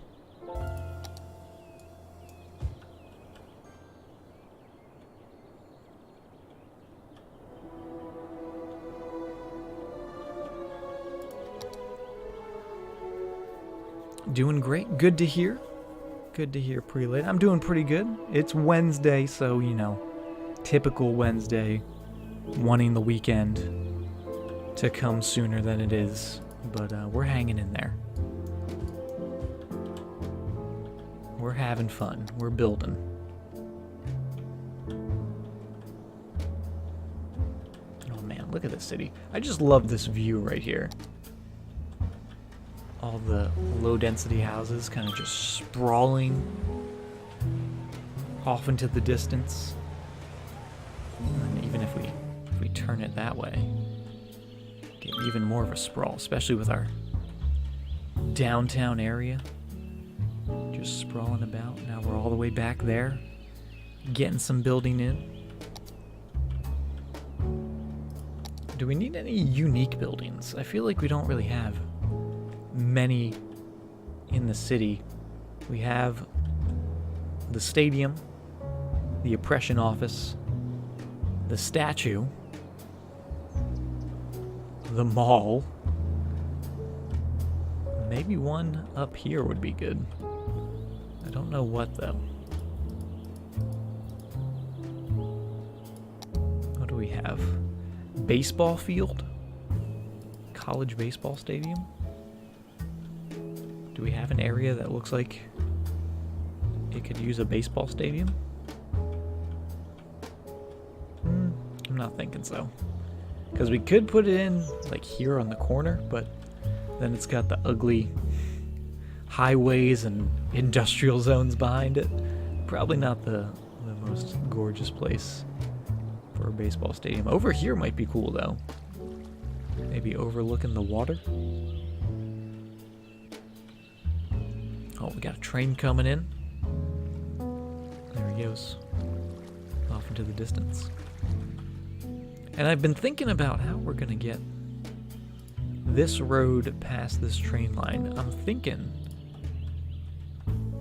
Doing great. Good to hear. Good to hear, Prelate. I'm doing pretty good. It's Wednesday, so, you know, typical Wednesday, wanting the weekend to come sooner than it is. But we're hanging in there. We're having fun. We're building. Oh man, look at this city. I just love this view right here. All the low-density houses kind of just sprawling off into the distance. And even if we turn it that way, get even more of a sprawl, especially with our downtown area. Just sprawling about. Now we're all the way back there, getting some building in. Do we need any unique buildings? I feel like we don't really have many in the city. We have the stadium, the oppression office, the statue, the mall. Maybe one up here would be good. I don't know what though. What do we have? Baseball field? College baseball stadium? Do we have an area that looks like it could use a baseball stadium? I'm not thinking so. Because we could put it in like here on the corner, but then it's got the ugly highways and industrial zones behind it. Probably not the most gorgeous place for a baseball stadium. Over here might be cool though. Maybe overlooking the water. Oh, we got a train coming in. There he goes. Off into the distance. And I've been thinking about how we're gonna get this road past this train line. I'm thinking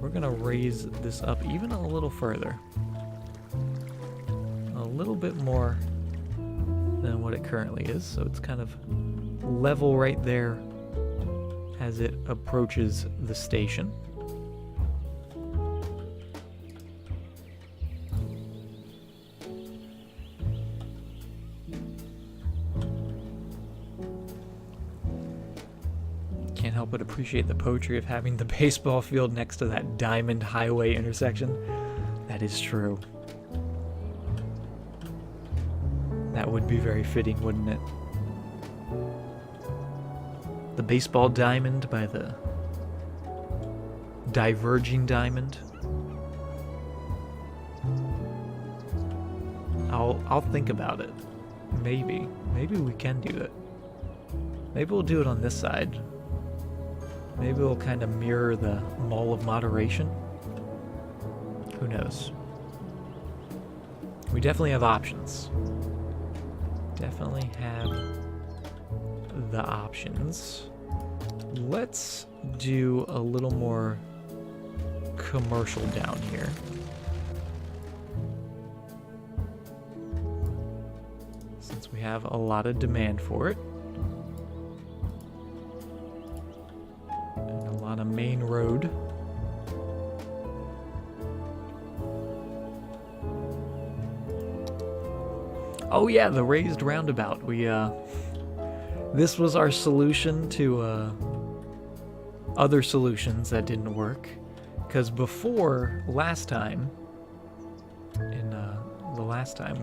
we're gonna raise this up even a little further. A little bit more than what it currently is, so it's kind of level right there as it approaches the station. Can't help but appreciate the poetry of having the baseball field next to that diamond highway intersection. That is true. That would be very fitting, wouldn't it? The baseball diamond by the diverging diamond. I'll think about it. Maybe we can do it. Maybe we'll do it on this side. Maybe we'll kind of mirror the Mall of Moderation. Who knows? We definitely have options. Definitely have the options. Let's do a little more commercial down here. Since we have a lot of demand for it. And a lot of main road. Oh yeah, the raised roundabout. This was our solution to other solutions that didn't work. Because before, last time, the last time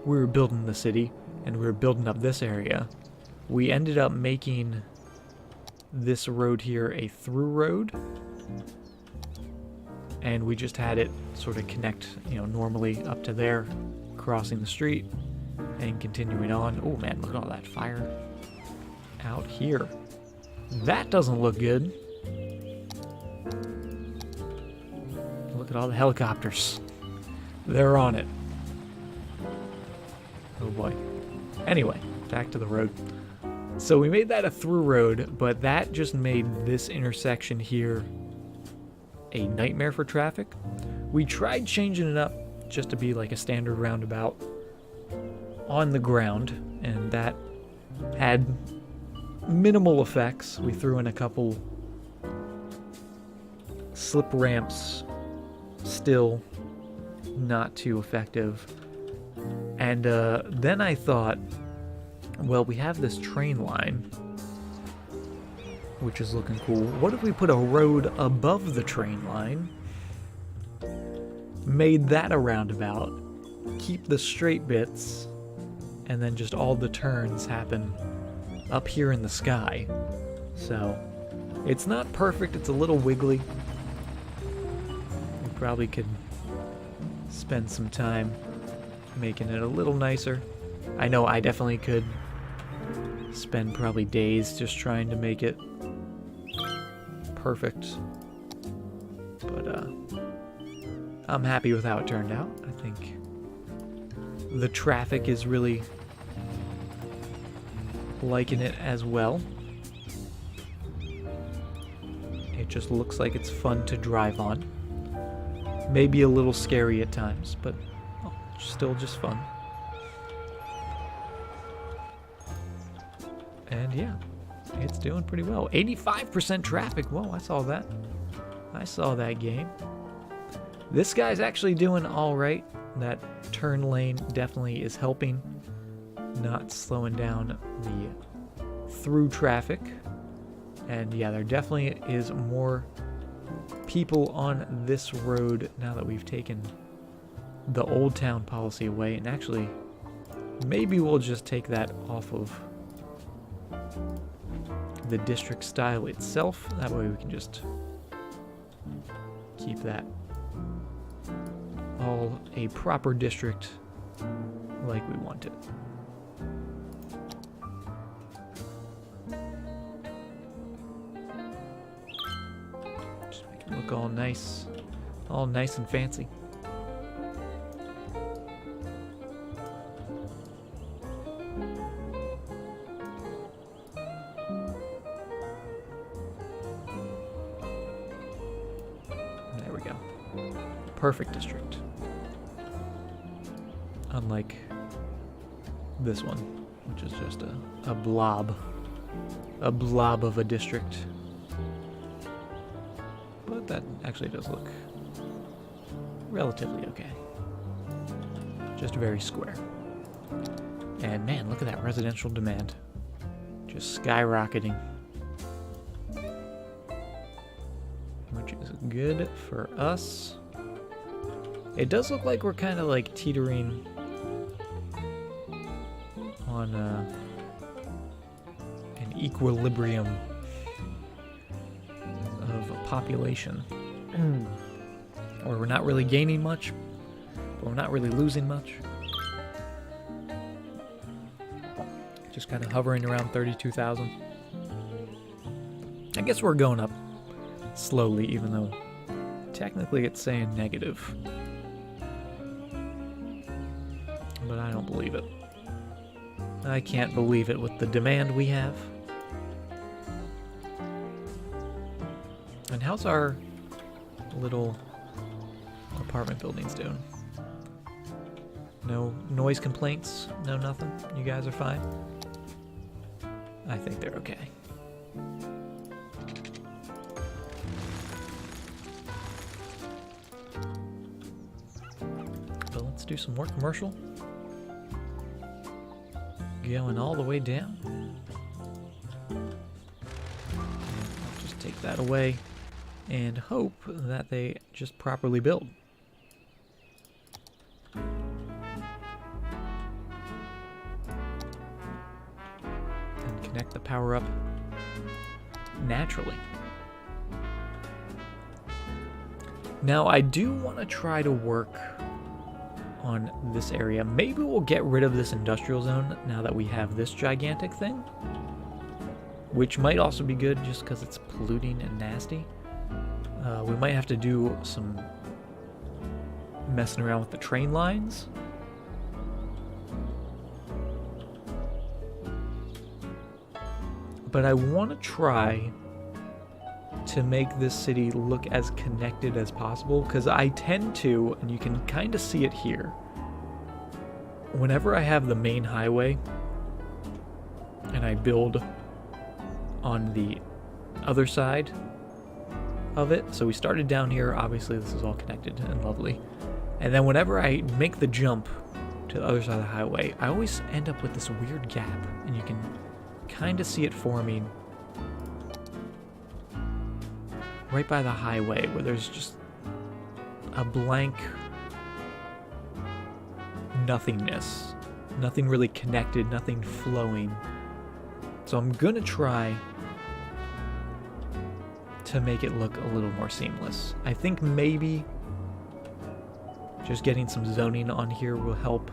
we were building the city and we were building up this area, we ended up making this road here a through road. And we just had it sort of connect, normally up to there, crossing the street. And continuing on. Oh man, look at all that fire out here. That doesn't look good. Look at all the helicopters. They're on it. Oh boy. Anyway, back to the road. So we made that a through road, but that just made this intersection here a nightmare for traffic. We tried changing it up just to be like a standard roundabout on the ground, and that had minimal effects. We threw in a couple slip ramps, still not too effective. And then I thought, well, we have this train line, which is looking cool. What if we put a road above the train line, made that a roundabout, keep the straight bits, and then just all the turns happen up here in the sky. So it's not perfect, it's a little wiggly. We probably could spend some time making it a little nicer. I know I definitely could spend probably days just trying to make it perfect. But I'm happy with how it turned out. I think the traffic is really liking it as well. It just looks like it's fun to drive on. Maybe a little scary at times, but still just fun. And yeah, it's doing pretty well. 85% traffic. Whoa, I saw that. I saw that game. This guy's actually doing all right. That turn lane definitely is helping, not slowing down the through traffic. And yeah, there definitely is more people on this road now that we've taken the Old Town policy away. And actually, maybe we'll just take that off of the district style itself. That way we can just keep that all a proper district like we want it. Just make it look all nice and fancy. There we go. Perfect district. Unlike this one, which is just a blob of a district. But that actually does look relatively okay. Just very square. And man, look at that residential demand. Just skyrocketing. Which is good for us. It does look like we're kind of like teetering on an equilibrium of population. Or we're not really gaining much, but we're not really losing much. Just kind of hovering around 32,000. I guess we're going up slowly, even though technically it's saying negative. But I don't believe it. I can't believe it with the demand we have. And how's our little apartment buildings doing? No noise complaints? No nothing? You guys are fine? I think they're okay. But let's do some more commercial. Going all the way down. I'll just take that away and hope that they just properly build. And connect the power up naturally. Now I do want to try to work on this area. Maybe we'll get rid of this industrial zone now that we have this gigantic thing, which might also be good just because it's polluting and nasty. We might have to do some messing around with the train lines. But I want to try to make this city look as connected as possible, because I tend to, and you can kind of see it here, whenever I have the main highway and I build on the other side of it, so we started down here, obviously this is all connected and lovely, and then whenever I make the jump to the other side of the highway, I always end up with this weird gap, and you can kind of see it forming right by the highway, where there's just a blank nothingness. Nothing really connected, nothing flowing. So I'm gonna try to make it look a little more seamless. I think maybe just getting some zoning on here will help.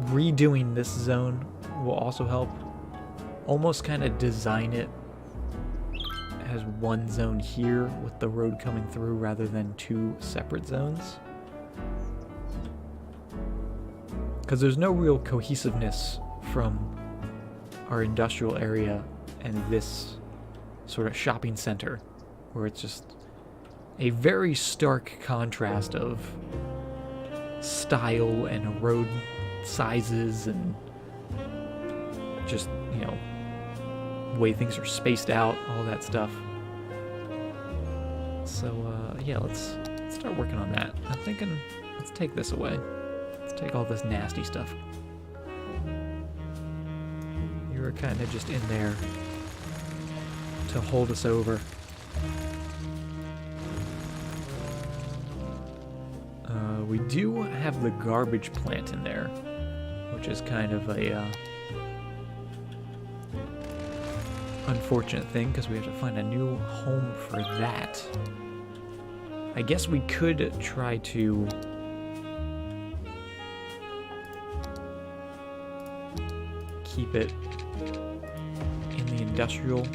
Redoing this zone will also help. Almost kind of design it as one zone here with the road coming through rather than two separate zones. Because there's no real cohesiveness from our industrial area and this sort of shopping center, where it's just a very stark contrast of style and road sizes and just, you know, way things are spaced out, all that stuff. So yeah, let's start working on that. I'm thinking, let's take this away. Let's take all this nasty stuff. You were kind of just in there to hold us over. We do have the garbage plant in there, which is kind of a unfortunate thing because we have to find a new home for that. I guess we could try to keep it in the industrial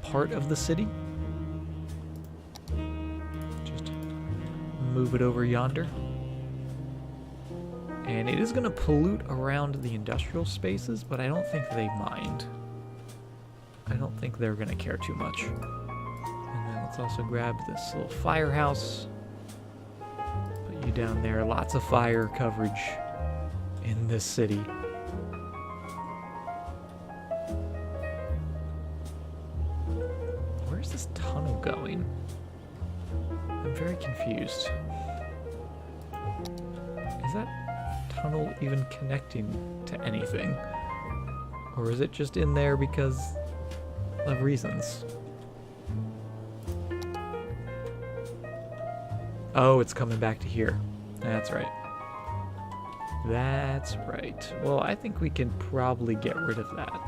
part of the city. Just move it over yonder. And it is going to pollute around the industrial spaces, but I don't think they mind. I don't think they're going to care too much. And then let's also grab this little firehouse. Put you down there. Lots of fire coverage in this city. Where's this tunnel going? I'm very confused. Is that tunnel even connecting to anything? Or is it just in there because of reasons? Oh, it's coming back to here. That's right. That's right. Well, I think we can probably get rid of that.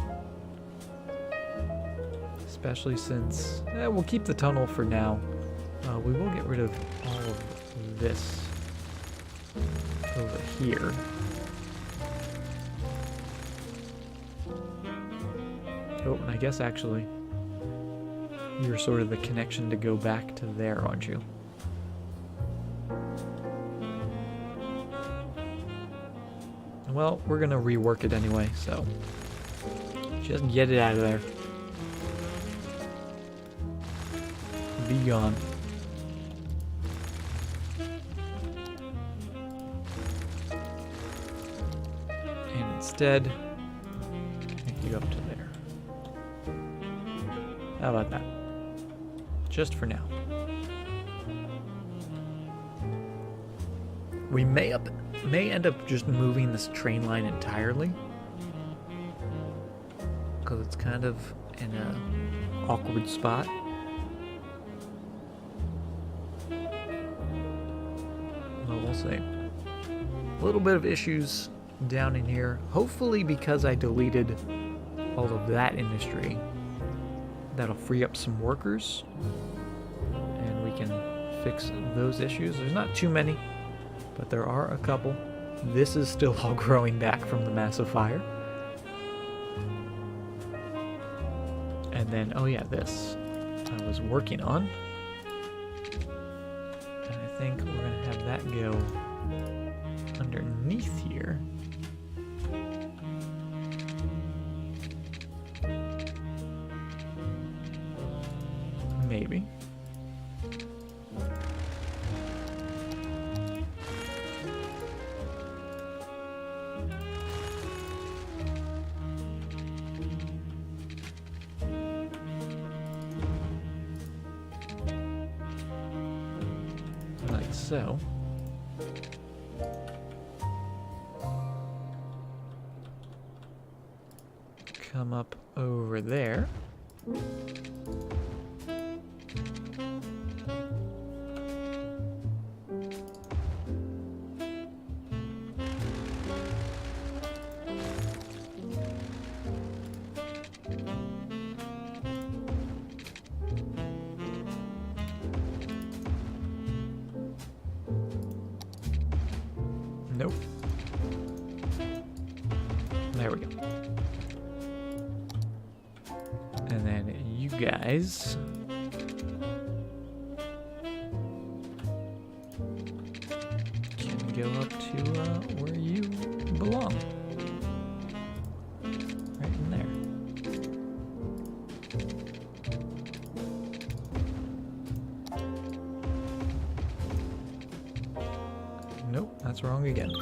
Especially since... we'll keep the tunnel for now. We will get rid of all of this over here. Oh, and I guess actually you're sort of the connection to go back to there, aren't you? Well, we're gonna rework it anyway, so just get it out of there. Be gone. And instead, take you up to there. How about that? Just for now. We may end up just moving this train line entirely, because it's kind of in a awkward spot. Well, we'll see. A little bit of issues down in here. Hopefully, because I deleted all of that industry, that'll free up some workers, and we can fix those issues. There's not too many, but there are a couple. This is still all growing back from the massive fire. And then, oh yeah, this I was working on. And I think we're going to have that go underneath here. Maybe. Like so. Come up over there. Nope. There we go. And then you guys can go up to where you belong. Right in there. Nope, that's wrong again.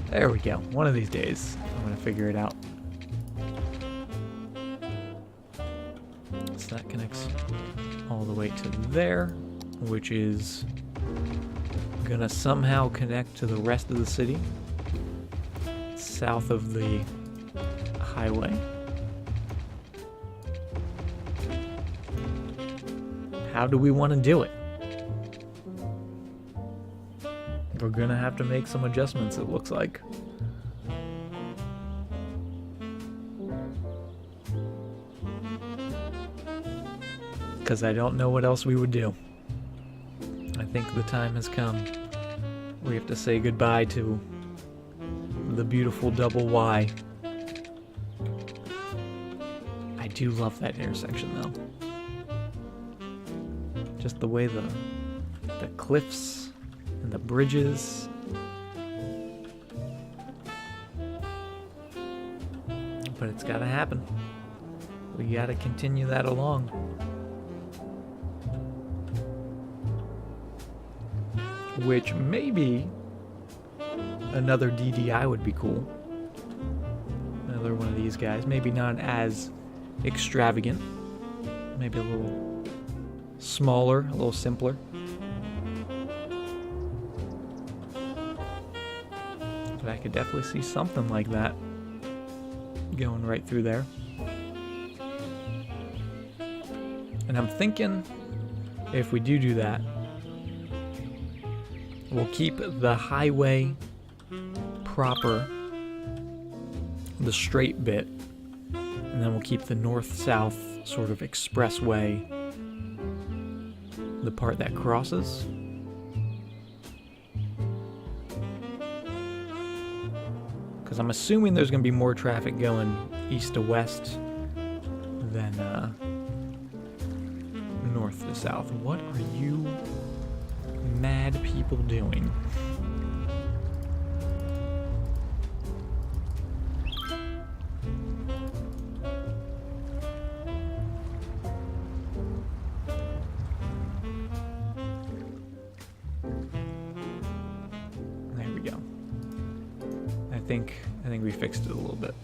There we go. One of these days, I'm going to figure it out. So that connects all the way to there, which is going to somehow connect to the rest of the city, south of the highway. How do we want to do it? We're going to have to make some adjustments, it looks like. because I don't know what else we would do. I think the time has come. We have to say goodbye to the beautiful double Y. I do love that intersection though. Just the way the cliffs and the bridges. But it's gotta happen. We gotta continue that along. Which maybe another DDI would be cool. Another one of these guys. Maybe not as extravagant. Maybe a little smaller, a little simpler. But I could definitely see something like that going right through there. And I'm thinking if we do that, we'll keep the highway proper, the straight bit, and then we'll keep the north-south sort of expressway, the part that crosses. Because I'm assuming there's going to be more traffic going east to west than north to south. What are you mad people doing? There we go. I think we fixed it a little bit.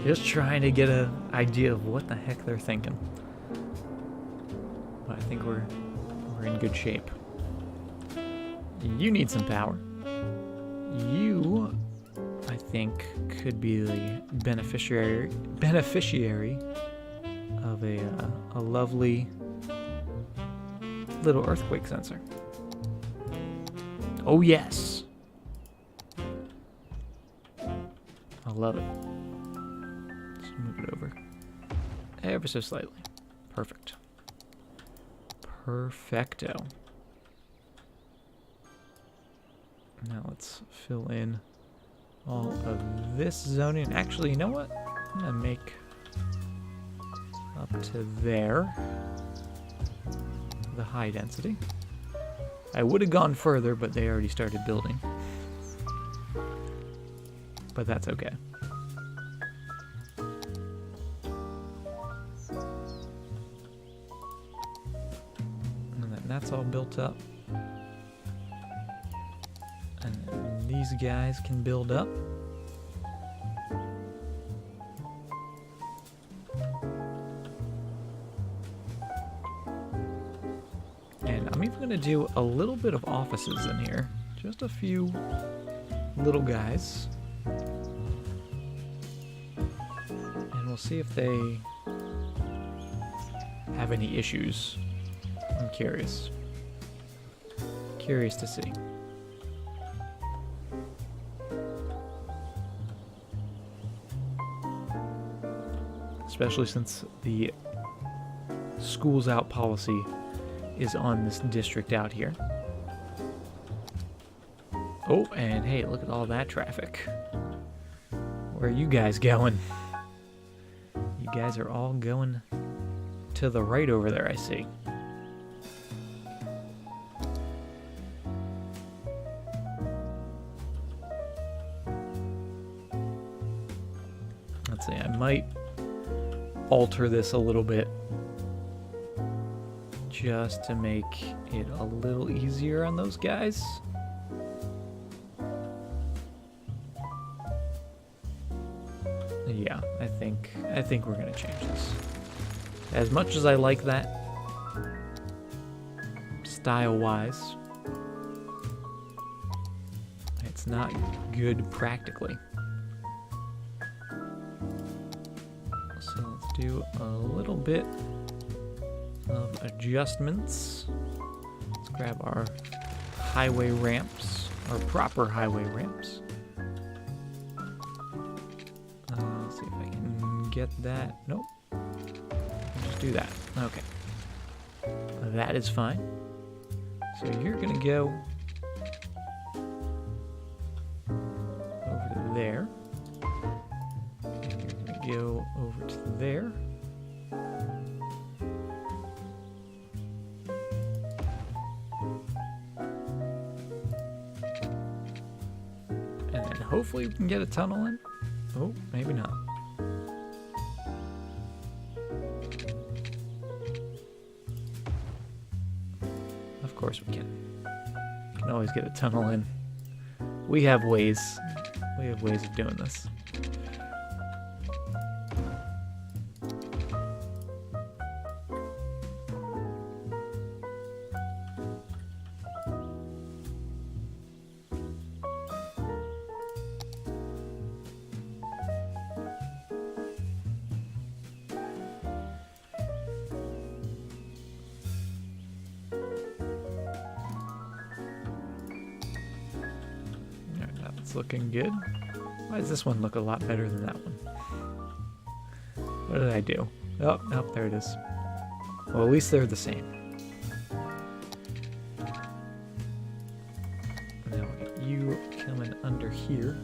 Just trying to get an idea of what the heck they're thinking. But I think we're in good shape. You need some power. You, I think, could be the beneficiary of a lovely little earthquake sensor. Oh yes. I love it. Move it over ever so slightly. Perfect. Perfecto. Now let's fill in all of this zoning. Actually, you know what? I'm gonna make up to there the high density. I would have gone further, but they already started building. But that's okay. That's all built up. And these guys can build up. And I'm even going to do a little bit of offices in here. Just a few little guys. And we'll see if they have any issues. I'm curious. Curious to see. Especially since the schools out policy is on this district out here. Oh, and hey, look at all that traffic. Where are you guys going? You guys are all going to the right over there, I see. Let's see, I might alter this a little bit just to make it a little easier on those guys. I think we're gonna change this. As much as I like that, style-wise, it's not good practically. So let's do a little bit of adjustments. Let's grab our highway ramps, our proper highway ramps. Let's see if I can get that. Nope. Just do that. Okay. That is fine. So you're gonna go over to there. And you're gonna go over to there. And then hopefully we can get a tunnel in. Oh, maybe not. Of course we can. We can always get a tunnel in. We have ways. We have ways of doing this. Looking good. Why does this one look a lot better than that one? What did I do? Oh, there it is. Well, at least they're the same. Now we'll get you coming under here.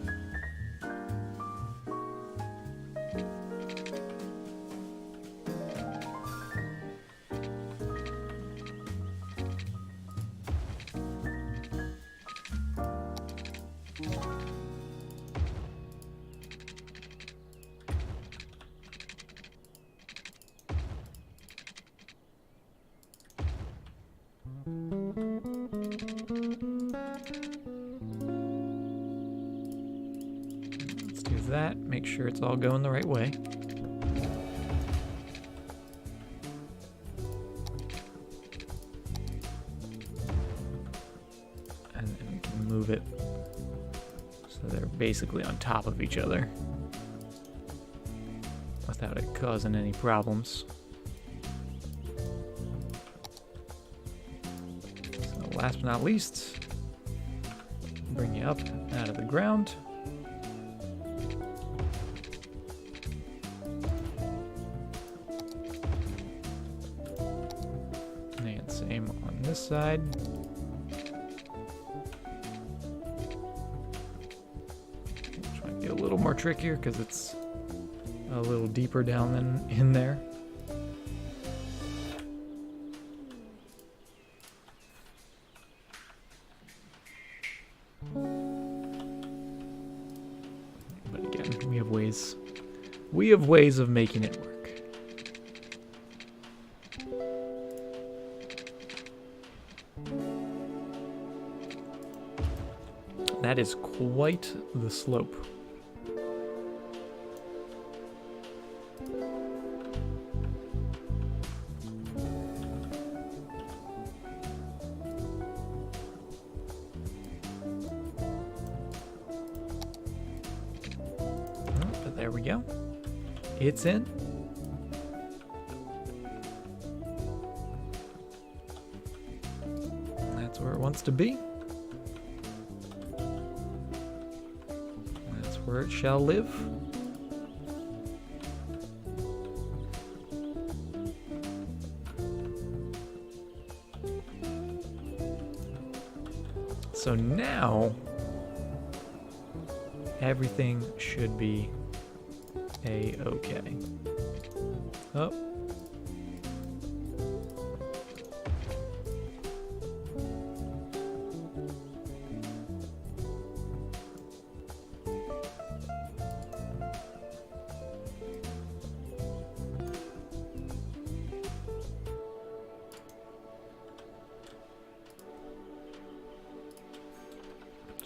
Let's do that. Make sure it's all going the right way. And then we can move it so they're basically on top of each other without it causing any problems. Last but not least, bring you up out of the ground. And same on this side. Which might be a little more trickier because it's a little deeper down than in there. We have ways of making it work. That is quite the slope. But there we go. It's in. That's where it wants to be. That's where it shall live. So now everything should be A-okay. Oh.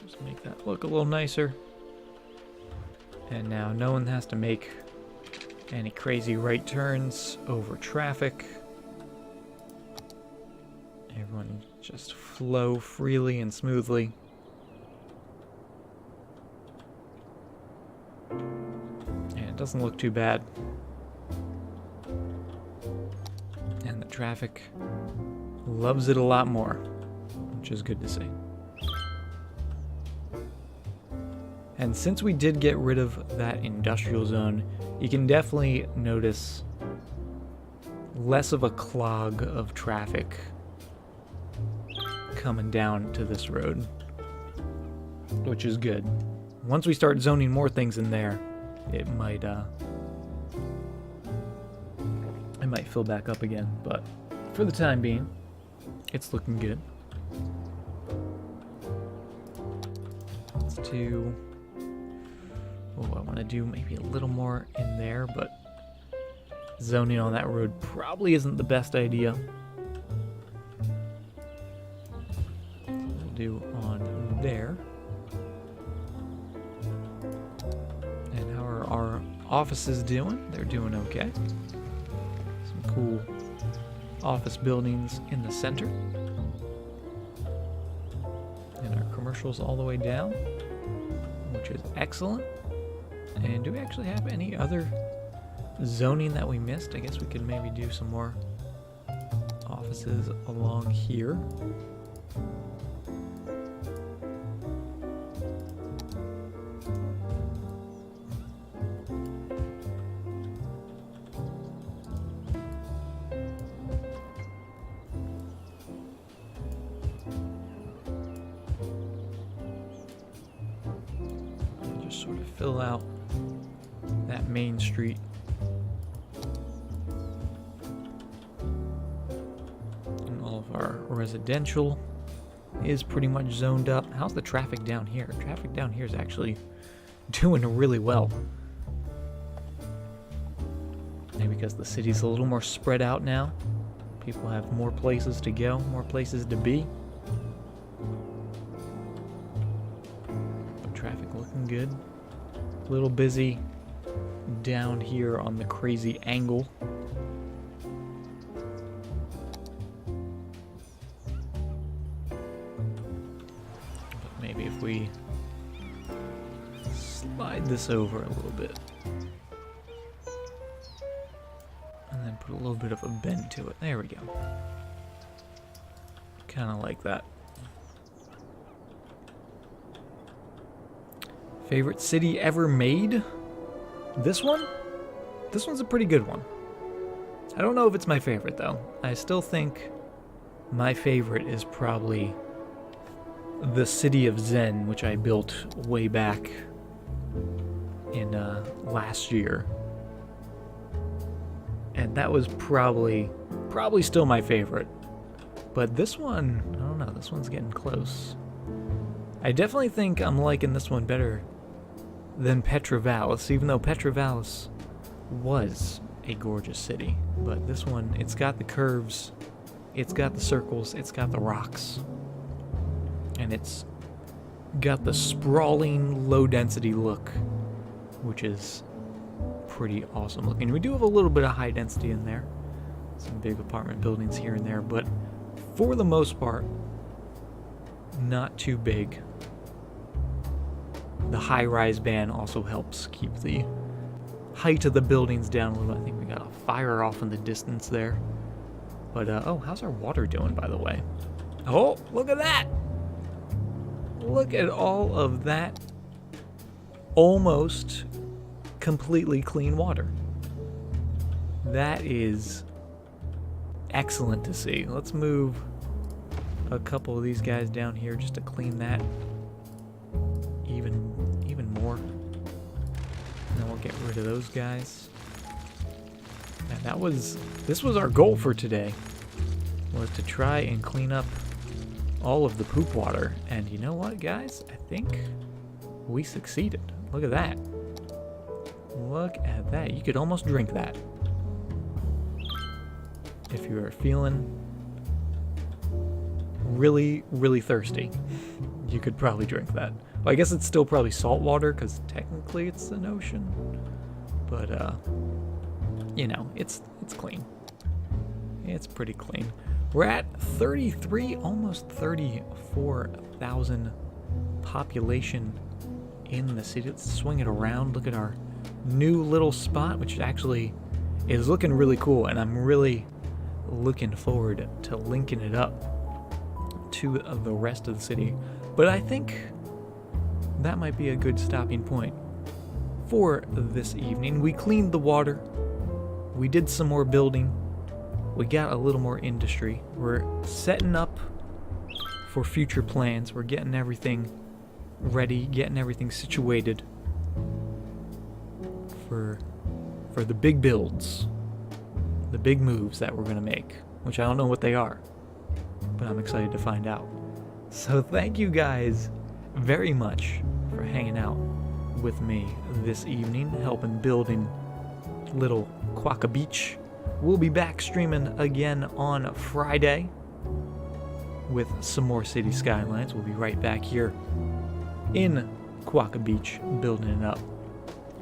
Just make that look a little nicer. And now no one has to make any crazy right turns over traffic. Everyone just flow freely and smoothly. And it doesn't look too bad. And the traffic loves it a lot more, which is good to see. And since we did get rid of that industrial zone, you can definitely notice less of a clog of traffic coming down to this road, which is good. Once we start zoning more things in there, it might fill back up again, but for the time being, it's looking good. Let's do... Oh, I want to do maybe a little more in there, but zoning on that road probably isn't the best idea. We'll do on there. And how are our offices doing? They're doing okay. Some cool office buildings in the center. And our commercials all the way down, which is excellent. And do we actually have any other zoning that we missed? I guess we could maybe do some more offices along here. Just sort of fill out that main street. And all of our residential is pretty much zoned up. How's the traffic down here? Traffic down here is actually doing really well. Maybe because the city's a little more spread out now. People have more places to go, more places to be. But traffic looking good. A little busy down here on the crazy angle. But maybe if we slide this over a little bit and then put a little bit of a bend to it. There we go. Kind of like that. Favorite city ever made? This one? This one's a pretty good one. I don't know if it's my favorite, though. I still think my favorite is probably the city of Zen, which I built way back in last year. And that was probably still my favorite. But this one, I don't know, this one's getting close. I definitely think I'm liking this one better than Petrovalis, even though Petrovalis was a gorgeous city. But this one, it's got the curves, it's got the circles, it's got the rocks, and it's got the sprawling, low-density look, which is pretty awesome looking. We do have a little bit of high density in there, some big apartment buildings here and there, but for the most part, not too big. The high-rise band also helps keep the height of the buildings down a little. I think we got a fire off in the distance there. But, oh, how's our water doing, by the way? Oh, look at that! Look at all of that almost completely clean water. That is excellent to see. Let's move a couple of these guys down here just to clean that even more. And then we'll get rid of those guys. And this was our goal for today, was to try and clean up all of the poop water. And you know what, guys? I think we succeeded. Look at that. Look at that. You could almost drink that. If you are feeling really, really thirsty, you could probably drink that. Well, I guess it's still probably salt water because technically it's an ocean. But you know, it's clean. It's pretty clean. We're at 33, almost 34,000 population in the city. Let's swing it around. Look at our new little spot, which actually is looking really cool, and I'm really looking forward to linking it up to the rest of the city. But I think that might be a good stopping point for this evening. We cleaned the water. We did some more building. We got a little more industry. We're setting up for future plans. We're getting everything ready, getting everything situated for the big builds, the big moves that we're going to make, which I don't know what they are, but I'm excited to find out. So thank you guys very much for hanging out with me this evening, helping building little Quokka Beach. We'll be back streaming again on Friday with some more City Skylines. We'll be right back here in Quokka Beach building it up.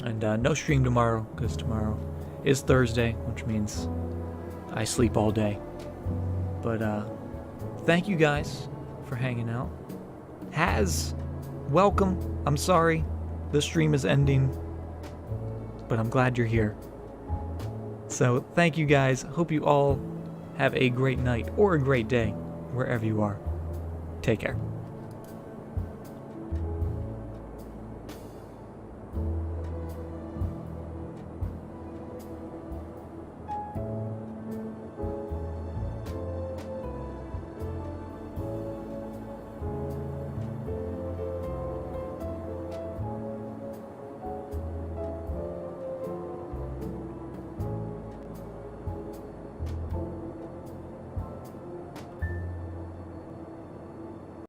And no stream tomorrow, because tomorrow is Thursday, which means I sleep all day. But thank you guys for hanging out. Welcome. I'm sorry the stream is ending, but I'm glad you're here. So thank you guys. Hope you all have a great night or a great day wherever you are. Take care.